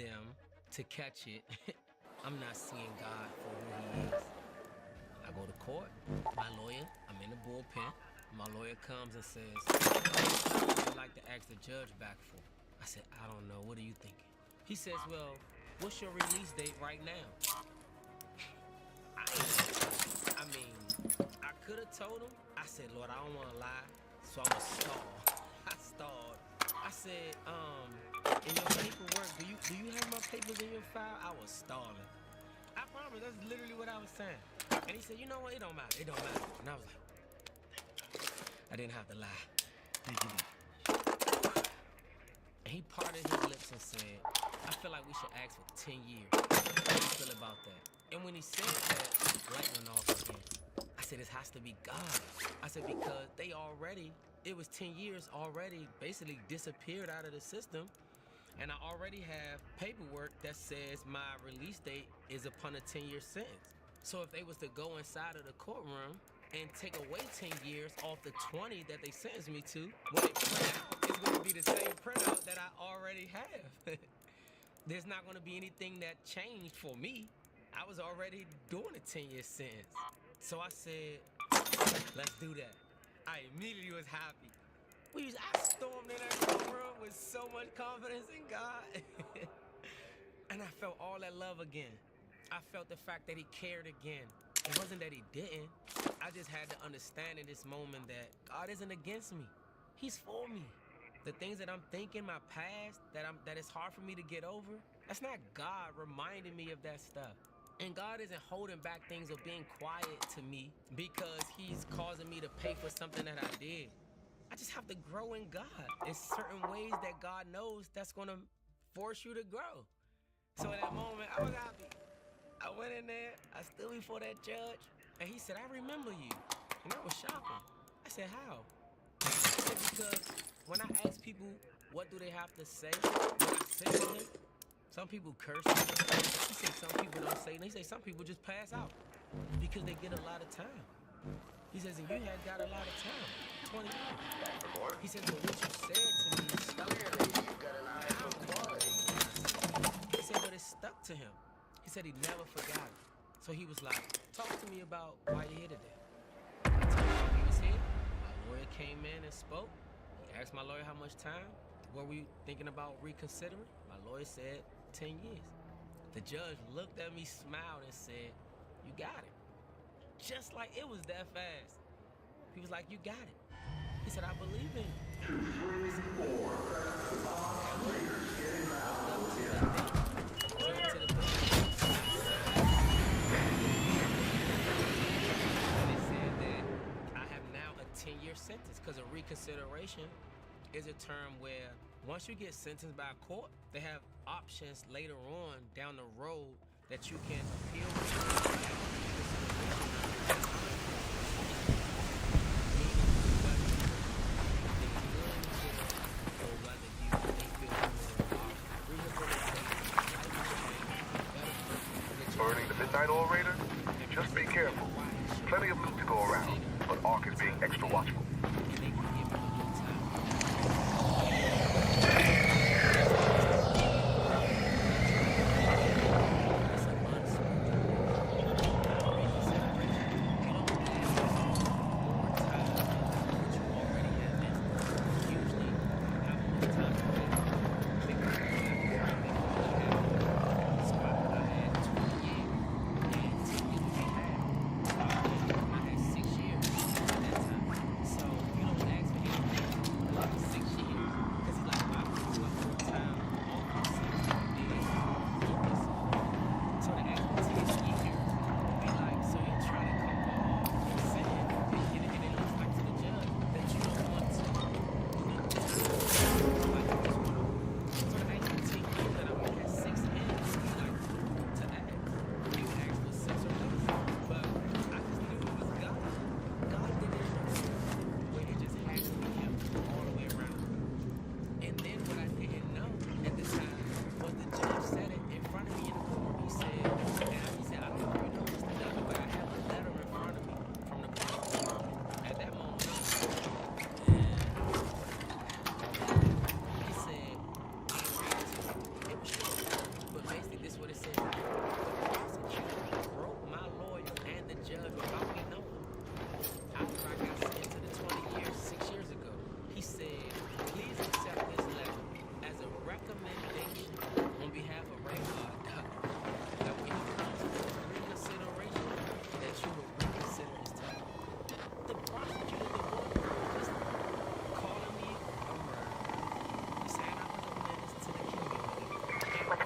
Speaker 9: them to catch it, I'm not seeing God for who he is. I go to court, my lawyer, I'm in the bullpen. My lawyer comes and says, "What would you like to ask the judge back for?" I said, "I don't know, what are you thinking?" He says, "Well, what's your release date right now?" I mean, I could have told him. I said, "Lord, I don't want to lie, so I'm going to stall." I stalled. I said, in your paperwork, do you have my papers in your file? I was stalling. I promise, that's literally what I was saying. And he said, "You know what, it don't matter, it don't matter." And I was like, I didn't have to lie. Thank you. And he parted his lips and said, "I feel like we should ask for 10 years. How do you feel about that?" And when he said that, light went off again. I said, "This has to be God." I said, because it was 10 years already basically disappeared out of the system. And I already have paperwork that says my release date is upon a 10-year sentence. So if they was to go inside of the courtroom and take away 10 years off the 20 that they sentenced me to, when it print out, it's going to be the same printout that I already have. There's not going to be anything that changed for me. I was already doing a 10-year sentence. So I said, let's do that. I immediately was happy. I stormed in that courtroom with so much confidence in God. And I felt all that love again. I felt the fact that he cared again. It wasn't that he didn't. I just had to understand in this moment that God isn't against me. He's for me. The things that I'm thinking, my past, that it's hard for me to get over, that's not God reminding me of that stuff. And God isn't holding back things or being quiet to me because he's causing me to pay for something that I did. I just have to grow in God. There's certain ways that God knows that's gonna force you to grow. So in that moment, I was happy. I went in there, I stood before that judge, and he said, "I remember you." And that was shocking. I said, "How?" I said, because when I ask people what do they have to say, when I say to him, some people curse. He said some people don't say, and he said some people just pass out because they get a lot of time. He says, and you had got a lot of time, 20 years. He says, but what you said to me stuck to me. He said, but it stuck to him. He said he never forgot it. So he was like, "Talk to me about why you're here today." I told him why he was here. My lawyer came in and spoke. He asked my lawyer how much time were we thinking about reconsidering. My lawyer said 10 years. The judge looked at me, smiled, and said, "You got it." Just like it was that fast. He was like, "You got it." He said, "I believe in you."
Speaker 6: 2, 3, 4. Operators getting out.
Speaker 9: They said that I have now a 10-year sentence because a reconsideration is a term where once you get sentenced by a court, they have options later on down the road that you can appeal.
Speaker 11: Burning the Midnight Oil Raider? Just be careful. Plenty of loot to go around, but Ark is being extra watchful.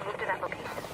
Speaker 5: We'll do that location.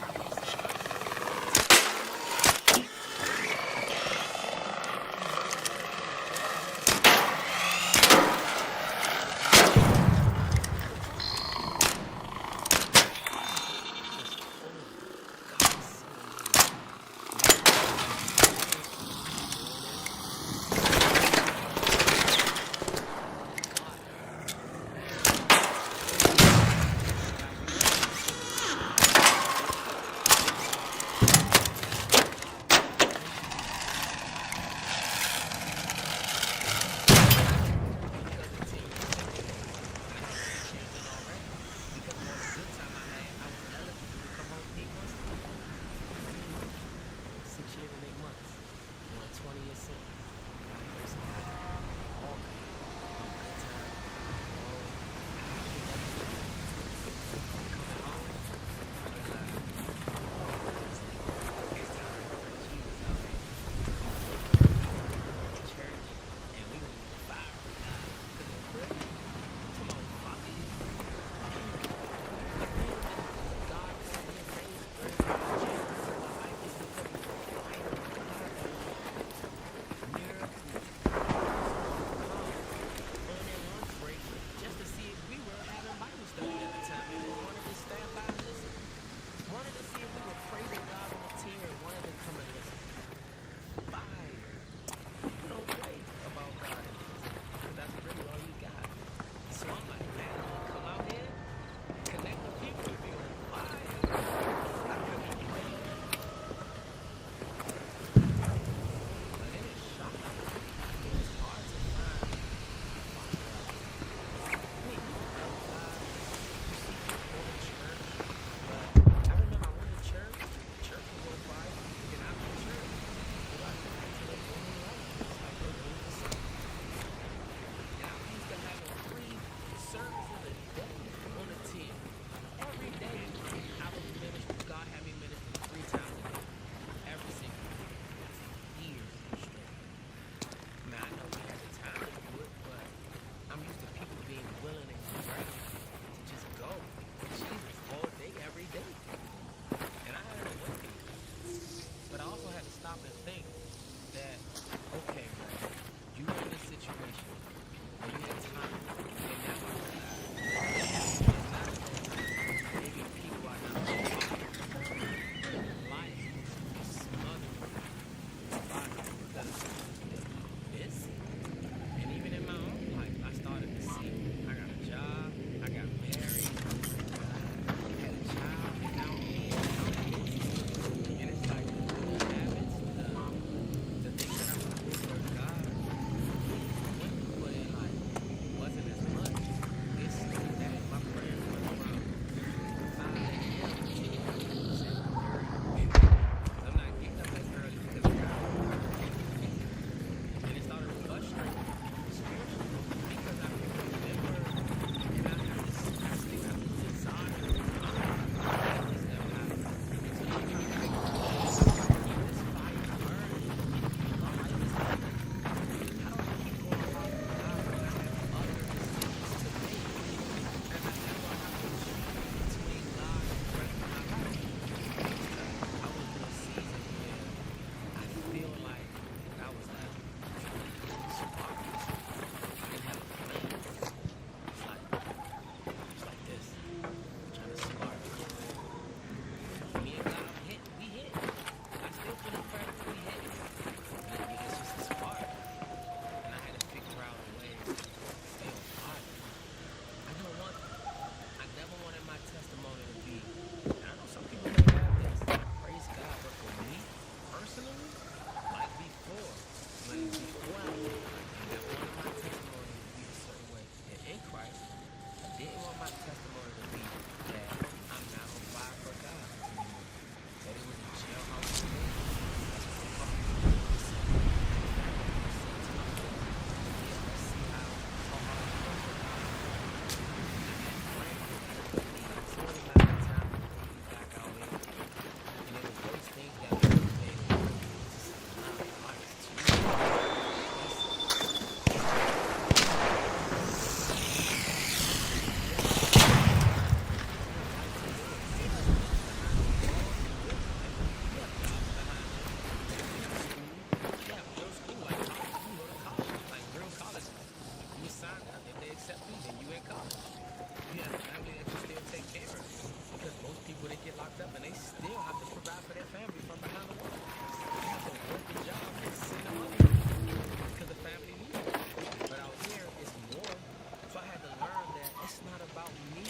Speaker 9: me,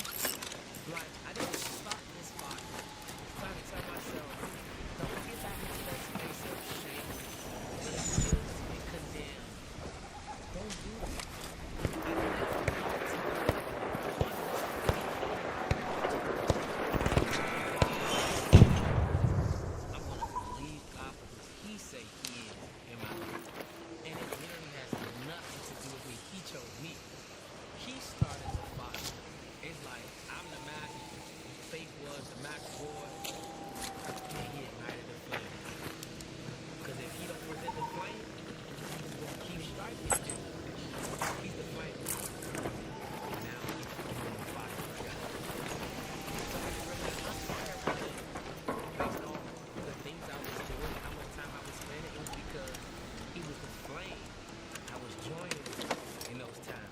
Speaker 9: like, I didn't start this fire. I'm trying to tell myself, don't get back into that space of shame, excuse, and condemn. Don't do that. I never want to I'm gonna believe God for who He say He is in my life. And it literally has nothing to do with me. He chose me. He started the fire. It's like I'm the match. Faith was the match boy. And he ignited the flame. Because if he don't present the flame, he's gonna keep striking you. He's the flame. And now he's on the fire for God. So I realized my fire wasn't based on the things I was doing, how much time I was spending. It was because he was the flame. I was joining in those times.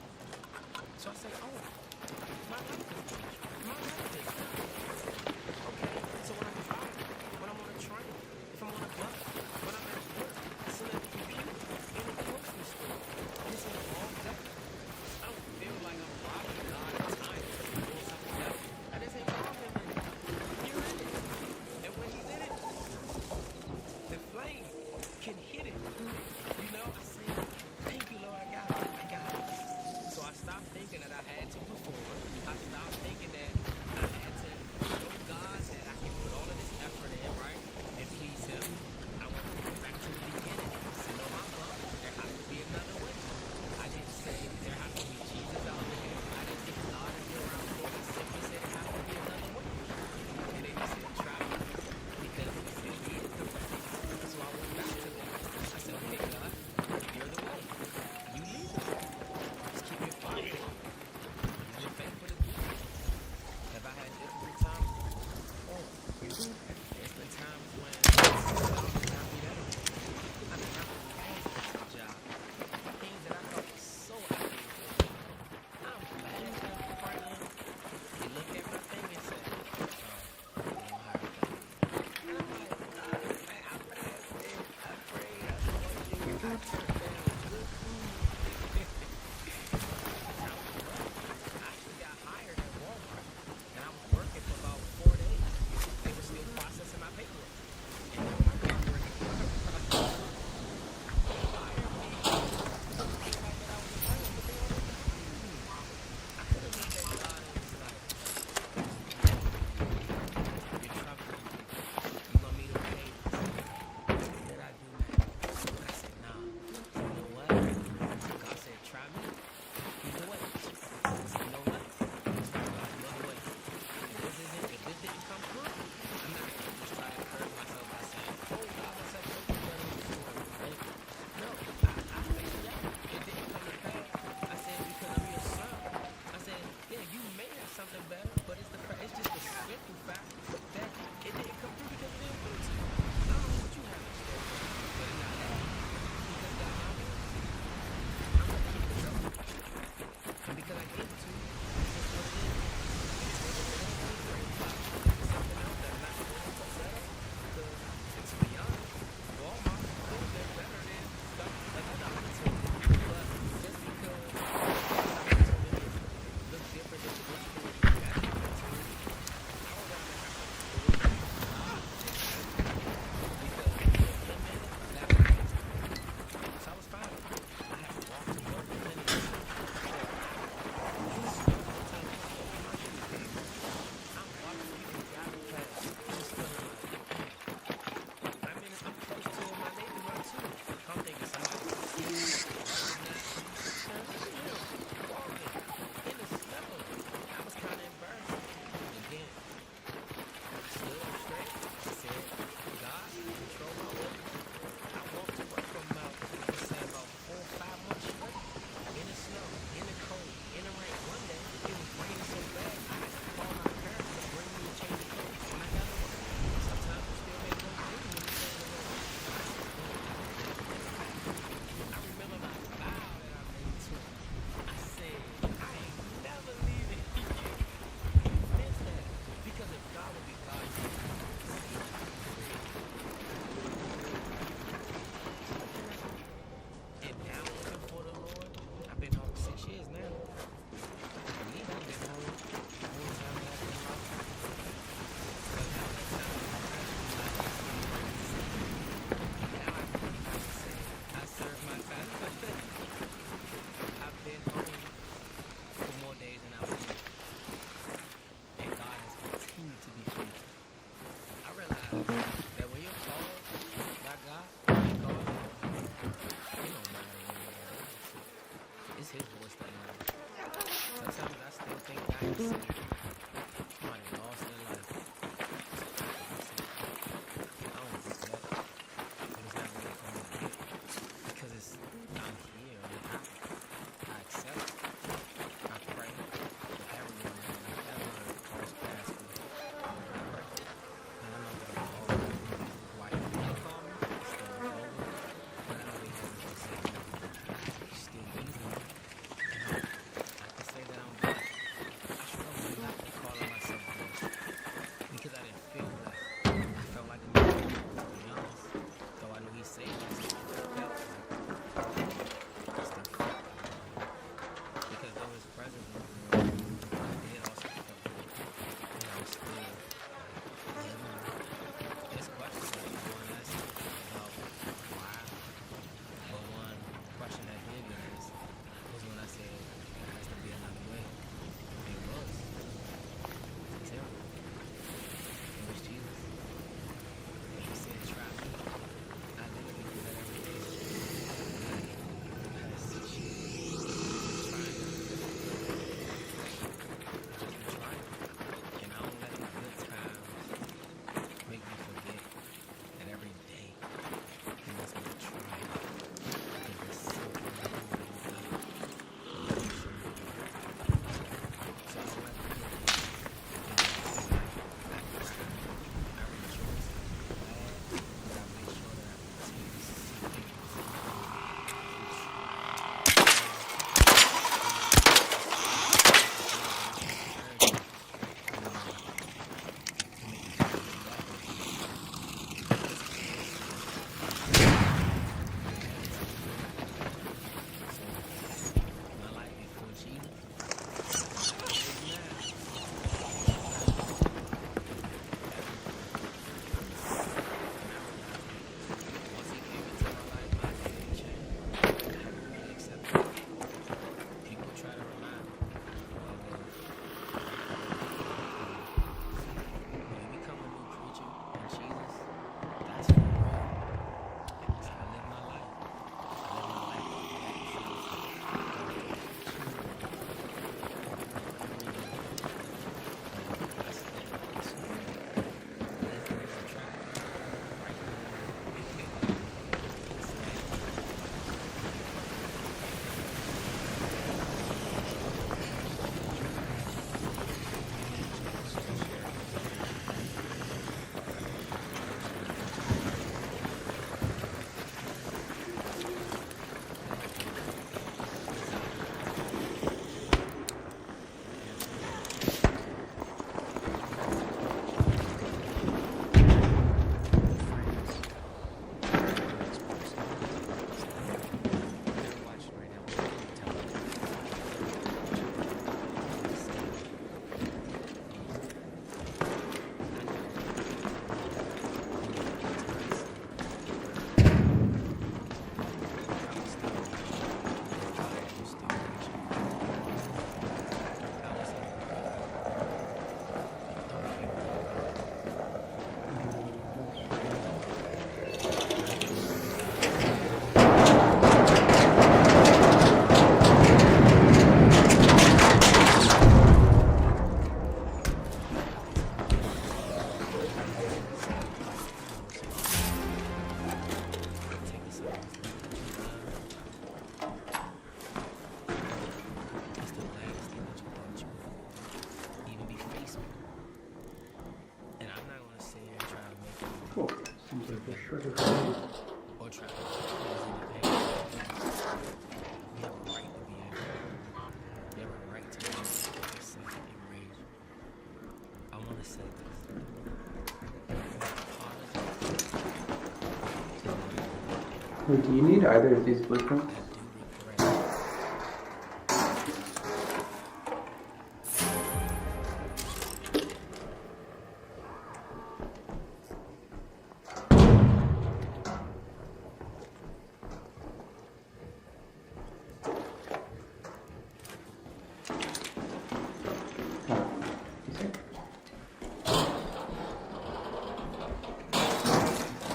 Speaker 9: So I say, oh, my life is changed. My life is done. Okay, so when I'm driving, when I'm on a train, if I'm on a bus, when I'm at work, sitting at the computer, in the grocery store, this is all that. I don't feel like I'm robbing God of time or doing something else. I just involve him in it. You're in it. And when he's in it, the flame can hit it. You know, I say, thank you, Lord, I got it. So I stopped thinking that I had to perform. I stopped thinking that I had to show God that I can put all of this effort in, right, and please Him. I went back to the beginning. Said, no, my God, there has to be another way. I didn't say there has to be Jesus out there. I didn't think God is around for me. Simply said there has to be another way. And then He said, try me, because He said He is the way. So I went back to that. I said, okay, God, you're the way. You lead the way. Just keep your fire on. You're faithful to do it. Have I had difficult times? Oh, there's been times when God did not be that way. I mean, I banged the job. Things that I thought was so ideal. I'm banged up right now. He looked at my thing and said, oh, you don't hire that. And I'm like, man, I fasted, I prayed, I anointed, I turned down good food. I actually got hired at Walmart, and I was working for about 4 days. They were still processing my paperwork. And then when my paperwork got they hired me. They thought that I was a friend, but they already hired me. I could have looked at God and was like, you're troubling me. You want me to pay this? What did I do now? But I said, nah. You know what? God said, try me. He's the way. I said, you know what? Let's try God another way. If this didn't come through, I'm not going to just try to encourage myself by saying, oh, God was such a good better in the story. No, I figured out. It didn't come to pass. I said, because I'm your son. I said, yeah, you may have something better, but it's just the simple fact that it didn't come through because it didn't come to you. I don't know what you have in store, but it's not that. Because God not me. I'm going to keep it up. And because I gave it to you, it's just what it is. Something else that I'm not going to set up, because to be honest, Walmart could have been better than another opportunity. But just because this opportunity looks different than the opportunity, I would rather have a story. Somebody lost their life. I don't think that. But it's not really for me to get. Because it's I'm here and it happened. I accept it. I pray for everyone that I've ever crossed paths with. I pray. And I know that I'm always white. They call me. It's still over. But I know they have to say still easy. And I can say that I'm black. I struggle not calling myself black. Because I didn't feel black. I felt like a man, to be honest. Though I knew he saved me, I still felt like I still felt like because though his presence was real, I did also feel like, still this question that one asked me about why, but one question that did get asked was when I said there has to be another way. It was. It's him. It was Jesus. And he said, try me. I literally do that every day. Because trying. Just be trying. And I don't let the good times make me forget that every day he wants me to try. Because there's something I do that he's done. So I don't let the good days. I rejoice and I'm glad, but I make sure that I continue to seek him. My life before Jesus, my life is now. Once he came into my life, my identity changed. I had to really accept it. People try to remind me who I was. When you become a new creature in Jesus, that's for real. So I live my life. I live my life like that. I stand up and say, let's give it a try. Right now. It's the last thing that you thought you would even be faced with. And I'm not going to sit here and try to make you
Speaker 6: Cool. Seems like a shredder.
Speaker 9: or try to cause any pain. You have a right to be angry. You have a right to be upset and enraged. I want to say this.
Speaker 6: Wait, do you need either of these blueprints?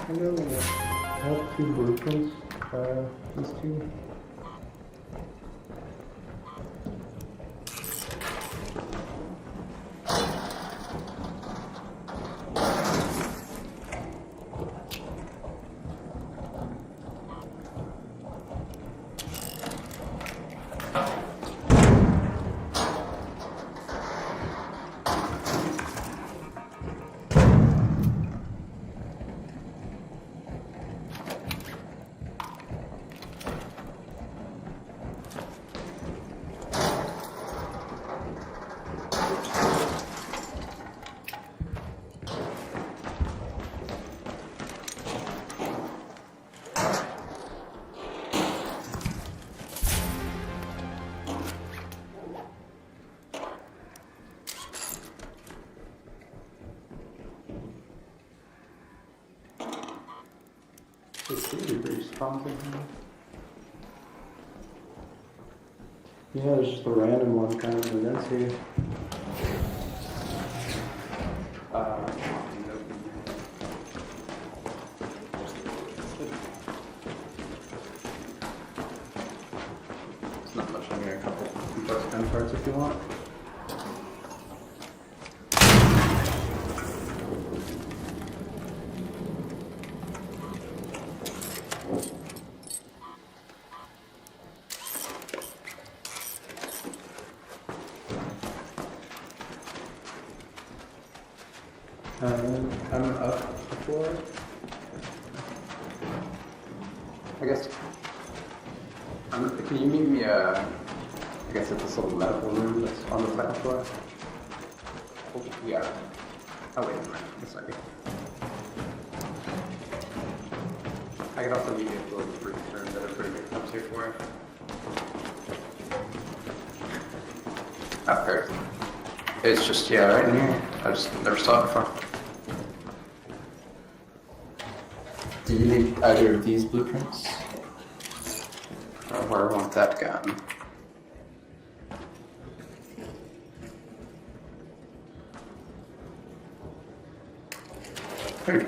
Speaker 6: Hello, I have 2 blueprints. These 2. It seems to be pretty strong somehow. Yeah, there's just a random one kind of events here. It's not much in here, a couple complex gun parts if you want. I'm up before. I guess. Can you meet me? I guess at this little medical room that's on the second floor. Oh, yeah. Oh wait a minute. This might be. I could also meet you at the little brief rooms that are pretty big up here for it. Up there. It's just right in here. I just never saw it before. Do you need either of these blueprints? Or where I want that gun? Here.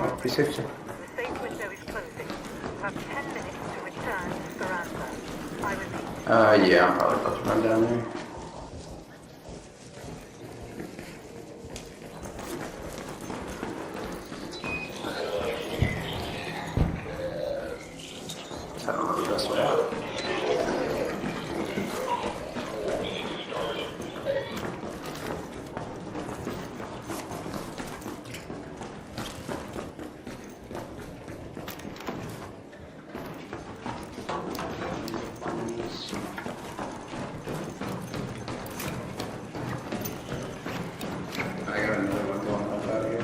Speaker 6: Oh, be safe, sir.
Speaker 5: The safe window is closing. You have 10 minutes to return to Speranza. I repeat.
Speaker 6: Yeah, I'm probably about to run down there. I don't know the best way out. I got another one going up out of here.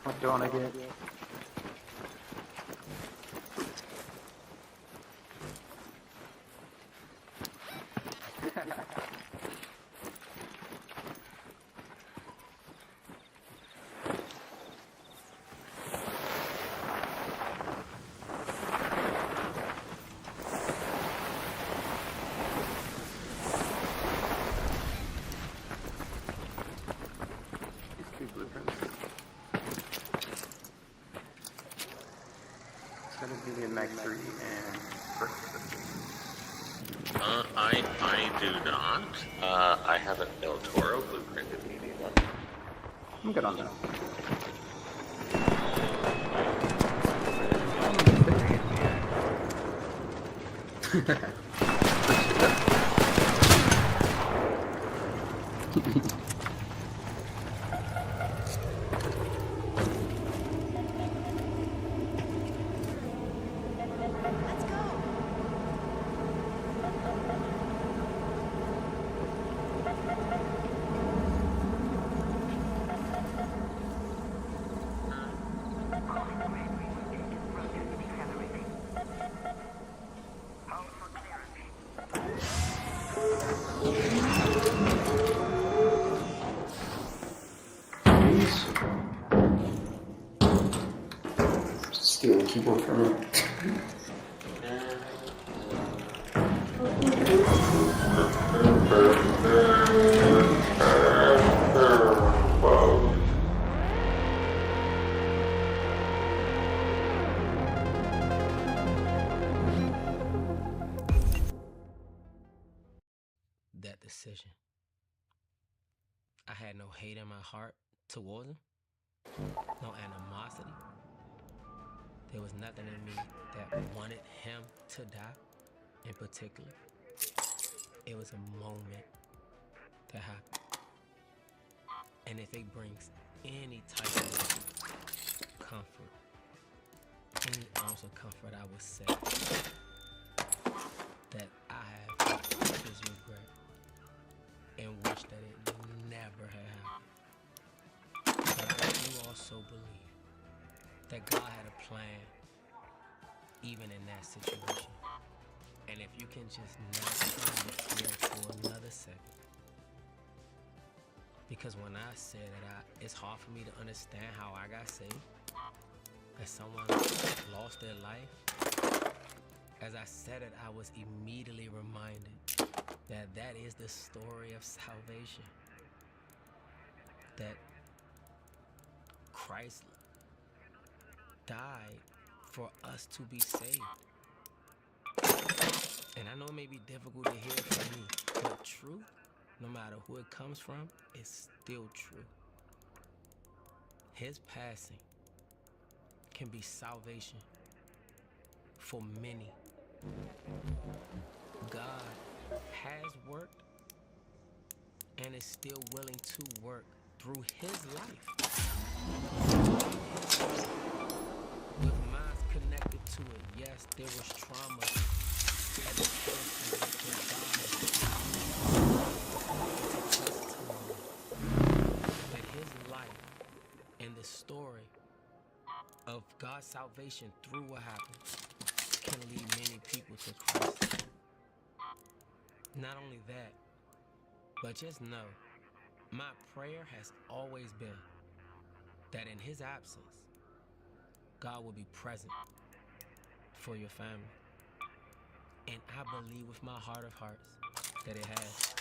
Speaker 6: What do I want to get? Mag 3 and
Speaker 12: I do not. I have an El Toro blueprint if you need one.
Speaker 6: I'm good on that. Steal the keyboard from her.
Speaker 9: that decision. I had no hate in my heart towards him, no animosity. There was nothing in me that wanted him to die in particular. It was a moment that happened. And if it brings any type of comfort, any ounce of comfort, I would say that I have his regret and wish that it never had happened. But I do also believe that God had a plan even in that situation. And if you can just not turn the ear for another second. Because when I said that it's hard for me to understand how I got saved, that someone lost their life. As I said it, I was immediately reminded that that is the story of salvation. That Christ died for us to be saved. And I know it may be difficult to hear from me, but truth, no matter who it comes from, is still true. His passing can be salvation for many. God has worked and is still willing to work through his life. With minds connected to it, yes, there was trauma at the first, that his life and the story of God's salvation through what happened can lead many people to Christ. Not only that, but just know, my prayer has always been that in his absence, God will be present for your family. And I believe with my heart of hearts that it has,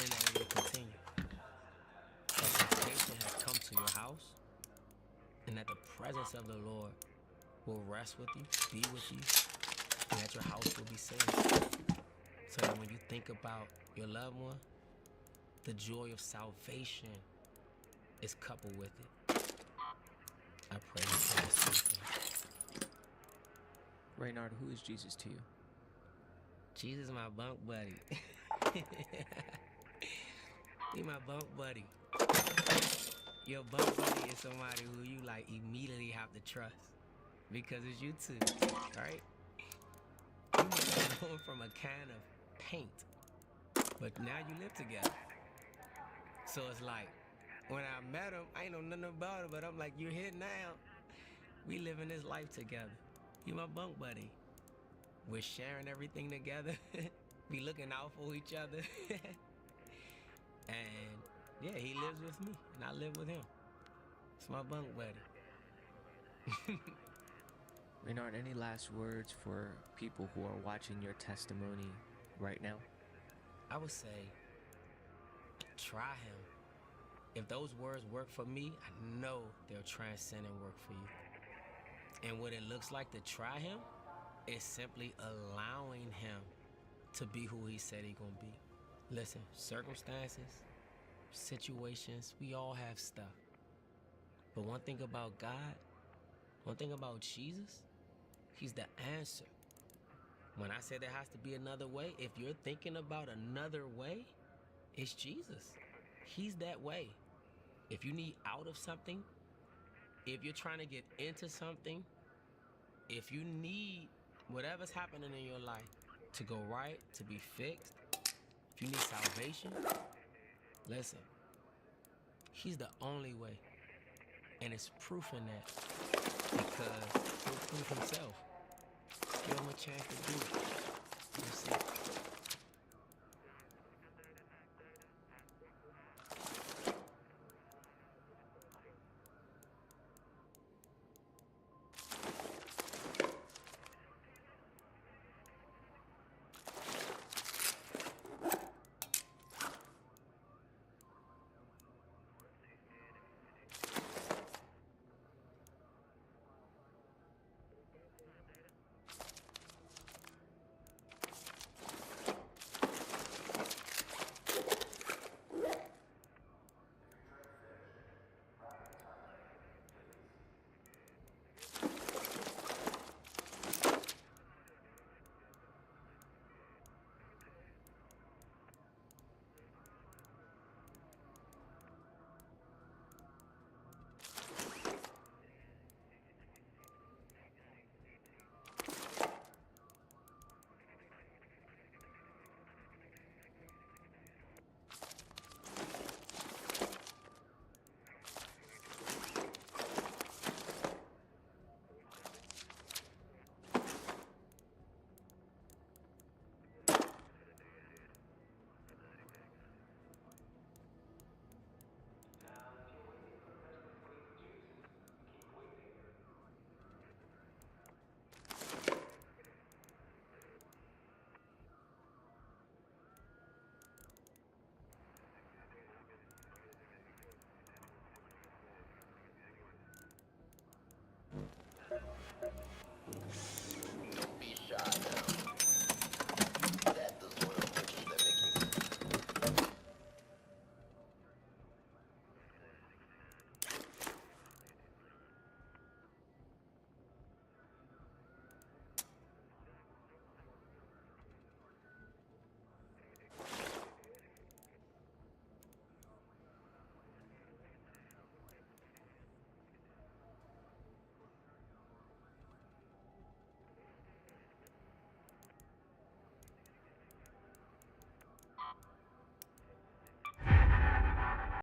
Speaker 9: and that it will continue. That salvation has come to your house, and that the presence of the Lord will rest with you, be with you, and that your house will be saved. So that when you think about your loved one, the joy of salvation is coupled with it. I pray for this.
Speaker 13: Reynard, who is Jesus to you?
Speaker 9: Jesus my bunk buddy. He my bunk buddy. Your bunk buddy is somebody who you like immediately have to trust. Because it's you two, right? You might have known from a can of paint, but now you live together. So it's like, when I met him, I ain't know nothing about it, but I'm like, you're here now. We living this life together. You my bunk buddy. We're sharing everything together. We looking out for each other. And yeah, he lives with me, and I live with him. It's my bunk buddy.
Speaker 13: Reynard, any last words for people who are watching your testimony right now?
Speaker 9: I would say, try him. If those words work for me, I know they'll transcend and work for you. And what it looks like to try him is simply allowing him to be who he said he gonna be. Listen, circumstances, situations, we all have stuff. But one thing about God, one thing about Jesus, he's the answer. When I say there has to be another way, if you're thinking about another way, it's Jesus. He's that way. If you need out of something, if you're trying to get into something, if you need whatever's happening in your life to go right, to be fixed, if you need salvation, listen, he's the only way. And it's proof in that, because he'll prove himself. Give him a chance to do it. You'll see.